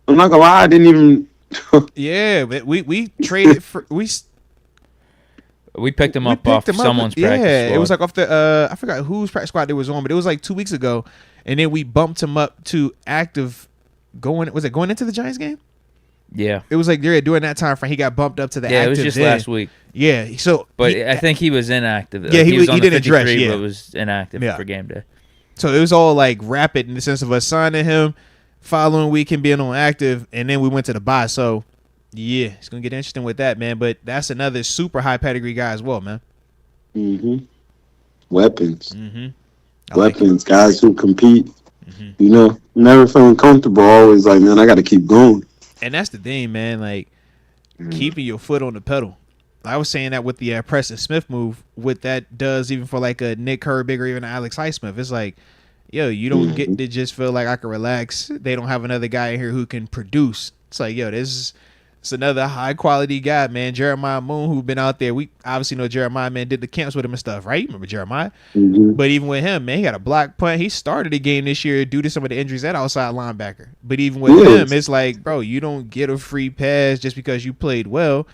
I'm not gonna lie. I didn't even. Yeah, we traded for we picked him up off someone's practice squad. Yeah, it was like off the I forgot whose practice squad it was on, but it was like 2 weeks ago, and then we bumped him up to active. Going into the Giants game? Yeah, it was like during that time frame he got bumped up to the active. Yeah, it was just last week. Yeah, so I think he was inactive. Yeah, he was on the 53, dress. Yeah, but was inactive for game day. So it was all like rapid in the sense of us signing him, following week him being on active, and then we went to the bye. So yeah, it's gonna get interesting with that, man. But that's another super high pedigree guy as well, man. Weapons. Weapons, guys who compete. You know, never feeling comfortable. Always like, man, I got to keep going. And that's the thing, man. Like keeping your foot on the pedal. I was saying that with the Preston Smith move, what that does even for like a Nick Herbig or even Alex Highsmith. It's like, yo, you don't get to just feel like I can relax. They don't have another guy in here who can produce. It's like, yo, it's another high quality guy, man. Jeremiah Moon, who's been out there. We obviously know Jeremiah, man, did the camps with him and stuff, right? Remember Jeremiah? But even with him, man, he got a block punt. He started the game this year due to some of the injuries at outside linebacker. But even with him, it's like, bro, you don't get a free pass just because you played well.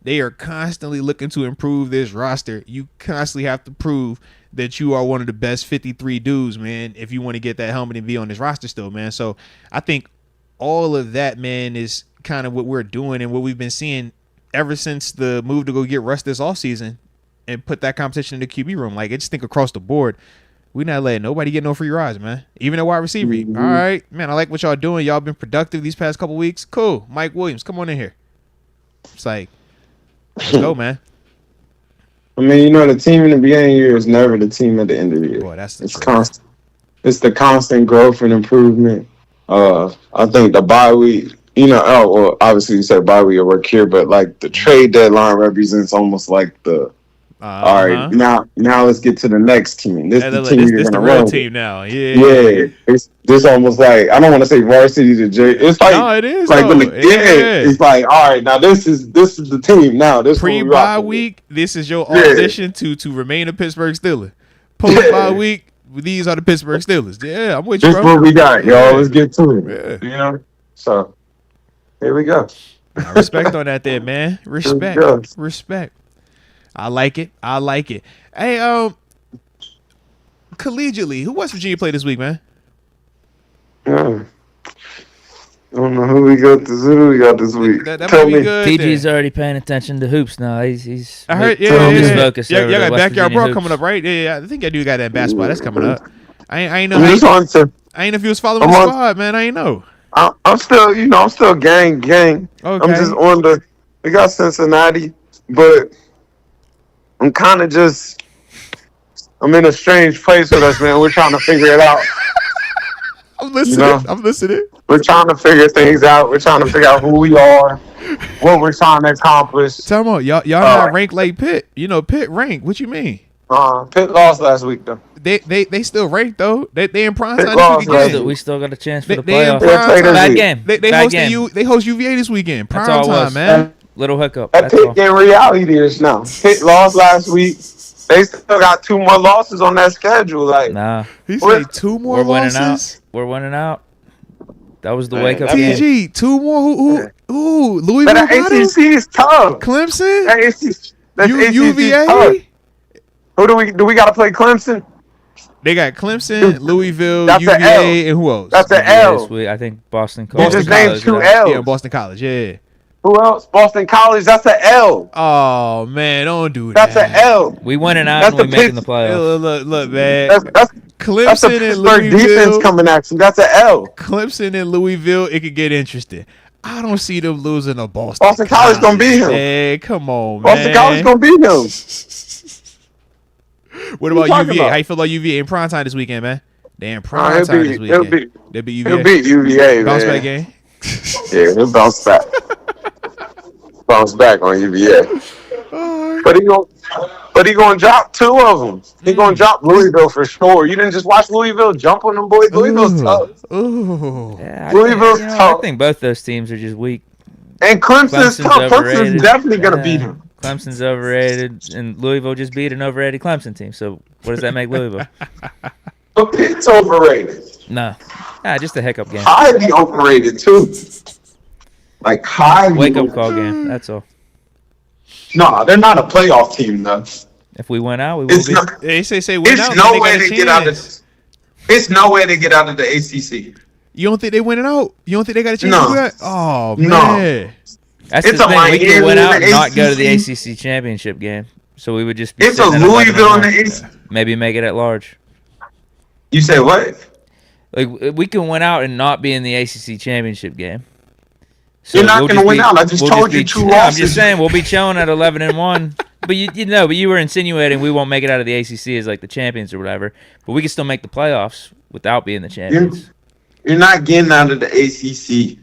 They are constantly looking to improve this roster. You constantly have to prove that you are one of the best 53 dudes, man, if you want to get that helmet and be on this roster still, man. So I think all of that, man, is kind of what we're doing and what we've been seeing ever since the move to go get Russ this offseason and put that competition in the QB room. Like, I just think across the board, we're not letting nobody get no free rides, man. Even a wide receiver. All right, man, I like what y'all doing. Y'all been productive these past couple weeks. Cool. Mike Williams, come on in here. It's like, let's go, man. I mean, you know, the team in the beginning of the year is never the team at the end of the year. Boy, that's it's constant. It's the constant growth and improvement. I think the bye week, you know, well, obviously you said bye week work here, but like the trade deadline represents almost like the all right, now let's get to the next team. This is the team you're gonna run. Team now. Yeah. It's this almost like, I don't want to say varsity to J. It's like, no, it is like when it's like, all right, now this is the team now. This pre-bye week, this is your audition to remain a Pittsburgh Steeler. Post-bye week, these are the Pittsburgh Steelers. Yeah, I'm with you, bro. This is what we got, y'all. Let's get to it. Yeah. You know? So, here we go. Respect on that there, man. Respect. I like it. Hey, collegiately, who West Virginia play this week, man? I don't know who we got this week. That might be good. TG's already paying attention to hoops now. He's I heard, focus. Yeah, got backyard brawl coming up, right? Yeah. I think I do got that basketball. That's coming up. I ain't know. I ain't know if you was following the squad, man. I ain't know. I'm still, I'm still gang. Okay. I'm just on we got Cincinnati, but I'm kind of just, I'm in a strange place with us, man. We're trying to figure it out. I'm listening. We're trying to figure things out. We're trying to figure out who we are, what we're trying to accomplish. Tell me, y'all not ranked like Pitt. You know, Pitt ranked. What you mean? Pitt lost last week, though. They still ranked, though. They in prime time this weekend. We still got a chance for the playoffs. Bad game. They host UVA this weekend. Prime time, man. Little hiccup. That Pitt game reality is now. Pitt lost last week. They still got 2 more losses on that schedule. Like, nah. He said 2 more losses? We're winning out. That was the wake up game. TG, 2 more? Who? Louisville? But the ACC is tough. Clemson? UVA? Tough. Who do we got to play Clemson? They got Clemson, Louisville, UVA, and who else? That's an L. I think Boston College. They just named 2 L's. Yeah, Boston College, yeah. Who else? Boston College. That's an L. Oh, man, don't do that. That's an L. We winning out and we making the playoffs. Look, man. That's Clemson and Louisville. Defense coming at you. That's an L. Clemson and Louisville, it could get interesting. I don't see them losing to Boston. Boston College going to beat him. Hey, come on, man. Boston College going to beat him. What about UVA? How you feel about UVA in prime time this weekend, man? They in prime time this weekend. They'll beat UVA. He'll beat UVA, bounce back game? Yeah, he'll bounce back. Bounce back on UVA. But he gonna drop 2 of them. He gonna drop Louisville for sure. You didn't just watch Louisville jump on them boys. Louisville's tough. Yeah, Louisville's tough. I think both those teams are just weak. And Clemson's tough. Overrated. Clemson's definitely gonna beat him. Clemson's overrated, and Louisville just beat an overrated Clemson team. So what does that make Louisville? But Pitt's overrated. No, just a hiccup game. Highly overrated too. Like highly. Wake up call game. That's all. No, they're not a playoff team though. If we win out, we will be. They say win out. It's no way they get out of. It's no way they get out of the ACC. You don't think they winning out? You don't think they got a chance to do that? Oh man. No. That's the thing. We could win out and not go to the ACC championship game, so we would just be. It's a Louisville in the ACC. Maybe make it at large. You say what? Like we can win out and not be in the ACC championship game. So you're not going to win out. I just told you 2 losses. I'm just saying we'll be chilling at 11-1. But you were insinuating we won't make it out of the ACC as like the champions or whatever. But we can still make the playoffs without being the champions. You're not getting out of the ACC.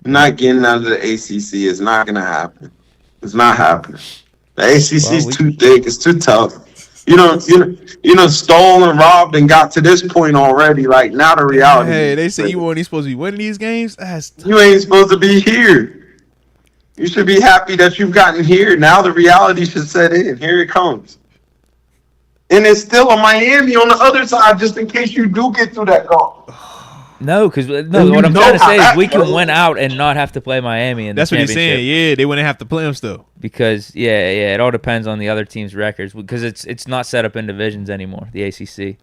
You're not getting out of the ACC. It's not going to happen. It's not happening. The ACC is too thick. It's too tough. You know, stole and robbed and got to this point already. Like now, the reality. Hey, they say you weren't supposed to be winning these games. You ain't supposed to be here. You should be happy that you've gotten here. Now the reality should set in. Here it comes. And it's still a Miami on the other side, just in case you do get through that goal. No, because what I'm trying to say is we can win out and not have to play Miami in the championship. That's what he's saying. Yeah, they wouldn't have to play them still. Because it all depends on the other team's records. Because it's not set up in divisions anymore. The ACC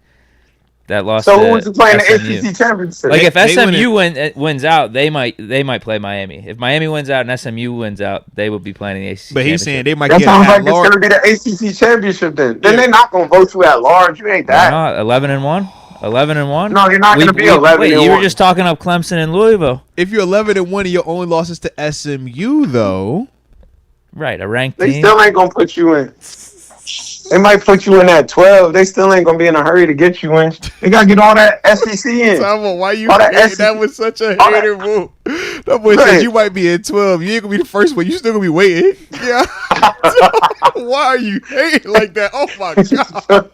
that lost. So who was playing SMU. the ACC championship? Like if SMU wins out, they might play Miami. If Miami wins out and SMU wins out, they will be playing in the ACC. But he's saying they might that get sounds like large. It's going to be the ACC championship. Then they're not going to vote you at large. You ain't that. Why not 11-1. 11-1. No, you're not going to be 11-1. Wait, you were just talking up Clemson and Louisville. If you're 11-1 and your only losses to SMU, though, right, a ranked they team. still ain't going to put you in. They might put you in at 12. They still ain't going to be in a hurry to get you in. They got to get all that SEC in. Why you that was such a hater move. That boy said you might be in 12. You ain't going to be the first one. You still going to be waiting. Yeah. Why are you hating like that? Oh, my God.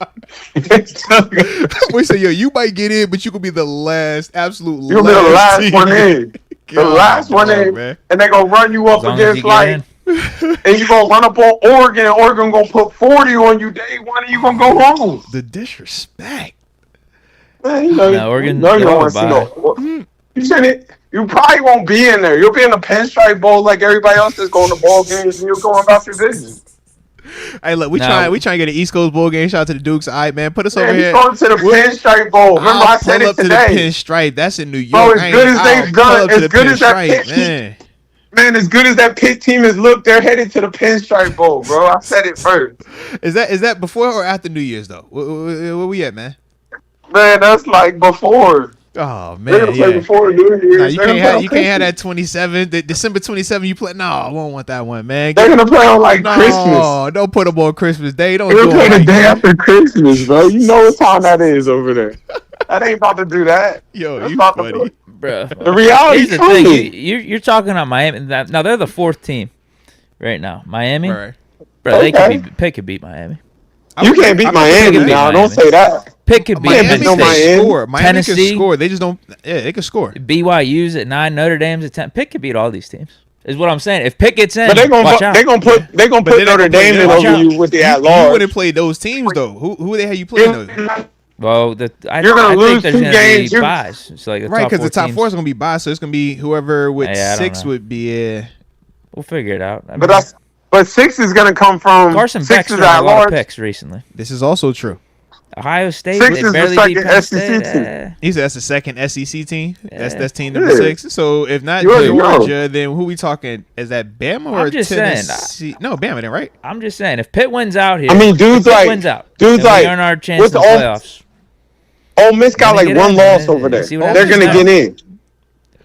That boy said, you might get in, but you going to be the last, absolute last. You'll be the last one in. The last one in. Man. And they're going to run you up against like... and you gonna run up on Oregon, and Oregon gonna put 40 on you day one, and you gonna go home. The disrespect, man. You know, Oregon. You don't want to see no. You said it. You probably won't be in there. You'll be in the Pinstripe Bowl like everybody else that's going to ball games, and you're going about your business. Hey, look, we trying to get an East Coast bowl game. Shout out to the Dukes. All right, man, put us over here. Going to the Pinstripe Bowl. Remember, I said it today. To the Pinstripe. That's in New York. Bro, as good as they've done, as good as that Pitt man, as good as that Pitt team has looked, they're headed to the Pinstripe Bowl, bro. I said it first. Is that before or after New Year's though? Where we at, man? Man, that's like before. Oh man, they're gonna play before New Year's. Nah, you can't have that 27. December 27. You play? No, I won't want that one, man. They're gonna play on Christmas. No, don't put them on Christmas Day. Don't. They're gonna play the day after Christmas, bro. You know what time that is over there. That ain't about to do that. Yo, that's you funny. Bro, the reality is the thing. You're talking about Miami. Now they're the 4th team right now. Miami, right. Bro, Pitt could beat Miami. You can't beat Miami now. Don't say that. Pitt could beat Miami. Score. Miami Tennessee can score. They just don't. Yeah, they can score. BYU's at 9. Notre Dame's at 10. Pitt could beat all these teams. Is what I'm saying. If Pitt gets in, but they're gonna put Notre Dame in over you with the at large. You wouldn't play those teams though. Who they have you playing those? Well, I lose think there's 2 going games. to be buys. It's like right, because the top 4 is going to be buys, so it's going to be whoever with 6 would be. We'll figure it out. But 6 is going to come from Carson Beck's had a lot of picks recently. This is also true. Ohio State, 6 they is barely the beat second Penn SEC State. team. He said that's the second SEC team. Yeah. That's team number 6. So if not Georgia, then who we talking? Is that Bama or Tennessee? No, Bama then, right? I'm just saying, if Pitt wins out here, dudes wins out, we earn our chance in the playoffs. Ole Miss got like one loss over there. They're going to get in.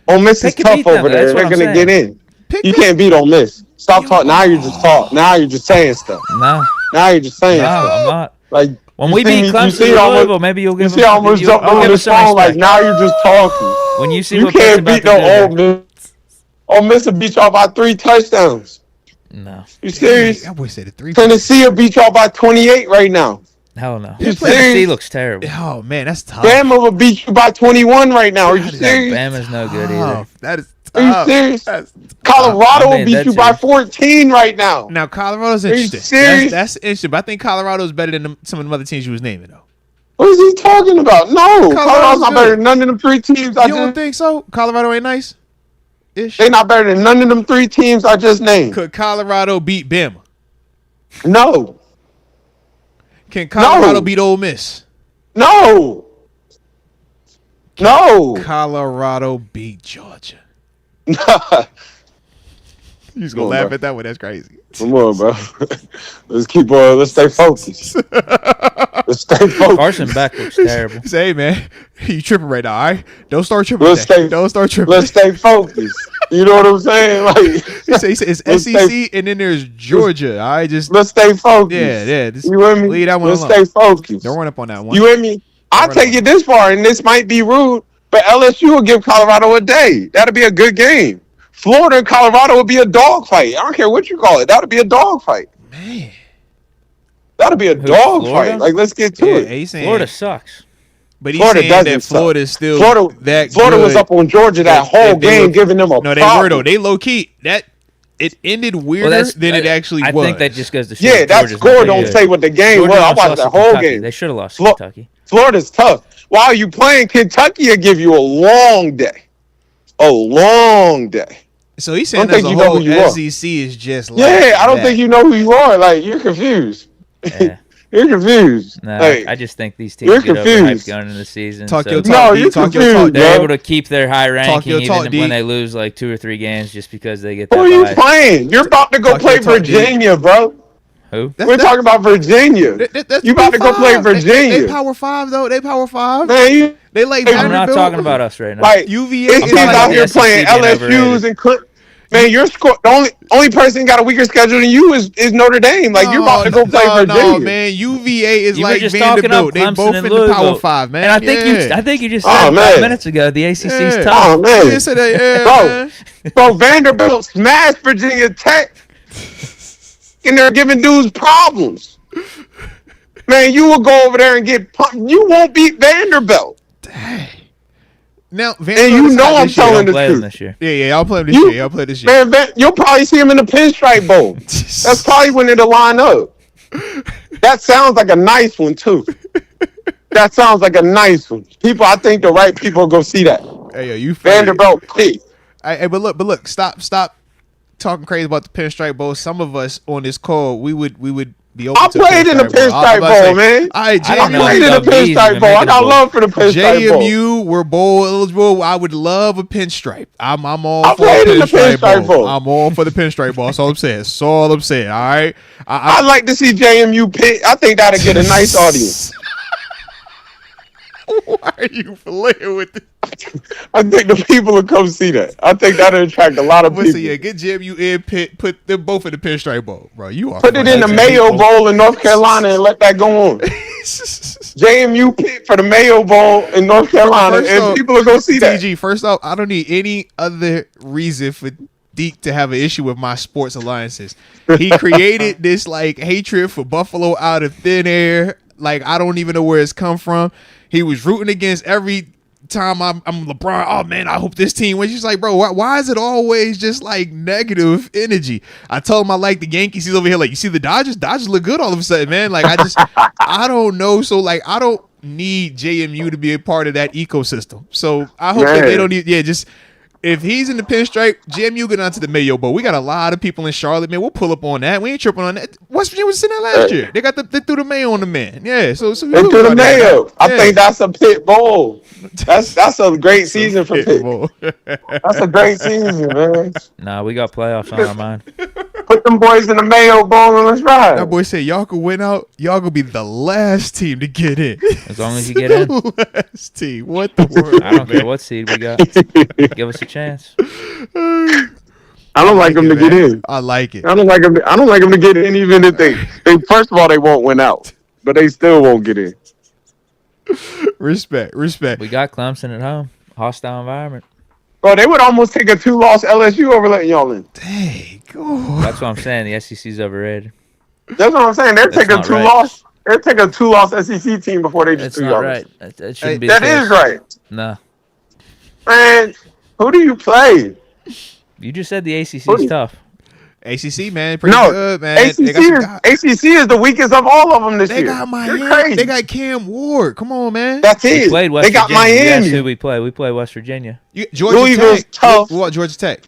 Ole Miss is tough over there. They're going to get in. You can't beat Ole Miss. Stop talking. Now you're just talking. Now you're just saying stuff. No. Now you're just saying stuff. No, I'm not. Like when we beat Clemson in Louisville, maybe you'll give us some respect. You see how much jumping on this phone? Like now you're just talking. When you see you what can't beat no Ole Miss. Ole Miss will beat y'all by 3 touchdowns. No. You serious? That boy said it 3. Tennessee will beat y'all by 28 right now. Hell no. You Tennessee serious? looks terrible. Oh man, that's tough. Bama will beat you by 21 right now. Are you That is serious? Bama's no good either. That is Are you tough. serious? That's Colorado I mean, will beat that's you by it. 14 right now. Now Colorado's Are you interesting. serious? That's interesting. But I think Colorado's better than some of the other teams you was naming though. What is he talking about? No, Colorado's not good. better than none of them 3 teams You don't think so? Colorado ain't nice? Ish. They not better than none of them 3 teams I just named. Could Colorado beat Bama? No. Can Colorado beat Ole Miss? No. No. Colorado beat Georgia. You just gonna Come on, laugh bro. at that one? That's crazy. Come on, bro. Let's keep on. Let's stay focused. Let's stay focused. Carson Beck looks terrible. Say, hey man, you tripping right now? All right, don't start tripping. Let's today. stay- Don't start tripping. Let's stay focused. You know what I'm saying? Like, He said it's let's SEC stay- and then there's Georgia. All right, just let's stay focused. yeah. Just You with me? leave that one Let's alone. stay focused. Don't run up on that one. You with me? I'll Right take on. it this far, and this might be rude, but LSU will give Colorado a day. That'll be a good game. Florida and Colorado will be a dogfight. I don't care what you call it. That'll be a dogfight. Man, That'll be a Who, dogfight. Florida? Like, let's get to yeah, it. he's saying, Florida sucks. but he's Florida saying doesn't that suck. Florida's still Florida that Florida good. was up on Georgia that whole They game, were- giving them a No, they problem. were though. They low key that it ended weirder than it actually I was. think that just goes to show Yeah, that Georgia's score not don't good. say what the game Georgia was. I almost watched lost that to whole Kentucky. game. They should have lost to Flo- Kentucky. Florida's tough. While you playing, Kentucky will give you a long day. A long day. So he's saying I don't as a think you know whole who you are. SEC is just like Yeah, I don't that. think you know who you are. Like, you're confused. Yeah. You're confused. No, Like, I just think these teams you're get overhyped confused. going into the season. Talk so your No, talk, you're D. Talk your confused, talk, bro. they're D. able to keep their high ranking your talk, even D. when they lose like 2 or 3 games just because they get who that are you bye. playing? You're about to go Talk play your talk, D. Virginia, bro. Who? We're talking about Virginia. That's You about to go play P5. Virginia. They Power 5 though. They Power 5. Man, you They like I'm I'm not Vanderbilt. talking about us right now. like UVA it's is teams like out the here SEC playing being LSU's overrated. and Clemson. Man, your score. The only person got a weaker schedule than you is Notre Dame. Like, you're about to go play Virginia. No, man. UVA is You were like just talking Vanderbilt. up They Clemson both and in the Power Louisville. 5, man. And I think Yeah. you just Oh, said man. 5 minutes ago the ACC's Yeah. tough. Oh man, Yeah, so that- yeah, bro, man. bro, Vanderbilt smashed Virginia Tech, and they're giving dudes problems. Man, you will go over there and get pumped. You won't beat Vanderbilt. Now, And Vanderbilt you is know hot I'm this year. Don't telling the play them truth. this year. Yeah, y'all play them this You- year. Y'all play this year. Man, you'll probably see him in the Pinstripe Bowl. That's probably when it'll line up. That sounds like a nice one, too. That sounds like a nice one. People, I think the right people will go see that. Hey, yo, you funny. Vanderbilt, please. Hey, but look, stop talking crazy about the Pinstripe Bowl. Some of us on this call, we would be open I to played in the I'm Pinstripe about to Bowl, say, man. All right, I I don't know played if in the Doug Bees Pinstripe even Bowl. I making got a bowl. love for the Pinstripe Bowl. JMU, we're bowl eligible. I would love a pinstripe. I'm all I for played a in the pinstripe Pinstripe bowl. Bowl. I'm all for the pinstripe bowl. That's all I'm saying. That's all I'm saying. All right. I'd like to see JMU pick. I think that'll get a nice audience. Why are you playing with it? I think the people will come see that. I think that'll attract a lot of But people. see, yeah, get JMU in Pitt. Put them both in the pinstripe bowl, bro. You are Put it in the funny. Mayo Bowl in North Carolina and let that go on. JMU pick for the Mayo Bowl in North Carolina, First and off, people will go see that. TG, first off, I don't need any other reason for Deke to have an issue with my sports alliances. He created this like hatred for Buffalo out of thin air. Like, I don't even know where it's come from. He was rooting against every time I'm LeBron. Oh man, I hope this team wins. She's like, bro, why is it always just like negative energy? I told him I like the Yankees. He's over here like, you see the Dodgers? Dodgers look good all of a sudden, man. Like, I don't know. So like, I don't need JMU to be a part of that ecosystem. So I hope that they don't need. Yeah, just. If he's in the pinstripe, JMU get on to the Mayo Bowl. We got a lot of people in Charlotte, man. We'll pull up on that. We ain't tripping on that. West Virginia was in there last year. They threw the Mayo on the man. Yeah, so And to the Mayo. I think that's a Pitt Bowl. That's a great season for Pitt. That's a great season, man. Nah, we got playoffs on our mind. Put them boys in the Mayo Bowl and let's ride. That boy said y'all could win out. Y'all gonna be the last team to get in. As long as you get in. The last team. What the word? I don't care what seed we got. Give us a chance. I don't like them to get in. I like it. I don't like them to get in, even if they first of all they won't win out, but they still won't get in. Respect. We got Clemson at home. Hostile environment. Bro, they would almost take a 2-loss LSU over letting y'all in. Dang. God. That's what I'm saying. The SEC's overrated. That's what I'm saying. They're taking not two right. loss. They're taking a 2-loss SEC team before they just That's 3 not loss. right. That shouldn't be. That the case. is right, No. man. Who do you play? You just said the Who ACC's do you- tough. ACC, man, pretty No, good, man. ACC, They got some guys. ACC is the weakest of all of them this They year. got You're Miami. crazy. They got Cam Ward. Come on, man. That's We it. played West They got Virginia. That's Miami. who we play. We play West Virginia. Georgia Louisville's Tech. tough. What Georgia Tech?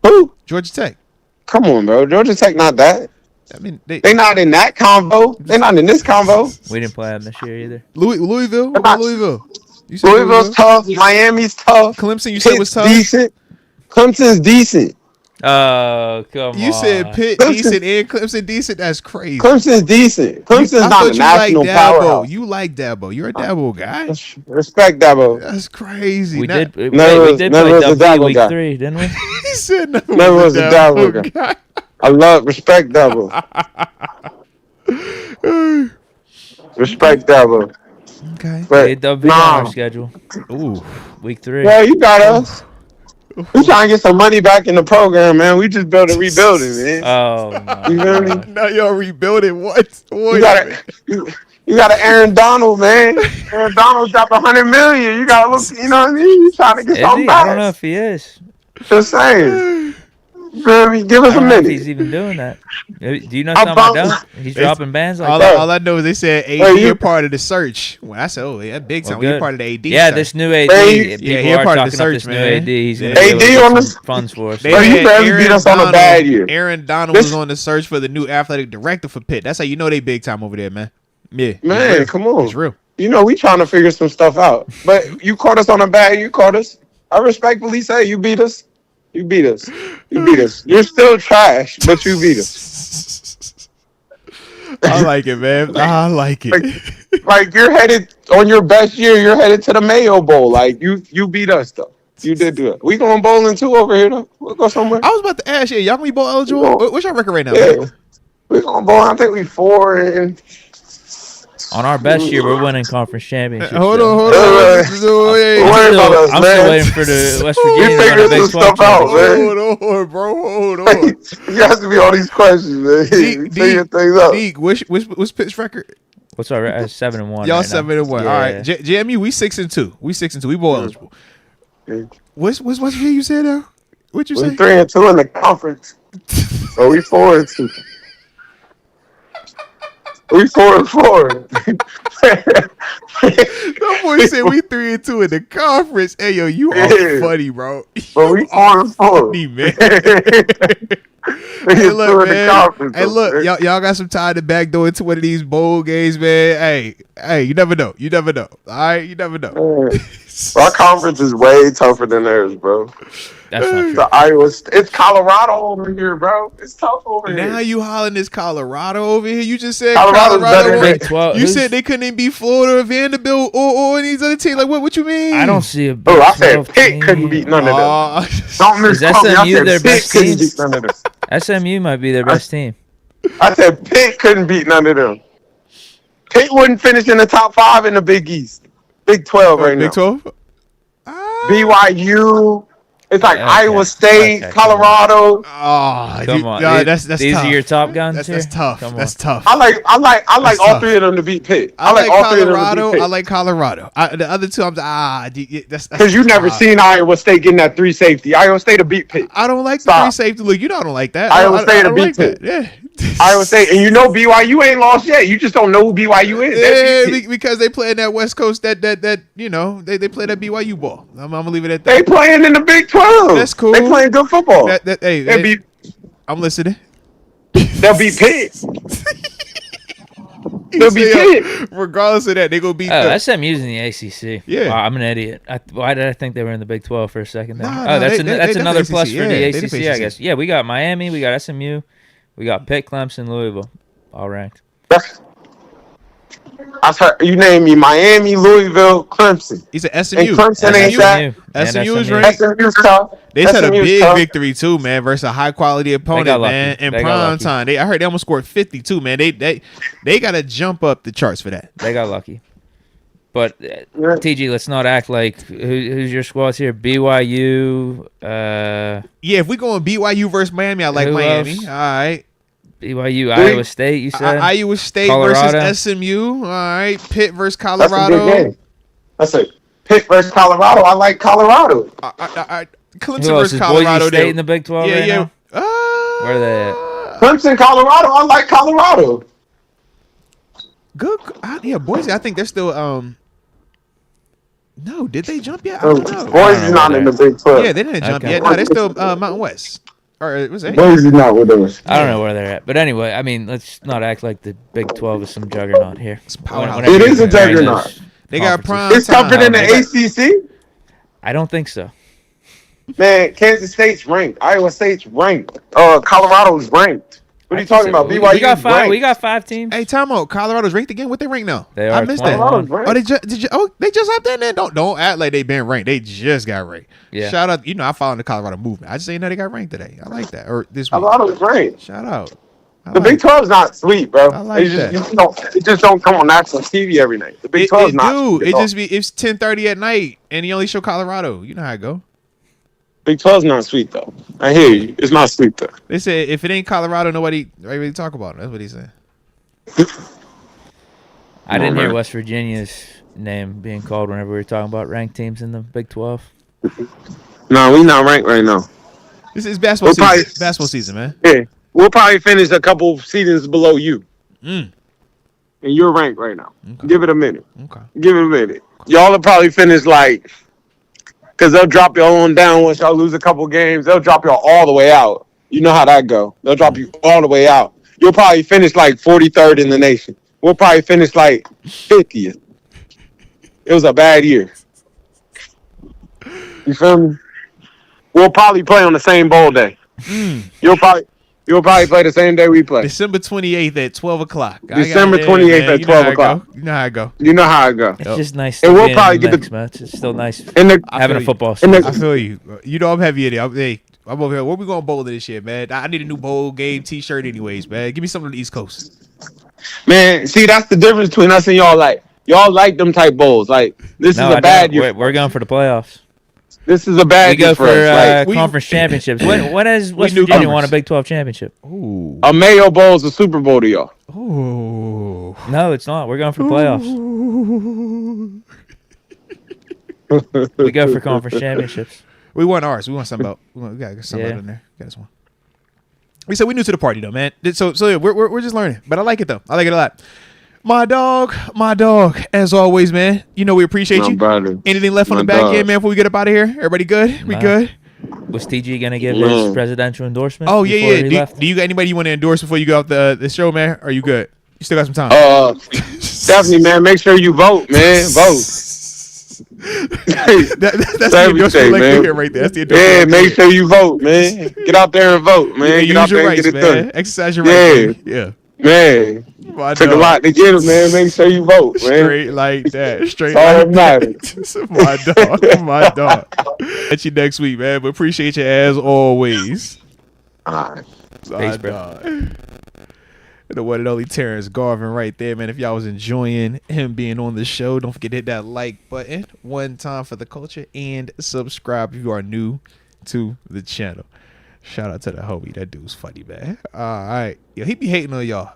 Who? Georgia Tech. Come on, bro. Georgia Tech not that. I mean, They not in that combo. They not in this combo. We didn't play them this year either. Louisville. What about Louisville? You said Louisville's tough. Miami's tough. Clemson, you said was tough. Decent. Clemson's decent. Oh, come on. You said Pitt Clemson. decent and Clemson decent. That's crazy. Clemson's decent. Clemson's I not thought a you national like Dabo. powerhouse. You like Dabo. You're a Dabo guy. Respect Dabo. That's crazy. We Now- did. We Never did was play a W Dabo week guy. 3, didn't we? He said Never was a Dabo guy. I love respect Dabo. Respect Dabo. Okay. We But had W on our nah, schedule. Ooh. Week 3. yeah, you got us. We trying to get some money back in the program, man. We just built a rebuilding, man. Oh, my You feel me? God. Now y'all rebuilding what? You got an Aaron Donald, man. Aaron Donald dropped $100 million. You got to look. You know what I mean? You trying to get Is something he? back? I don't know if he is. Just saying. You feel me? Give I us a don't know if minute. he's even doing that. Do you know I something I bounced- don't? He's dropping bands like all, that. all I know is they said AD Well, you- are part of the search. When I said, oh, yeah, big time. Well, When you're good. part of the AD Yeah, search. this new AD. Hey, People yeah, he a are part of talking the up search, this new man. AD. He's going Yeah. to AD get on some the- funds for us. They Bro, you had barely beat us on a bad year. Aaron Donald This- was on the search for the new athletic director for Pitt. That's how you know they big time over there, man. Yeah. it's Man, real. come on. It's real. You know, we trying to figure some stuff out. But you caught us on a bad. You caught us. I respectfully say you beat us. You beat us. You beat us. You're still trash, but you beat us. I like it, man. I like it. Like you're headed on your best year. You're headed to the Mayo Bowl. Like you beat us though. You did do it. We going bowling too over here though. We'll go somewhere. I was about to ask you, y'all gonna be bowl eligible? What's your record right now? Yeah. man? We going bowling. I think we 4 and On our best year, we're winning conference championships. Hold so. on, hold Uh, on. Don't worry about us, I'm man. still waiting for the West We Virginia to figured win a some Big 12 stuff out, championship. man. Hold on, bro. Hold on. you have to be all these questions, man. Figure things out. Deke, what's Pitt's record? What's our 7-1? Y'all right 7-1. now. All right, JMU, we 6-2. We 6-2. We bowl eligible. What's you said now? What you We say? 3-2 in the conference. So we 4-2. We 4-4. That boy said we 3-2 in the conference. Hey yo, you are Yeah. funny, bro. But we 4-4. Funny, man. Hey, look, man. Hey, look, y'all got some time to backdoor into one of these bowl games, man. Hey, you never know. You never know. All right, you never know. Our conference is way tougher than theirs, bro. That's not true. The Iowa, it's Colorado over here, bro. It's tough over Now here. you hollering this Colorado over here. You just said Colorado's better Colorado. than Big 12. You Who's- said they couldn't even beat Florida or Vanderbilt or any of these other teams. Like what you mean? I don't see a Big Oh, I 12 said Pitt team. couldn't beat none of them. Don't Is misquote me. I SMU said their Pitt best couldn't team? beat none of them. SMU might be their best team. I said Pitt couldn't beat none of them. Pitt wouldn't finish in the top 5 in the Big East. Big 12 right now. Big 12? BYU. It's like Okay. Iowa State, Okay, Colorado. Oh, Come on. that's These tough. are your top guns That's here? tough. Come on. That's tough. I like That's all tough. 3 of them to beat Pitt. I like all 3 of them Colorado. to beat I Pitt. like Colorado. The other two, that's Because you never seen Iowa State getting that 3 safety. Iowa State to beat Pitt. I don't like Stop. the free safety look. You know I don't like that. Iowa I State don't to like beat that. Yeah. Iowa State, and you know BYU ain't lost yet. You just don't know who BYU is. They Yeah, beat Pitt. because they play in that West Coast that you know they play that BYU ball. I'm gonna leave it at They that. playing in the Big 12. That's cool. They playing good football. Hey, They'll beat I'm listening. they'll beat Pitt. He They'll beat said, Pitt. regardless of that, they gonna beat. Oh, them. SMU's in the ACC. Yeah. Wow, I'm an idiot. Why did I think they were in the Big 12 for a second there? No, that's they another the plus ACC. for Yeah, the they ACC, the I ACC. guess. Yeah, we got Miami, we got SMU, we got Pitt, Clemson, Louisville, all ranked. I heard you name me Miami, Louisville, Clemson. He said SMU. And Clemson ain't that. SMU is SMU. ranked. SMU's tough. They just had a SMU's big tough. victory too, man, versus a high quality opponent, got lucky. man. In They got prime lucky. time, I heard they almost scored 50 too, man. They got to jump up the charts for that. They got lucky. But TG, let's not act like who's your squads here? BYU. Yeah, if we going BYU versus Miami, I like Miami. Else? All right. BYU, Iowa State. You said Iowa State Colorado versus SMU. All right. Pitt versus That's a Colorado. good game. That's a Pitt versus Colorado. I like Colorado. Clemson Who else versus is Colorado. Boise State in the Big 12 right now? Where are they at? Clemson, Colorado. I like Colorado. Good. Yeah, Boise. I think they're still. No, did they jump yet? I don't know. Boise's not in the Big 12. Yeah, they didn't jump Okay. yet. No, they're still Mountain West. Or was it? Boise's not with us. I don't know where they're at. But anyway, I mean, let's not act like the Big 12 is some juggernaut here. powerhouse. It is a juggernaut. They got prime It's tougher than the ACC. I don't think so. Man, Kansas State's ranked. Iowa State's ranked. Colorado's ranked. What are you talking about? BYU. We got 5 teams. Hey, time out. Colorado's ranked again. What they ranked now? They I are missed 21. that. Oh, they just up there. Then don't act like they been ranked. They just got ranked. Yeah. Shout out. I follow the Colorado movement. I just ain't know they got ranked today. I like that. Or this week. Colorado's ranked. Shout out. The Big 12's not sweet, bro. I like that. It just don't come on national TV every night. The Big 12's not. Dude, it's 10:30 at night, and you only show Colorado. You know how it go. Big 12's not sweet though. I hear you. It's not sweet though. They said if it ain't Colorado, nobody really talk about it. That's what he said. I didn't hear West Virginia's name being called whenever we were talking about ranked teams in the Big 12. No, we not ranked right now. This is basketball season. Basketball season, man. Yeah, we'll probably finish a couple seasons below you. Mm. And you're ranked right now. Okay. Give it a minute. Okay. Give it a minute. Y'all will probably finish like, because they'll drop y'all on down once y'all lose a couple games. They'll drop y'all all the way out. You know how that go. They'll drop you all the way out. You'll probably finish like 43rd in the nation. We'll probably finish like 50th. It was a bad year. You feel me? We'll probably play on the same bowl day. You'll probably play the same day we play. December 28th at 12 o'clock. December 28th at 12 o'clock. You know how I go. You know how it go. It's just nice. And to we'll be in probably the get mix, man. It's still nice feel having a you. football And season. I feel you. You know I'm heavy in it. Hey, I'm over here. Where we going bowl this year, man? I need a new bowl game T-shirt anyways, man. Give me something on the East Coast. Man, see, that's the difference between us and y'all. Like, y'all like them type bowls. Like, this is a bad year. We're going for the playoffs. This is a bad We go year for us. Like, conference championships. When has West newcomers. Virginia won a Big 12 championship? Ooh. a Mayo Bowl is a Super Bowl to y'all. Ooh. No, it's not. We're going for the playoffs. We go for conference championships. We won ours. We won something about. We got something in there. Got this one. We said we new to the party though, man. So yeah, we're just learning, but I like it though. I like it a lot. My dog. As always, man. You know we appreciate My you. brother. Anything left on My the back dog. end, man? Before we get up out of here, everybody good? We Nah. good? Was TG gonna give his presidential endorsement? Oh before yeah. he left? Do you got anybody you want to endorse before you go off the show, man? Are you good? You still got some time. Definitely, man. Make sure you vote, man. Vote. That's the everything, endorsement man. here right there. That's the Yeah, endorsement. make sure you vote, man. Get out there and vote, man. Get Use out your there and rights, get it man. done. Exercise your rights. Yeah. Man, My took a dog. lot to get it, man. Make sure you vote, man. Straight like that. Straight That's all like that that. matters. My dog. Catch you next week, man. But appreciate you as always. All right. My bro. dog. The one and only Terrence Garvin right there, man. If y'all was enjoying him being on the show, don't forget to hit that like button one time for the culture and subscribe if you are new to the channel. Shout out to the homie. That dude's funny, man. All right. Yo, he be hating on y'all.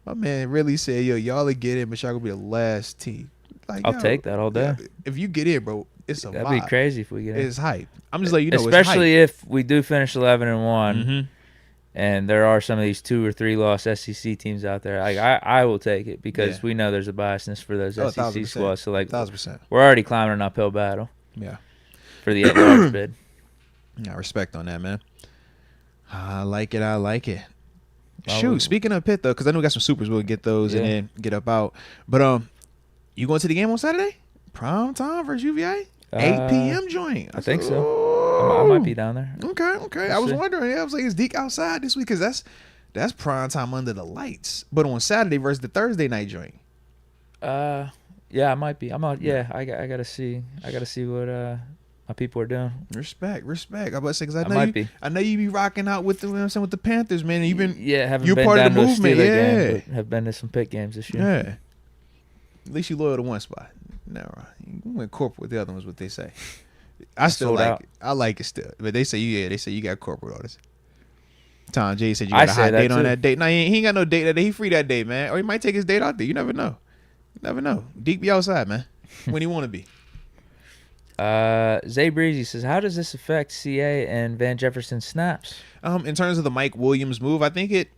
My man really said, yo, y'all will get in, but y'all gonna be the last team. Like, I'll yo, take that all day. If you get in, bro, it's a That'd vibe. be crazy if we get in. It's hype. I'm just letting you know, Especially if we do finish 11-1, Mm-hmm. and there are some of these 2 or 3 loss SEC teams out there. Like I will take it because we know there's a biasness for those SEC 1,000%. squads. So like 1,000%. we're already climbing an uphill battle Yeah. for the at-large bid. Yeah, respect on that, man. I like it. Well, Shoot, speaking of Pitt though, because I know we got some supers, we'll get those and Yeah. then get up out. But you going to the game on Saturday? Prime time versus UVA? 8 p.m. joint. I think so. Oh. I might be down there. Okay. I was wondering. I was like, is Deke outside this week? Because that's prime time under the lights. But on Saturday versus the Thursday night joint. Yeah, I might be. I'm out. Yeah, I gotta see. I gotta see what my people are doing. Respect. I about to say, because I might be. I know you be rocking out with the, you know what I'm saying, with the Panthers, man. And you've been haven't you're been part down of the to a movement, Steeler yeah. game, but have been to some Pitt games this year. Yeah. At least you loyal to one spot. No, you went corporate with the other ones. What they say. I still Sold like out. it. I like it still, but they say you got corporate orders. Tom J said you I got a say hot that date on too. that date. No, he ain't got no date that day. He free that day, man. Or he might take his date out there. You never know. You never know. Deke be outside, man. When he want to be. Zay Breezy says, how does this affect CA and Van Jefferson snaps? In terms of the Mike Williams move, I think it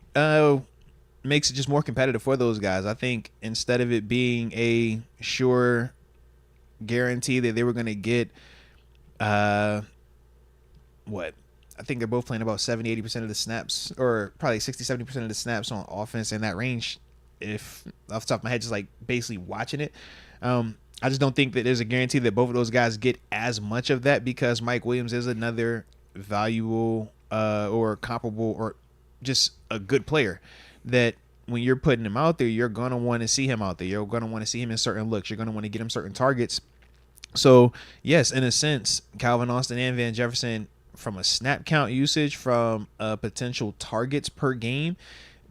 makes it just more competitive for those guys. I think instead of it being a sure guarantee that they were going to get what? I think they're both playing about 70-80% of the snaps, or probably 60-70% of the snaps on offense in that range. If off the top of my head, just like basically watching it, I just don't think that there's a guarantee that both of those guys get as much of that, because Mike Williams is another valuable or comparable or just a good player that when you're putting him out there, you're going to want to see him out there. You're going to want to see him in certain looks. You're going to want to get him certain targets. So, yes, in a sense, Calvin Austin and Van Jefferson, from a snap count usage, from potential targets per game,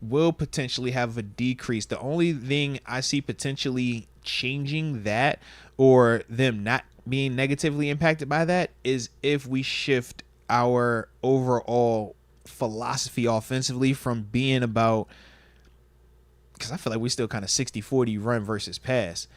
will potentially have a decrease. The only thing I see potentially changing that, or them not being negatively impacted by that, is if we shift our overall philosophy offensively from being about, because I feel like we're still kind of 60-40 run versus pass.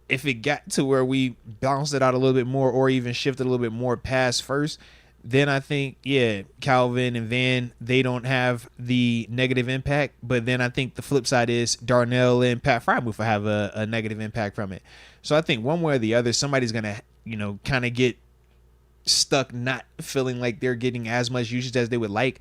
If it got to where we balanced it out a little bit more, or even shifted a little bit more pass first, then I think, yeah, Calvin and Van, they don't have the negative impact. But then I think the flip side is Darnell and Pat Frymuth will have a negative impact from it. So I think one way or the other, somebody's going to, kind of get stuck not feeling like they're getting as much usage as they would like.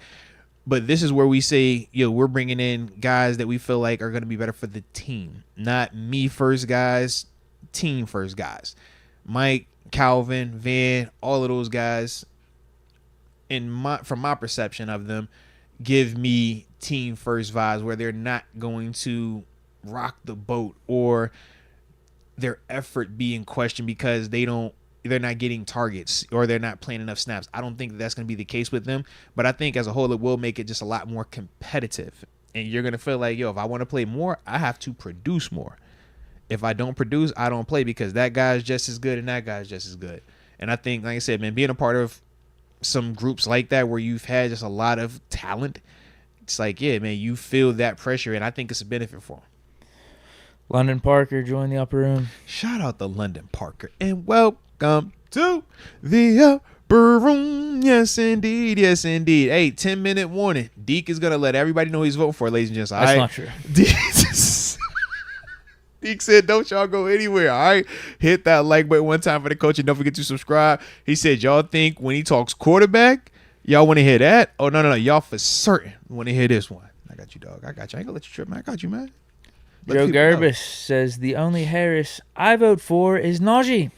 But this is where we say, we're bringing in guys that we feel like are going to be better for the team. Not me first guys, team first guys. Mike, Calvin, Van, all of those guys, from my perception of them, give me team first vibes, where they're not going to rock the boat or their effort be in question because they're not getting targets or they're not playing enough snaps. I don't think that's going to be the case with them, but I think as a whole it will make it just a lot more competitive. And you're going to feel like, if I want to play more, I have to produce more. If I don't produce, I don't play, because that guy's just as good and that guy's just as good. And I think, like I said, man, being a part of some groups like that where you've had just a lot of talent, it's like, yeah, man, you feel that pressure, and I think it's a benefit for them. London Parker joined the upper room. Shout out to London Parker, and welcome to the upper room. Yes, indeed. Yes, indeed. Hey, 10-minute warning. Deke is going to let everybody know he's voting for, ladies and gents. That's not true. Deke said, don't y'all go anywhere, all right? Hit that like button one time for the coach, and don't forget to subscribe. He said, y'all think when he talks quarterback, y'all want to hear that? Oh, no. Y'all for certain want to hear this one. I got you, dog. I got you. I ain't going to let you trip, man. I got you, man. Joe Gerbis says, the only Harris I vote for is Najee.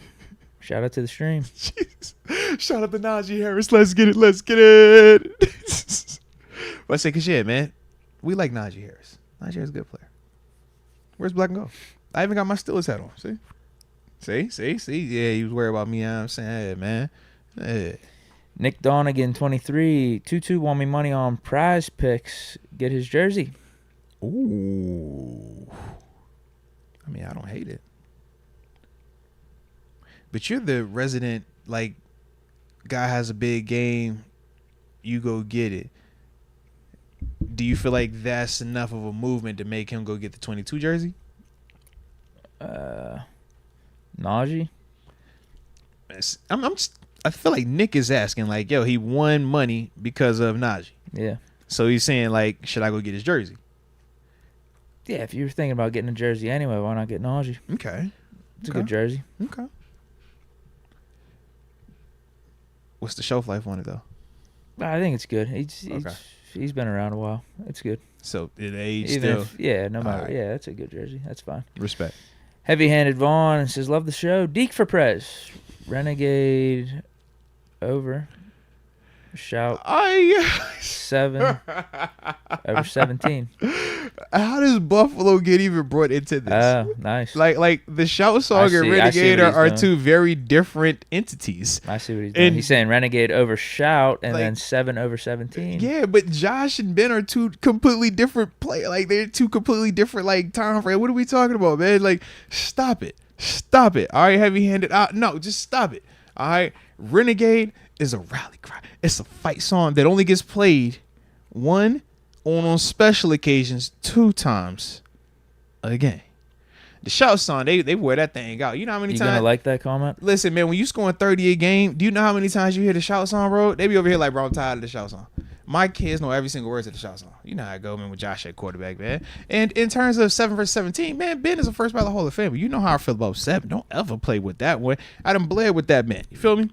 Shout out to the stream. Jeez. Shout out to Najee Harris. Let's get it. Let's get it. But I say, because, yeah, man, we like Najee Harris. Najee Harris is a good player. Where's Black and Gold? I even got my Steelers hat on. See? Yeah, he was worried about me. You know what I'm saying, hey, man. Hey. Nick Donegan, 23. 2-2 won me money on Prize Picks. Get his jersey. Ooh. I mean, I don't hate it. But you're the resident, like, guy has a big game, you go get it. Do you feel like that's enough of a movement to make him go get the 22 jersey? Najee? I feel like Nick is asking, like, he won money because of Najee. Yeah. So he's saying, like, should I go get his jersey? Yeah, if you were thinking about getting a jersey anyway, why not get Najee? Okay. It's a good jersey. Okay. What's the shelf life on it, though? I think it's good. He's been around a while. It's good. So it aged Even still. no matter. Right. Yeah, that's a good jersey. That's fine. Respect. Heavy-handed Vaughn says, love the show. Deke for Prez. Renegade over. Shout. 7 over 17. How does Buffalo get even brought into this? Oh, nice. Like the Shout Song and Renegade are two very different entities. I see what he's doing. He's saying Renegade over Shout and then 7 over 17. Yeah, but Josh and Ben are two completely different they're two completely different time frame. What are we talking about, man? Like, stop it. Stop it. All right, heavy-handed. No, just stop it. All right. Renegade is a rally cry. It's a fight song that only gets played on special occasions 2 times a game. The shout song, they wear that thing out. You know how many You times? gonna like that comment? Listen, man, when you scoring 30 a game, do you know how many times you hear the shout song, bro? They be over here like, bro, I'm tired of the shout song. My kids know every single word to the shout song. You know how I go, man, with Josh at quarterback, man. And in terms of 7 versus 17, man, Ben is a first ballot Hall of Famer. You know how I feel about 7. Don't ever play with that one. I done bled with that man. You feel me?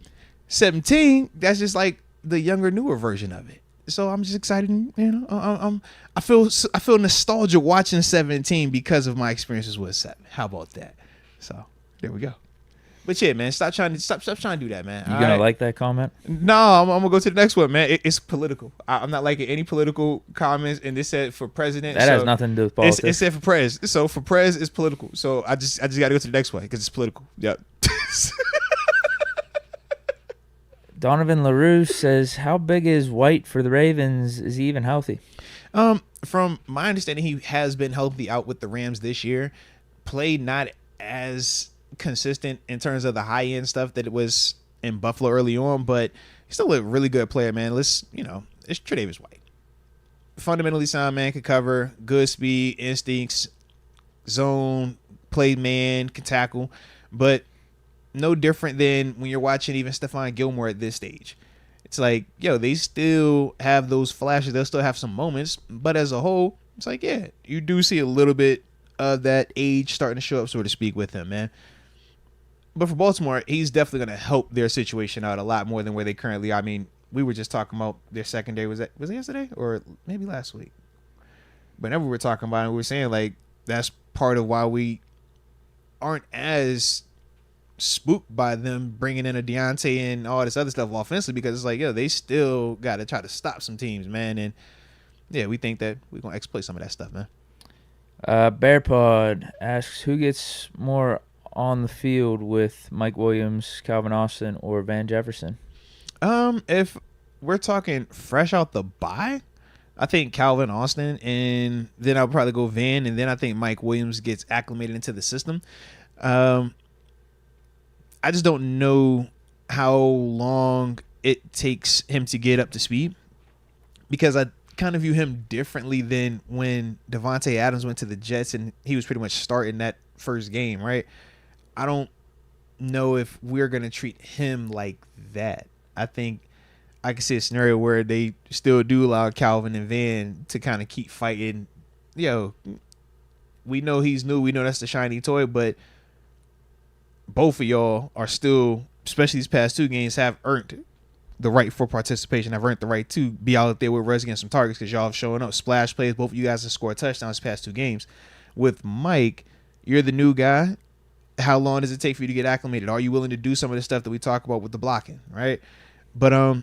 17, that's just like the younger, newer version of it. So I'm just excited, you know. I feel nostalgia watching 17 because of my experiences with 7. How about that? So there we go. But yeah, man, stop trying to do that, man. You gonna like that comment? No, I'm gonna go to the next one, man. It's political. I'm not liking any political comments, and this said for president. That has nothing to do with politics. It said for prez. So for prez, it's political. So I just gotta go to the next one because it's political. Yep. Donovan LaRue says, how big is White for the Ravens? Is he even healthy? From my understanding, he has been healthy out with the Rams this year. Played not as consistent in terms of the high end stuff that it was in Buffalo early on, but he's still a really good player, man. It's Tre'Davious White. Fundamentally sound, man, can cover, good speed, instincts, zone, play man, can tackle, but no different than when you're watching even Stephon Gilmore at this stage. It's like, yo, they still have those flashes. They'll still have some moments, but as a whole, it's like, yeah, you do see a little bit of that age starting to show up, so to speak, with him, man. But for Baltimore, he's definitely going to help their situation out a lot more than where they currently are. I mean, we were just talking about their secondary. Was it yesterday or maybe last week? Whenever we were talking about it, we were saying, like, that's part of why we aren't as spooked by them bringing in a Deontay and all this other stuff offensively, because it's like, yo, they still got to try to stop some teams, man. And yeah, we think that we're going to exploit some of that stuff, man. Bearpod asks, who gets more on the field with Mike Williams, Calvin Austin, or Van Jefferson? If we're talking fresh out the bye, I think Calvin Austin, and then I'll probably go Van, and then I think Mike Williams gets acclimated into the system. I just don't know how long it takes him to get up to speed, because I kind of view him differently than when Devontae Adams went to the Jets and he was pretty much starting that first game, right? I don't know if we're going to treat him like that. I think I can see a scenario where they still do allow Calvin and Van to kind of keep fighting. Yo, we know he's new. We know that's the shiny toy, but both of y'all are still, especially these past 2 games, have earned the right for participation. Have earned the right to be out there with runs against some targets, because y'all have shown up. Splash plays. Both of you guys have scored touchdowns the past 2 games. With Mike, you're the new guy. How long does it take for you to get acclimated? Are you willing to do some of the stuff that we talk about with the blocking, right? But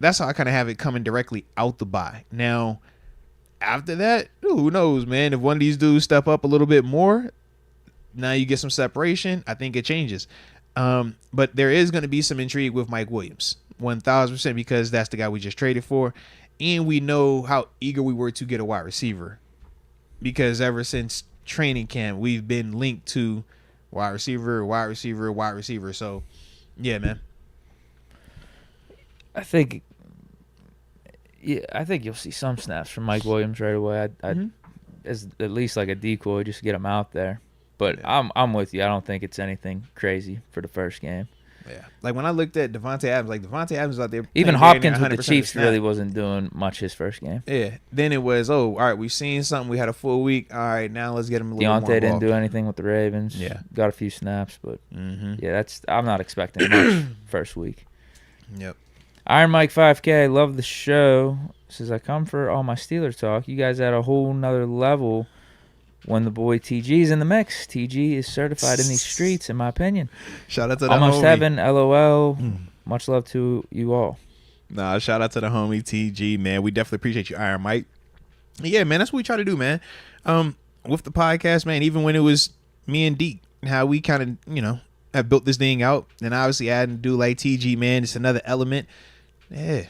that's how I kind of have it coming directly out the bye. Now, after that, who knows, man? If one of these dudes step up a little bit more, now you get some separation. I think it changes. But there is going to be some intrigue with Mike Williams, 1,000%, because that's the guy we just traded for. And we know how eager we were to get a wide receiver, because ever since training camp, we've been linked to wide receiver. So, yeah, man. I think you'll see some snaps from Mike Williams right away. As at least like a decoy, just to get him out there. But yeah. I'm with you. I don't think it's anything crazy for the first game. Yeah, like when I looked at Devontae Adams was out there. Even Hopkins with the Chiefs really wasn't doing much his first game. Yeah. Then it was, all right, we've seen something. We had a full week. All right, now let's get him a little more Deontay didn't do anything with the Ravens. Yeah. Got a few snaps, but yeah, I'm not expecting much first week. Yep. Iron Mike 5K, love the show. Says, I come for all my Steelers talk. You guys at a whole nother level when the boy TG's in the mix. TG is certified in these streets, in my opinion. Shout out to the Almost homie. heaven, LOL. Much love to you all. Nah, shout out to the homie TG, man. We definitely appreciate you, Iron Mike. Yeah, man, that's what we try to do, man. With the podcast, man, even when it was me and Deke, how we kind of, have built this thing out, and obviously adding a dude like TG, man, it's another element. Yeah.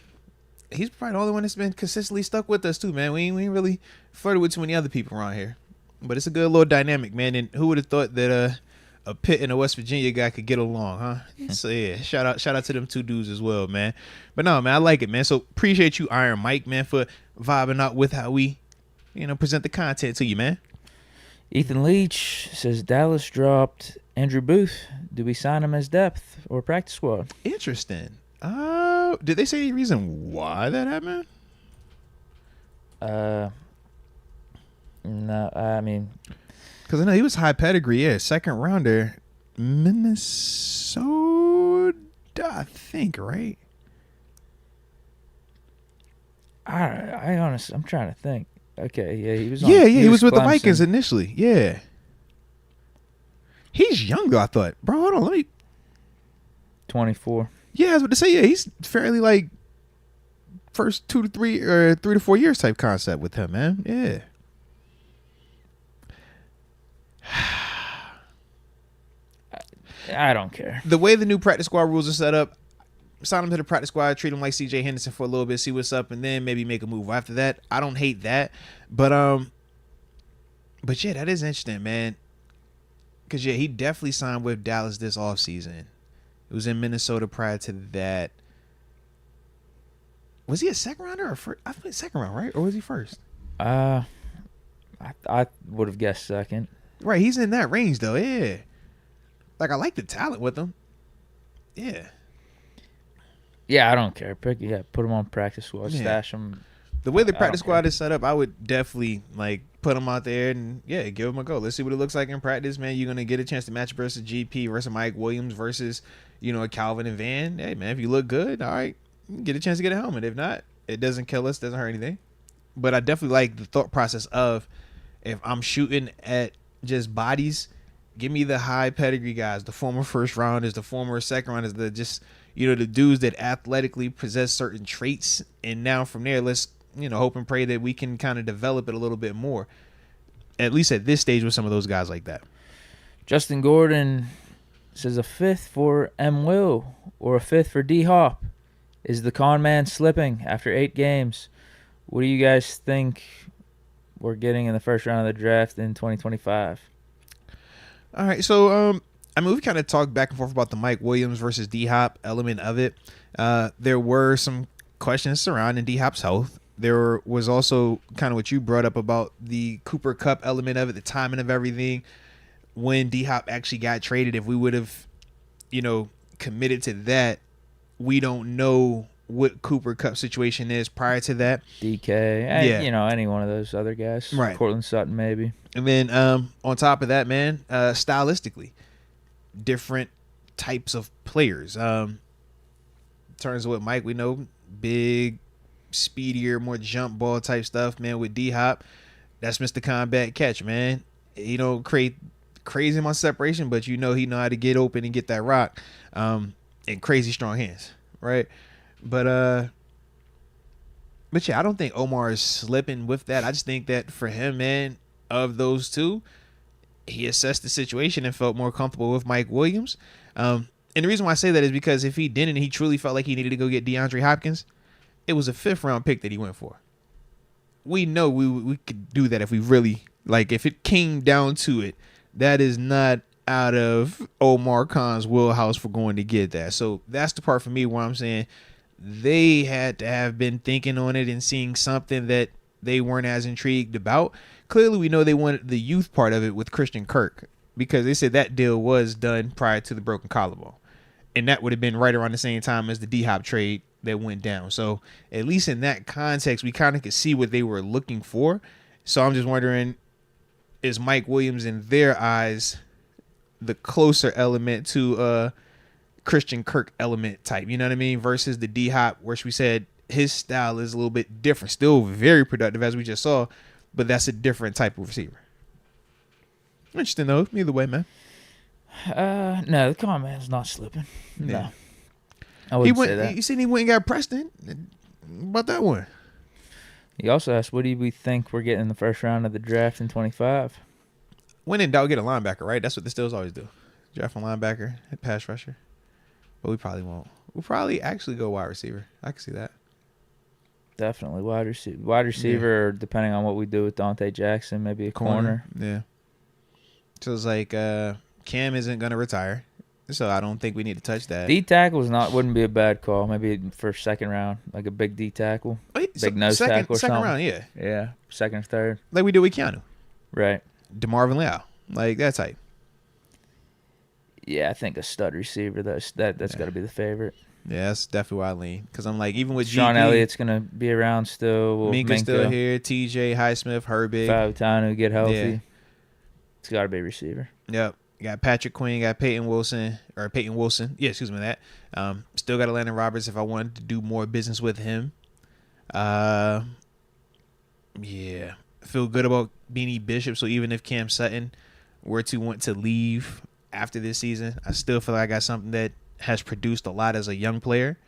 He's probably the only one that's been consistently stuck with us, too, man. We ain't really flirted with too many other people around here. But it's a good little dynamic, man. And who would have thought that a Pitt and a West Virginia guy could get along, huh? So yeah, shout out to them two dudes as well, man. But no, man, I like it, man. So appreciate you, Iron Mike, man, for vibing out with how we, present the content to you, man. Ethan Leach says Dallas dropped Andrew Booth. Do we sign him as depth or practice squad? Interesting. Did they say any reason why that happened? No, I mean, because I know he was high pedigree, yeah, second rounder, Minnesota, I think, right? I honestly, I'm trying to think. Okay, yeah, he was. He was with the Clemson. Vikings initially, yeah. He's young though, I thought. Bro, hold on, let me. 24. Yeah, I was about to say, yeah, he's fairly like first 2 to 3 or 3 to 4 years type concept with him, man. Yeah. I don't care. The way the new practice squad rules are set up, sign him to the practice squad, treat him like CJ Henderson for a little bit, see what's up, and then maybe make a move after that. I don't hate that, but yeah, that is interesting, man. Because yeah, he definitely signed with Dallas this offseason. It was in Minnesota prior to that. Was he a second rounder or first? I think second round, right? Or was he first? I would have guessed second. Right, he's in that range though. Yeah, like I like the talent with him. Yeah. Yeah, I don't care. Put him on practice squad, Yeah. stash him. The way the practice squad is set up, I would definitely like put him out there and yeah, give him a go. Let's see what it looks like in practice, man. You're gonna get a chance to match versus GP versus Mike Williams versus a Calvin and Van. Hey man, if you look good, all right, you get a chance to get a helmet. If not, it doesn't kill us, doesn't hurt anything. But I definitely like the thought process of if I'm shooting at just bodies, give me the high pedigree guys, the former first rounders, the former second rounders, the just the dudes that athletically possess certain traits, and now from there, let's hope and pray that we can kind of develop it a little bit more, at least at this stage with some of those guys like that. Justin Gordon says a fifth for M. Will or a fifth for D Hop. Is the con man slipping after 8 games? What do you guys think we're getting in the first round of the draft in 2025? All right, so we kind of talked back and forth about the Mike Williams versus D Hop element of it. There were some questions surrounding D Hop's health. There was also kind of what you brought up about the Cooper Kupp element of it, the timing of everything. When D Hop actually got traded, if we would have, committed to that, we don't know what Cooper Kupp situation is prior to that. DK, any one of those other guys. Right. Cortland Sutton, maybe. And then on top of that, man, stylistically, different types of players. In terms of what Mike, we know, big, speedier, more jump ball type stuff, man. With D-Hop, that's Mr. Combat Catch, man. He don't create crazy amount of separation, but he know how to get open and get that rock, and crazy strong hands, right? But yeah, I don't think Omar is slipping with that. I just think that for him, man, of those two, he assessed the situation and felt more comfortable with Mike Williams. And the reason why I say that is because if he didn't, he truly felt like he needed to go get DeAndre Hopkins, it was a 5th round pick that he went for. We know we could do that if we really, if it came down to it. That is not out of Omar Khan's wheelhouse for going to get that. So that's the part for me where I'm saying they had to have been thinking on it and seeing something that they weren't as intrigued about. Clearly, we know they wanted the youth part of it with Christian Kirk because they said that deal was done prior to the broken collarbone. And that would have been right around the same time as the D-Hop trade that went down. So at least in that context, we kind of could see what they were looking for. So I'm just wondering, is Mike Williams in their eyes the closer element to Christian Kirk element type, you know what I mean? Versus the D-Hop, where we said his style is a little bit different. Still very productive, as we just saw, but that's a different type of receiver. Interesting, though. Either way, man. No, the con man's not slipping. Yeah. No. I wouldn't say that. You seen he went and got Preston? About that one. He also asked, what do we think we're getting in the first round of the draft in 25? When in doubt, get a linebacker, right? That's what the Steelers always do. Draft a linebacker, a pass rusher. But we probably won't. We'll probably actually go wide receiver. I can see that. Definitely wide receiver. Wide receiver, or depending on what we do with Dante Jackson, maybe a corner. Yeah. So it's like, Cam isn't gonna retire, so I don't think we need to touch that. D tackle wouldn't be a bad call. Maybe for second round, like a big D tackle, big nose tackle or second something. round, yeah, Yeah, second or third. like we did with Keanu, Right. DeMarvin Leal, like that type. Yeah, I think a stud receiver. That's got to be the favorite. Yeah, that's definitely why I lean. Because I'm like, even with Sean GP, Elliott's gonna be around still. Minka's still here. TJ, Highsmith, Herbig. Favitano get healthy. Yeah. It's got to be a receiver. Yep. You got Patrick Quinn, you got Peyton Wilson. Yeah, excuse me that. Still got Landon Roberts if I wanted to do more business with him. Yeah. Feel good about Beanie Bishop. So even if Cam Sutton were to want to leave after this season, I still feel like I got something that has produced a lot as a young player.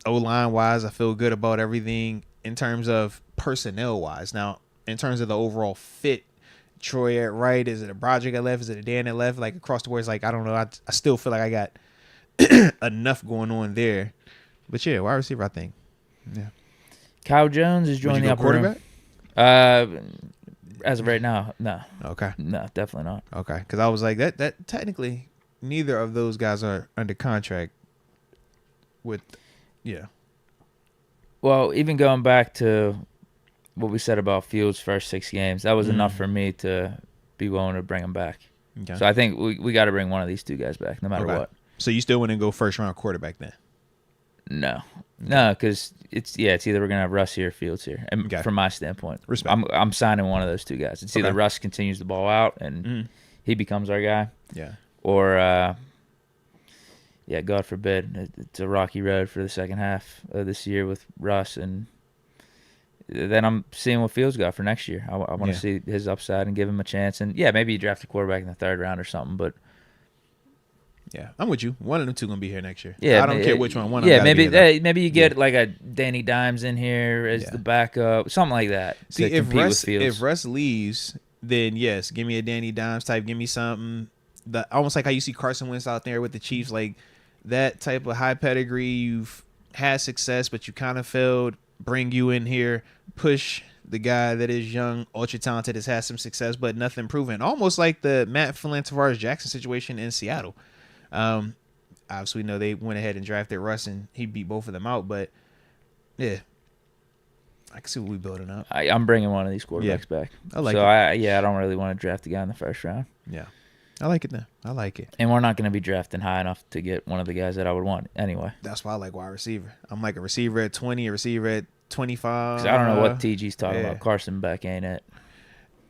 O-line wise, I feel good about everything in terms of personnel wise. Now, in terms of the overall fit, Troy at right, is it a Broderick at left? Is it a Dan at left? Like across the board, it's like, I don't know. I still feel like I got enough going on there. But yeah, wide receiver, I think. Yeah. Kyle Jones is joining the upper room. As of right now, no. Okay. No, definitely not. Okay. Because I was like, that technically, neither of those guys are under contract with, yeah. Well, even going back to what we said about Fields' first 6 games, that was enough for me to be willing to bring him back. Okay. So I think we got to bring one of these two guys back, no matter what. So you still wouldn't go first round quarterback then? No, because it's either we're gonna have Russ here or Fields here, and from my standpoint, respect. I'm signing one of those two guys. It's either Russ continues the ball out and he becomes our guy, or God forbid, it's a rocky road for the second half of this year with Russ, and then I'm seeing what Fields got for next year. I want to see his upside and give him a chance, and maybe you draft a quarterback in the 3rd round or something, but. Yeah, I'm with you. One of them two gonna be here next year. Yeah, I don't care which one. One. Maybe you get like a Danny Dimes in here as the backup, something like that. See, if Russ leaves, then yes, give me a Danny Dimes type. Give me something that almost like how you see Carson Wentz out there with the Chiefs, like that type of high pedigree. You've had success, but you kind of failed. Bring you in here, push the guy that is young, ultra talented, has had some success, but nothing proven. Almost like the Matt Flynn, Tavares Jackson situation in Seattle. Obviously, we know they went ahead and drafted Russ, and he beat both of them out. But yeah, I can see what we're building up. I'm bringing one of these quarterbacks back. I like it. I don't really want to draft a guy in the 1st round. Yeah, I like it now. I like it. And we're not going to be drafting high enough to get one of the guys that I would want anyway. That's why I like wide receiver. I'm like a receiver at 20, a receiver at 25. I don't know what TG's talking about. Carson Beck ain't it.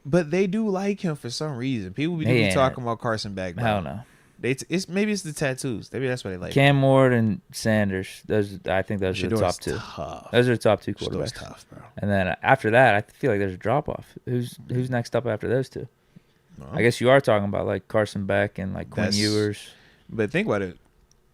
But they do like him for some reason. People be talking about Carson Beck. Bro. Hell no. Maybe it's the tattoos. Maybe that's why they like Cam Ward and Sanders. I think those are the top 2. Tough. Those are the top 2 quarterbacks. Shador's tough, bro. And then after that, I feel like there's a drop off. Who's next up after those 2? Well, I guess you are talking about like Carson Beck and like Quinn Ewers. But think about it.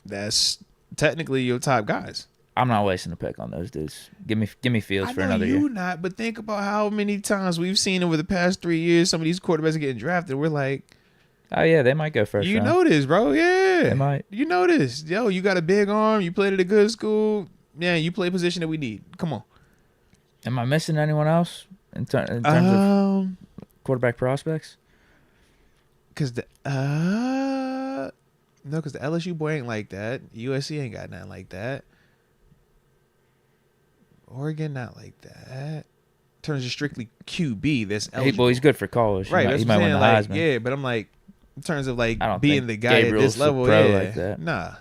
That's technically your top guys. I'm not wasting a pick on those dudes. Give me Fields for another year. I know you not, but think about how many times we've seen over the past 3 years some of these quarterbacks are getting drafted. We're like, oh, yeah, they might go first round. You know this, bro. Yeah. They might. You know this. Yo, you got a big arm. You played at a good school. Yeah, you play a position that we need. Come on. Am I missing anyone else in terms of quarterback prospects? Because the LSU boy ain't like that. USC ain't got nothing like that. Oregon not like that. In terms of strictly QB, that's eligible. He's good for college. Right, he might win the Heisman. Yeah, but I'm like, in terms of like I don't being think the guy Gabriel's at this level, like that. Nah.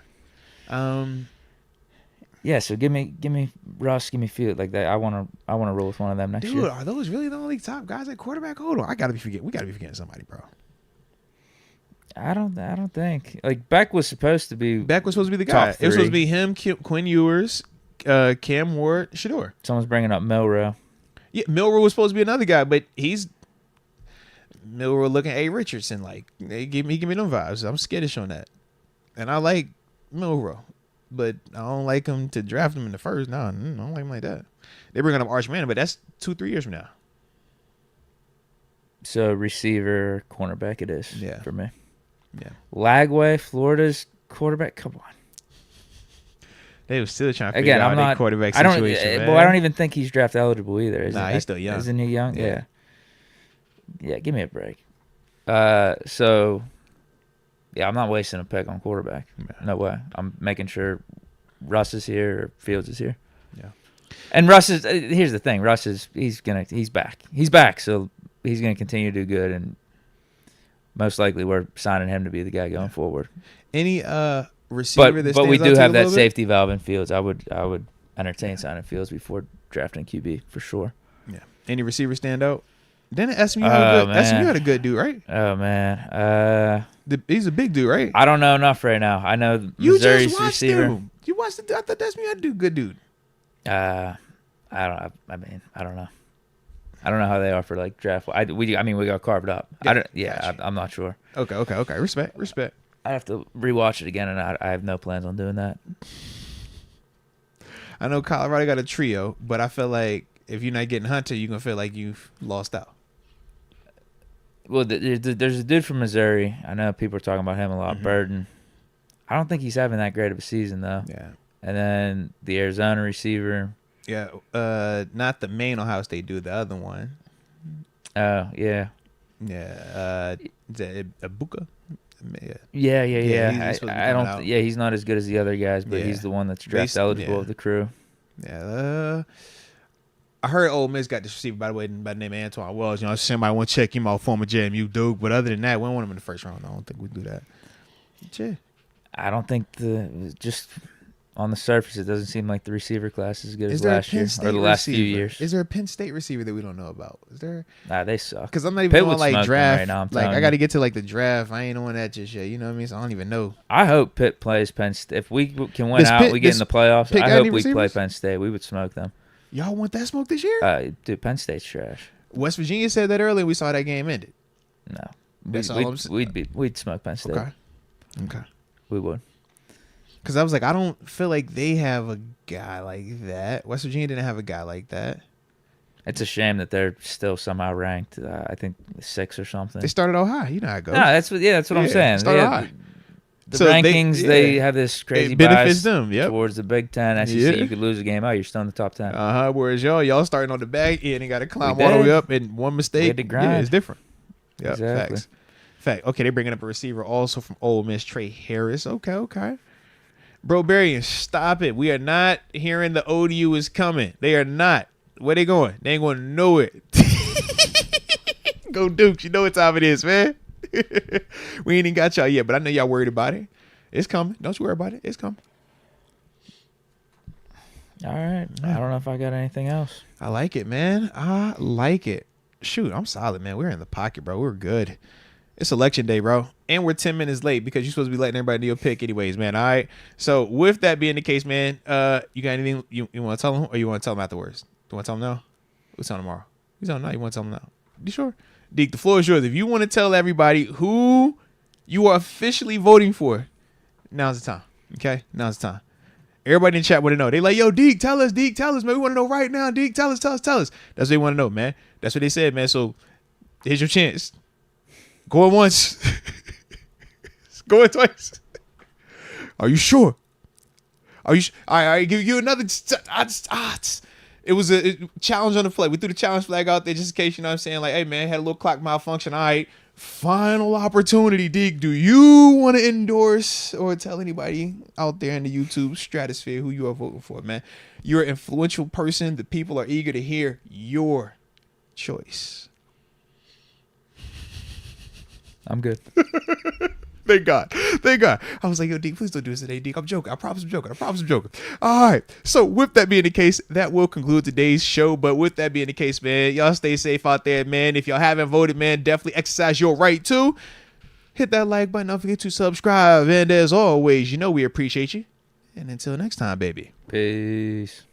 Yeah, so give me Russ, give me Field like that. I want to roll with one of them next year. Dude, are those really the only top guys at quarterback? Hold on, we gotta be forgetting somebody, bro. I don't think like Beck was supposed to be the guy. It was supposed to be him, Quinn Ewers, Cam Ward, Shador. Someone's bringing up Milroe. Yeah, Milroe was supposed to be another guy, but Milroe looking A. Richardson like he give me them vibes. I'm skittish on that, and I like Milroe, but I don't like him to draft him in the first. No, I don't like him like that. They bringing up Arch Manning, but that's 2-3 years from now. So receiver, cornerback, it is for me. Yeah, Lagway, Florida's quarterback. Come on. They were still trying to figure out their quarterback situation. Well, I don't even think he's draft eligible either. He's still young. Isn't he young? Yeah. Yeah, give me a break. So Yeah, I'm not wasting a pick on quarterback. No way. I'm making sure Russ is here or Fields is here. Yeah. And Russ is. Here's the thing. Russ is. He's back. He's back. So he's gonna continue to do good, and most likely we're signing him to be the guy going forward. Any receiver that stands but we out do to have you a that little bit? safety valve in Fields. I would entertain signing Fields before drafting QB for sure. Yeah. Any receiver stand out? Didn't SMU had a good dude, right? Oh man. He's a big dude, right? I don't know enough right now. I know You Missouri's just watched receiver. him. You watched it. I thought SMU had a good dude. I don't know. I don't know how they are for like draft. We got carved up. Yeah, I'm not sure. Okay. Respect. I have to rewatch it again, and I have no plans on doing that. I know Colorado got a trio, but I feel like if you're not getting Hunter, you're gonna feel like you've lost out. Well, there's a dude from Missouri. I know people are talking about him a lot. Burden. I don't think he's having that great of a season though. Yeah. And then the Arizona receiver. Yeah. Not the main Ohio State dude, the other one. Oh yeah. Yeah. Is that Ibuka? Yeah. He's supposed to be I coming don't. out. Yeah, he's not as good as the other guys, but Yeah. he's the one that's draft eligible of the crew. Yeah. I heard Ole Miss got this receiver, by the way, by the name of Antoine Wells. You know, somebody want to check him out, former JMU Duke. But other than that, we don't want him in the first round. I don't think we do that. Yeah. I don't think just on the surface, it doesn't seem like the receiver class is as good as there a last year Penn State or the last receiver? few years. Is there a Penn State receiver that we don't know about? Is there? Nah, they suck. Because I'm not even Pitt on would like smoke them draft. right now, I'm like telling I got to you. get to like the draft. I ain't on that just yet. You know what I mean? So I don't even know. I hope Pitt plays Penn State. If we can win Does out, Pitt- we get in does the playoffs. Pitt I got hope any we play receivers? Penn State. We would smoke them. Y'all want that smoke this year? Dude, Penn State's trash. West Virginia said that earlier. We saw that game ended. No, That's all I'm saying. we'd smoke Penn State. Okay. We would. Because I was like, I don't feel like they have a guy like that. West Virginia didn't have a guy like that. It's a shame that they're still somehow ranked. I think 6 or something. They started out high. You know how it goes. No, that's what I'm saying. Started Yeah, high. the So rankings, they have this crazy it benefits bias them. Yep. towards the Big Ten. SEC, Yeah. you could lose a game out. You're still in the top 10. Whereas y'all starting on the back end and got to climb We all the did. way up, and one mistake, had to grind. yeah, it's different. Yeah, Exactly. facts. Fact. Okay, they're bringing up a receiver also from Ole Miss, Trey Harris. Okay. Bro, Berrien, stop it. We are not hearing the ODU is coming. They are not. Where they going? They ain't going to know it. Go Dukes. You know what time it is, man. We ain't even got y'all yet, but I know y'all worried about it. It's coming. Don't you worry about it. It's coming. All right. I don't know if I got anything else. I like it, man. I like it. Shoot, I'm solid, man. We're in the pocket, bro. We're good. It's election day, bro. And we're 10 minutes late because you're supposed to be letting everybody do your pick anyways, man. All right. So with that being the case, man, you got anything you want to tell them, or you want to tell them afterwards? You want to tell them now? We'll tell them tomorrow. You tell them now. You want to tell them now? You sure? Deke, the floor is yours. If you want to tell everybody who you are officially voting for, now's the time. Okay? Now's the time. Everybody in chat want to know. They like, yo, Deke, tell us, man. We want to know right now. Deke, tell us. That's what they want to know, man. That's what they said, man. So here's your chance. Going once. Going twice. Are you sure? All right, give you another. It was a challenge on the flag. We threw the challenge flag out there just in case, you know what I'm saying? Like, hey, man, had a little clock malfunction. All right, final opportunity, Deke. Do you want to endorse or tell anybody out there in the YouTube stratosphere who you are voting for, man? You're an influential person. The people are eager to hear your choice. I'm good. Thank God. I was like, yo, Deke, please don't do this today, Deke. I'm joking. I promise I'm joking. All right. So with that being the case, that will conclude today's show. But with that being the case, man, y'all stay safe out there, man. If y'all haven't voted, man, definitely exercise your right to. Hit that like button. Don't forget to subscribe. And as always, you know we appreciate you. And until next time, baby. Peace.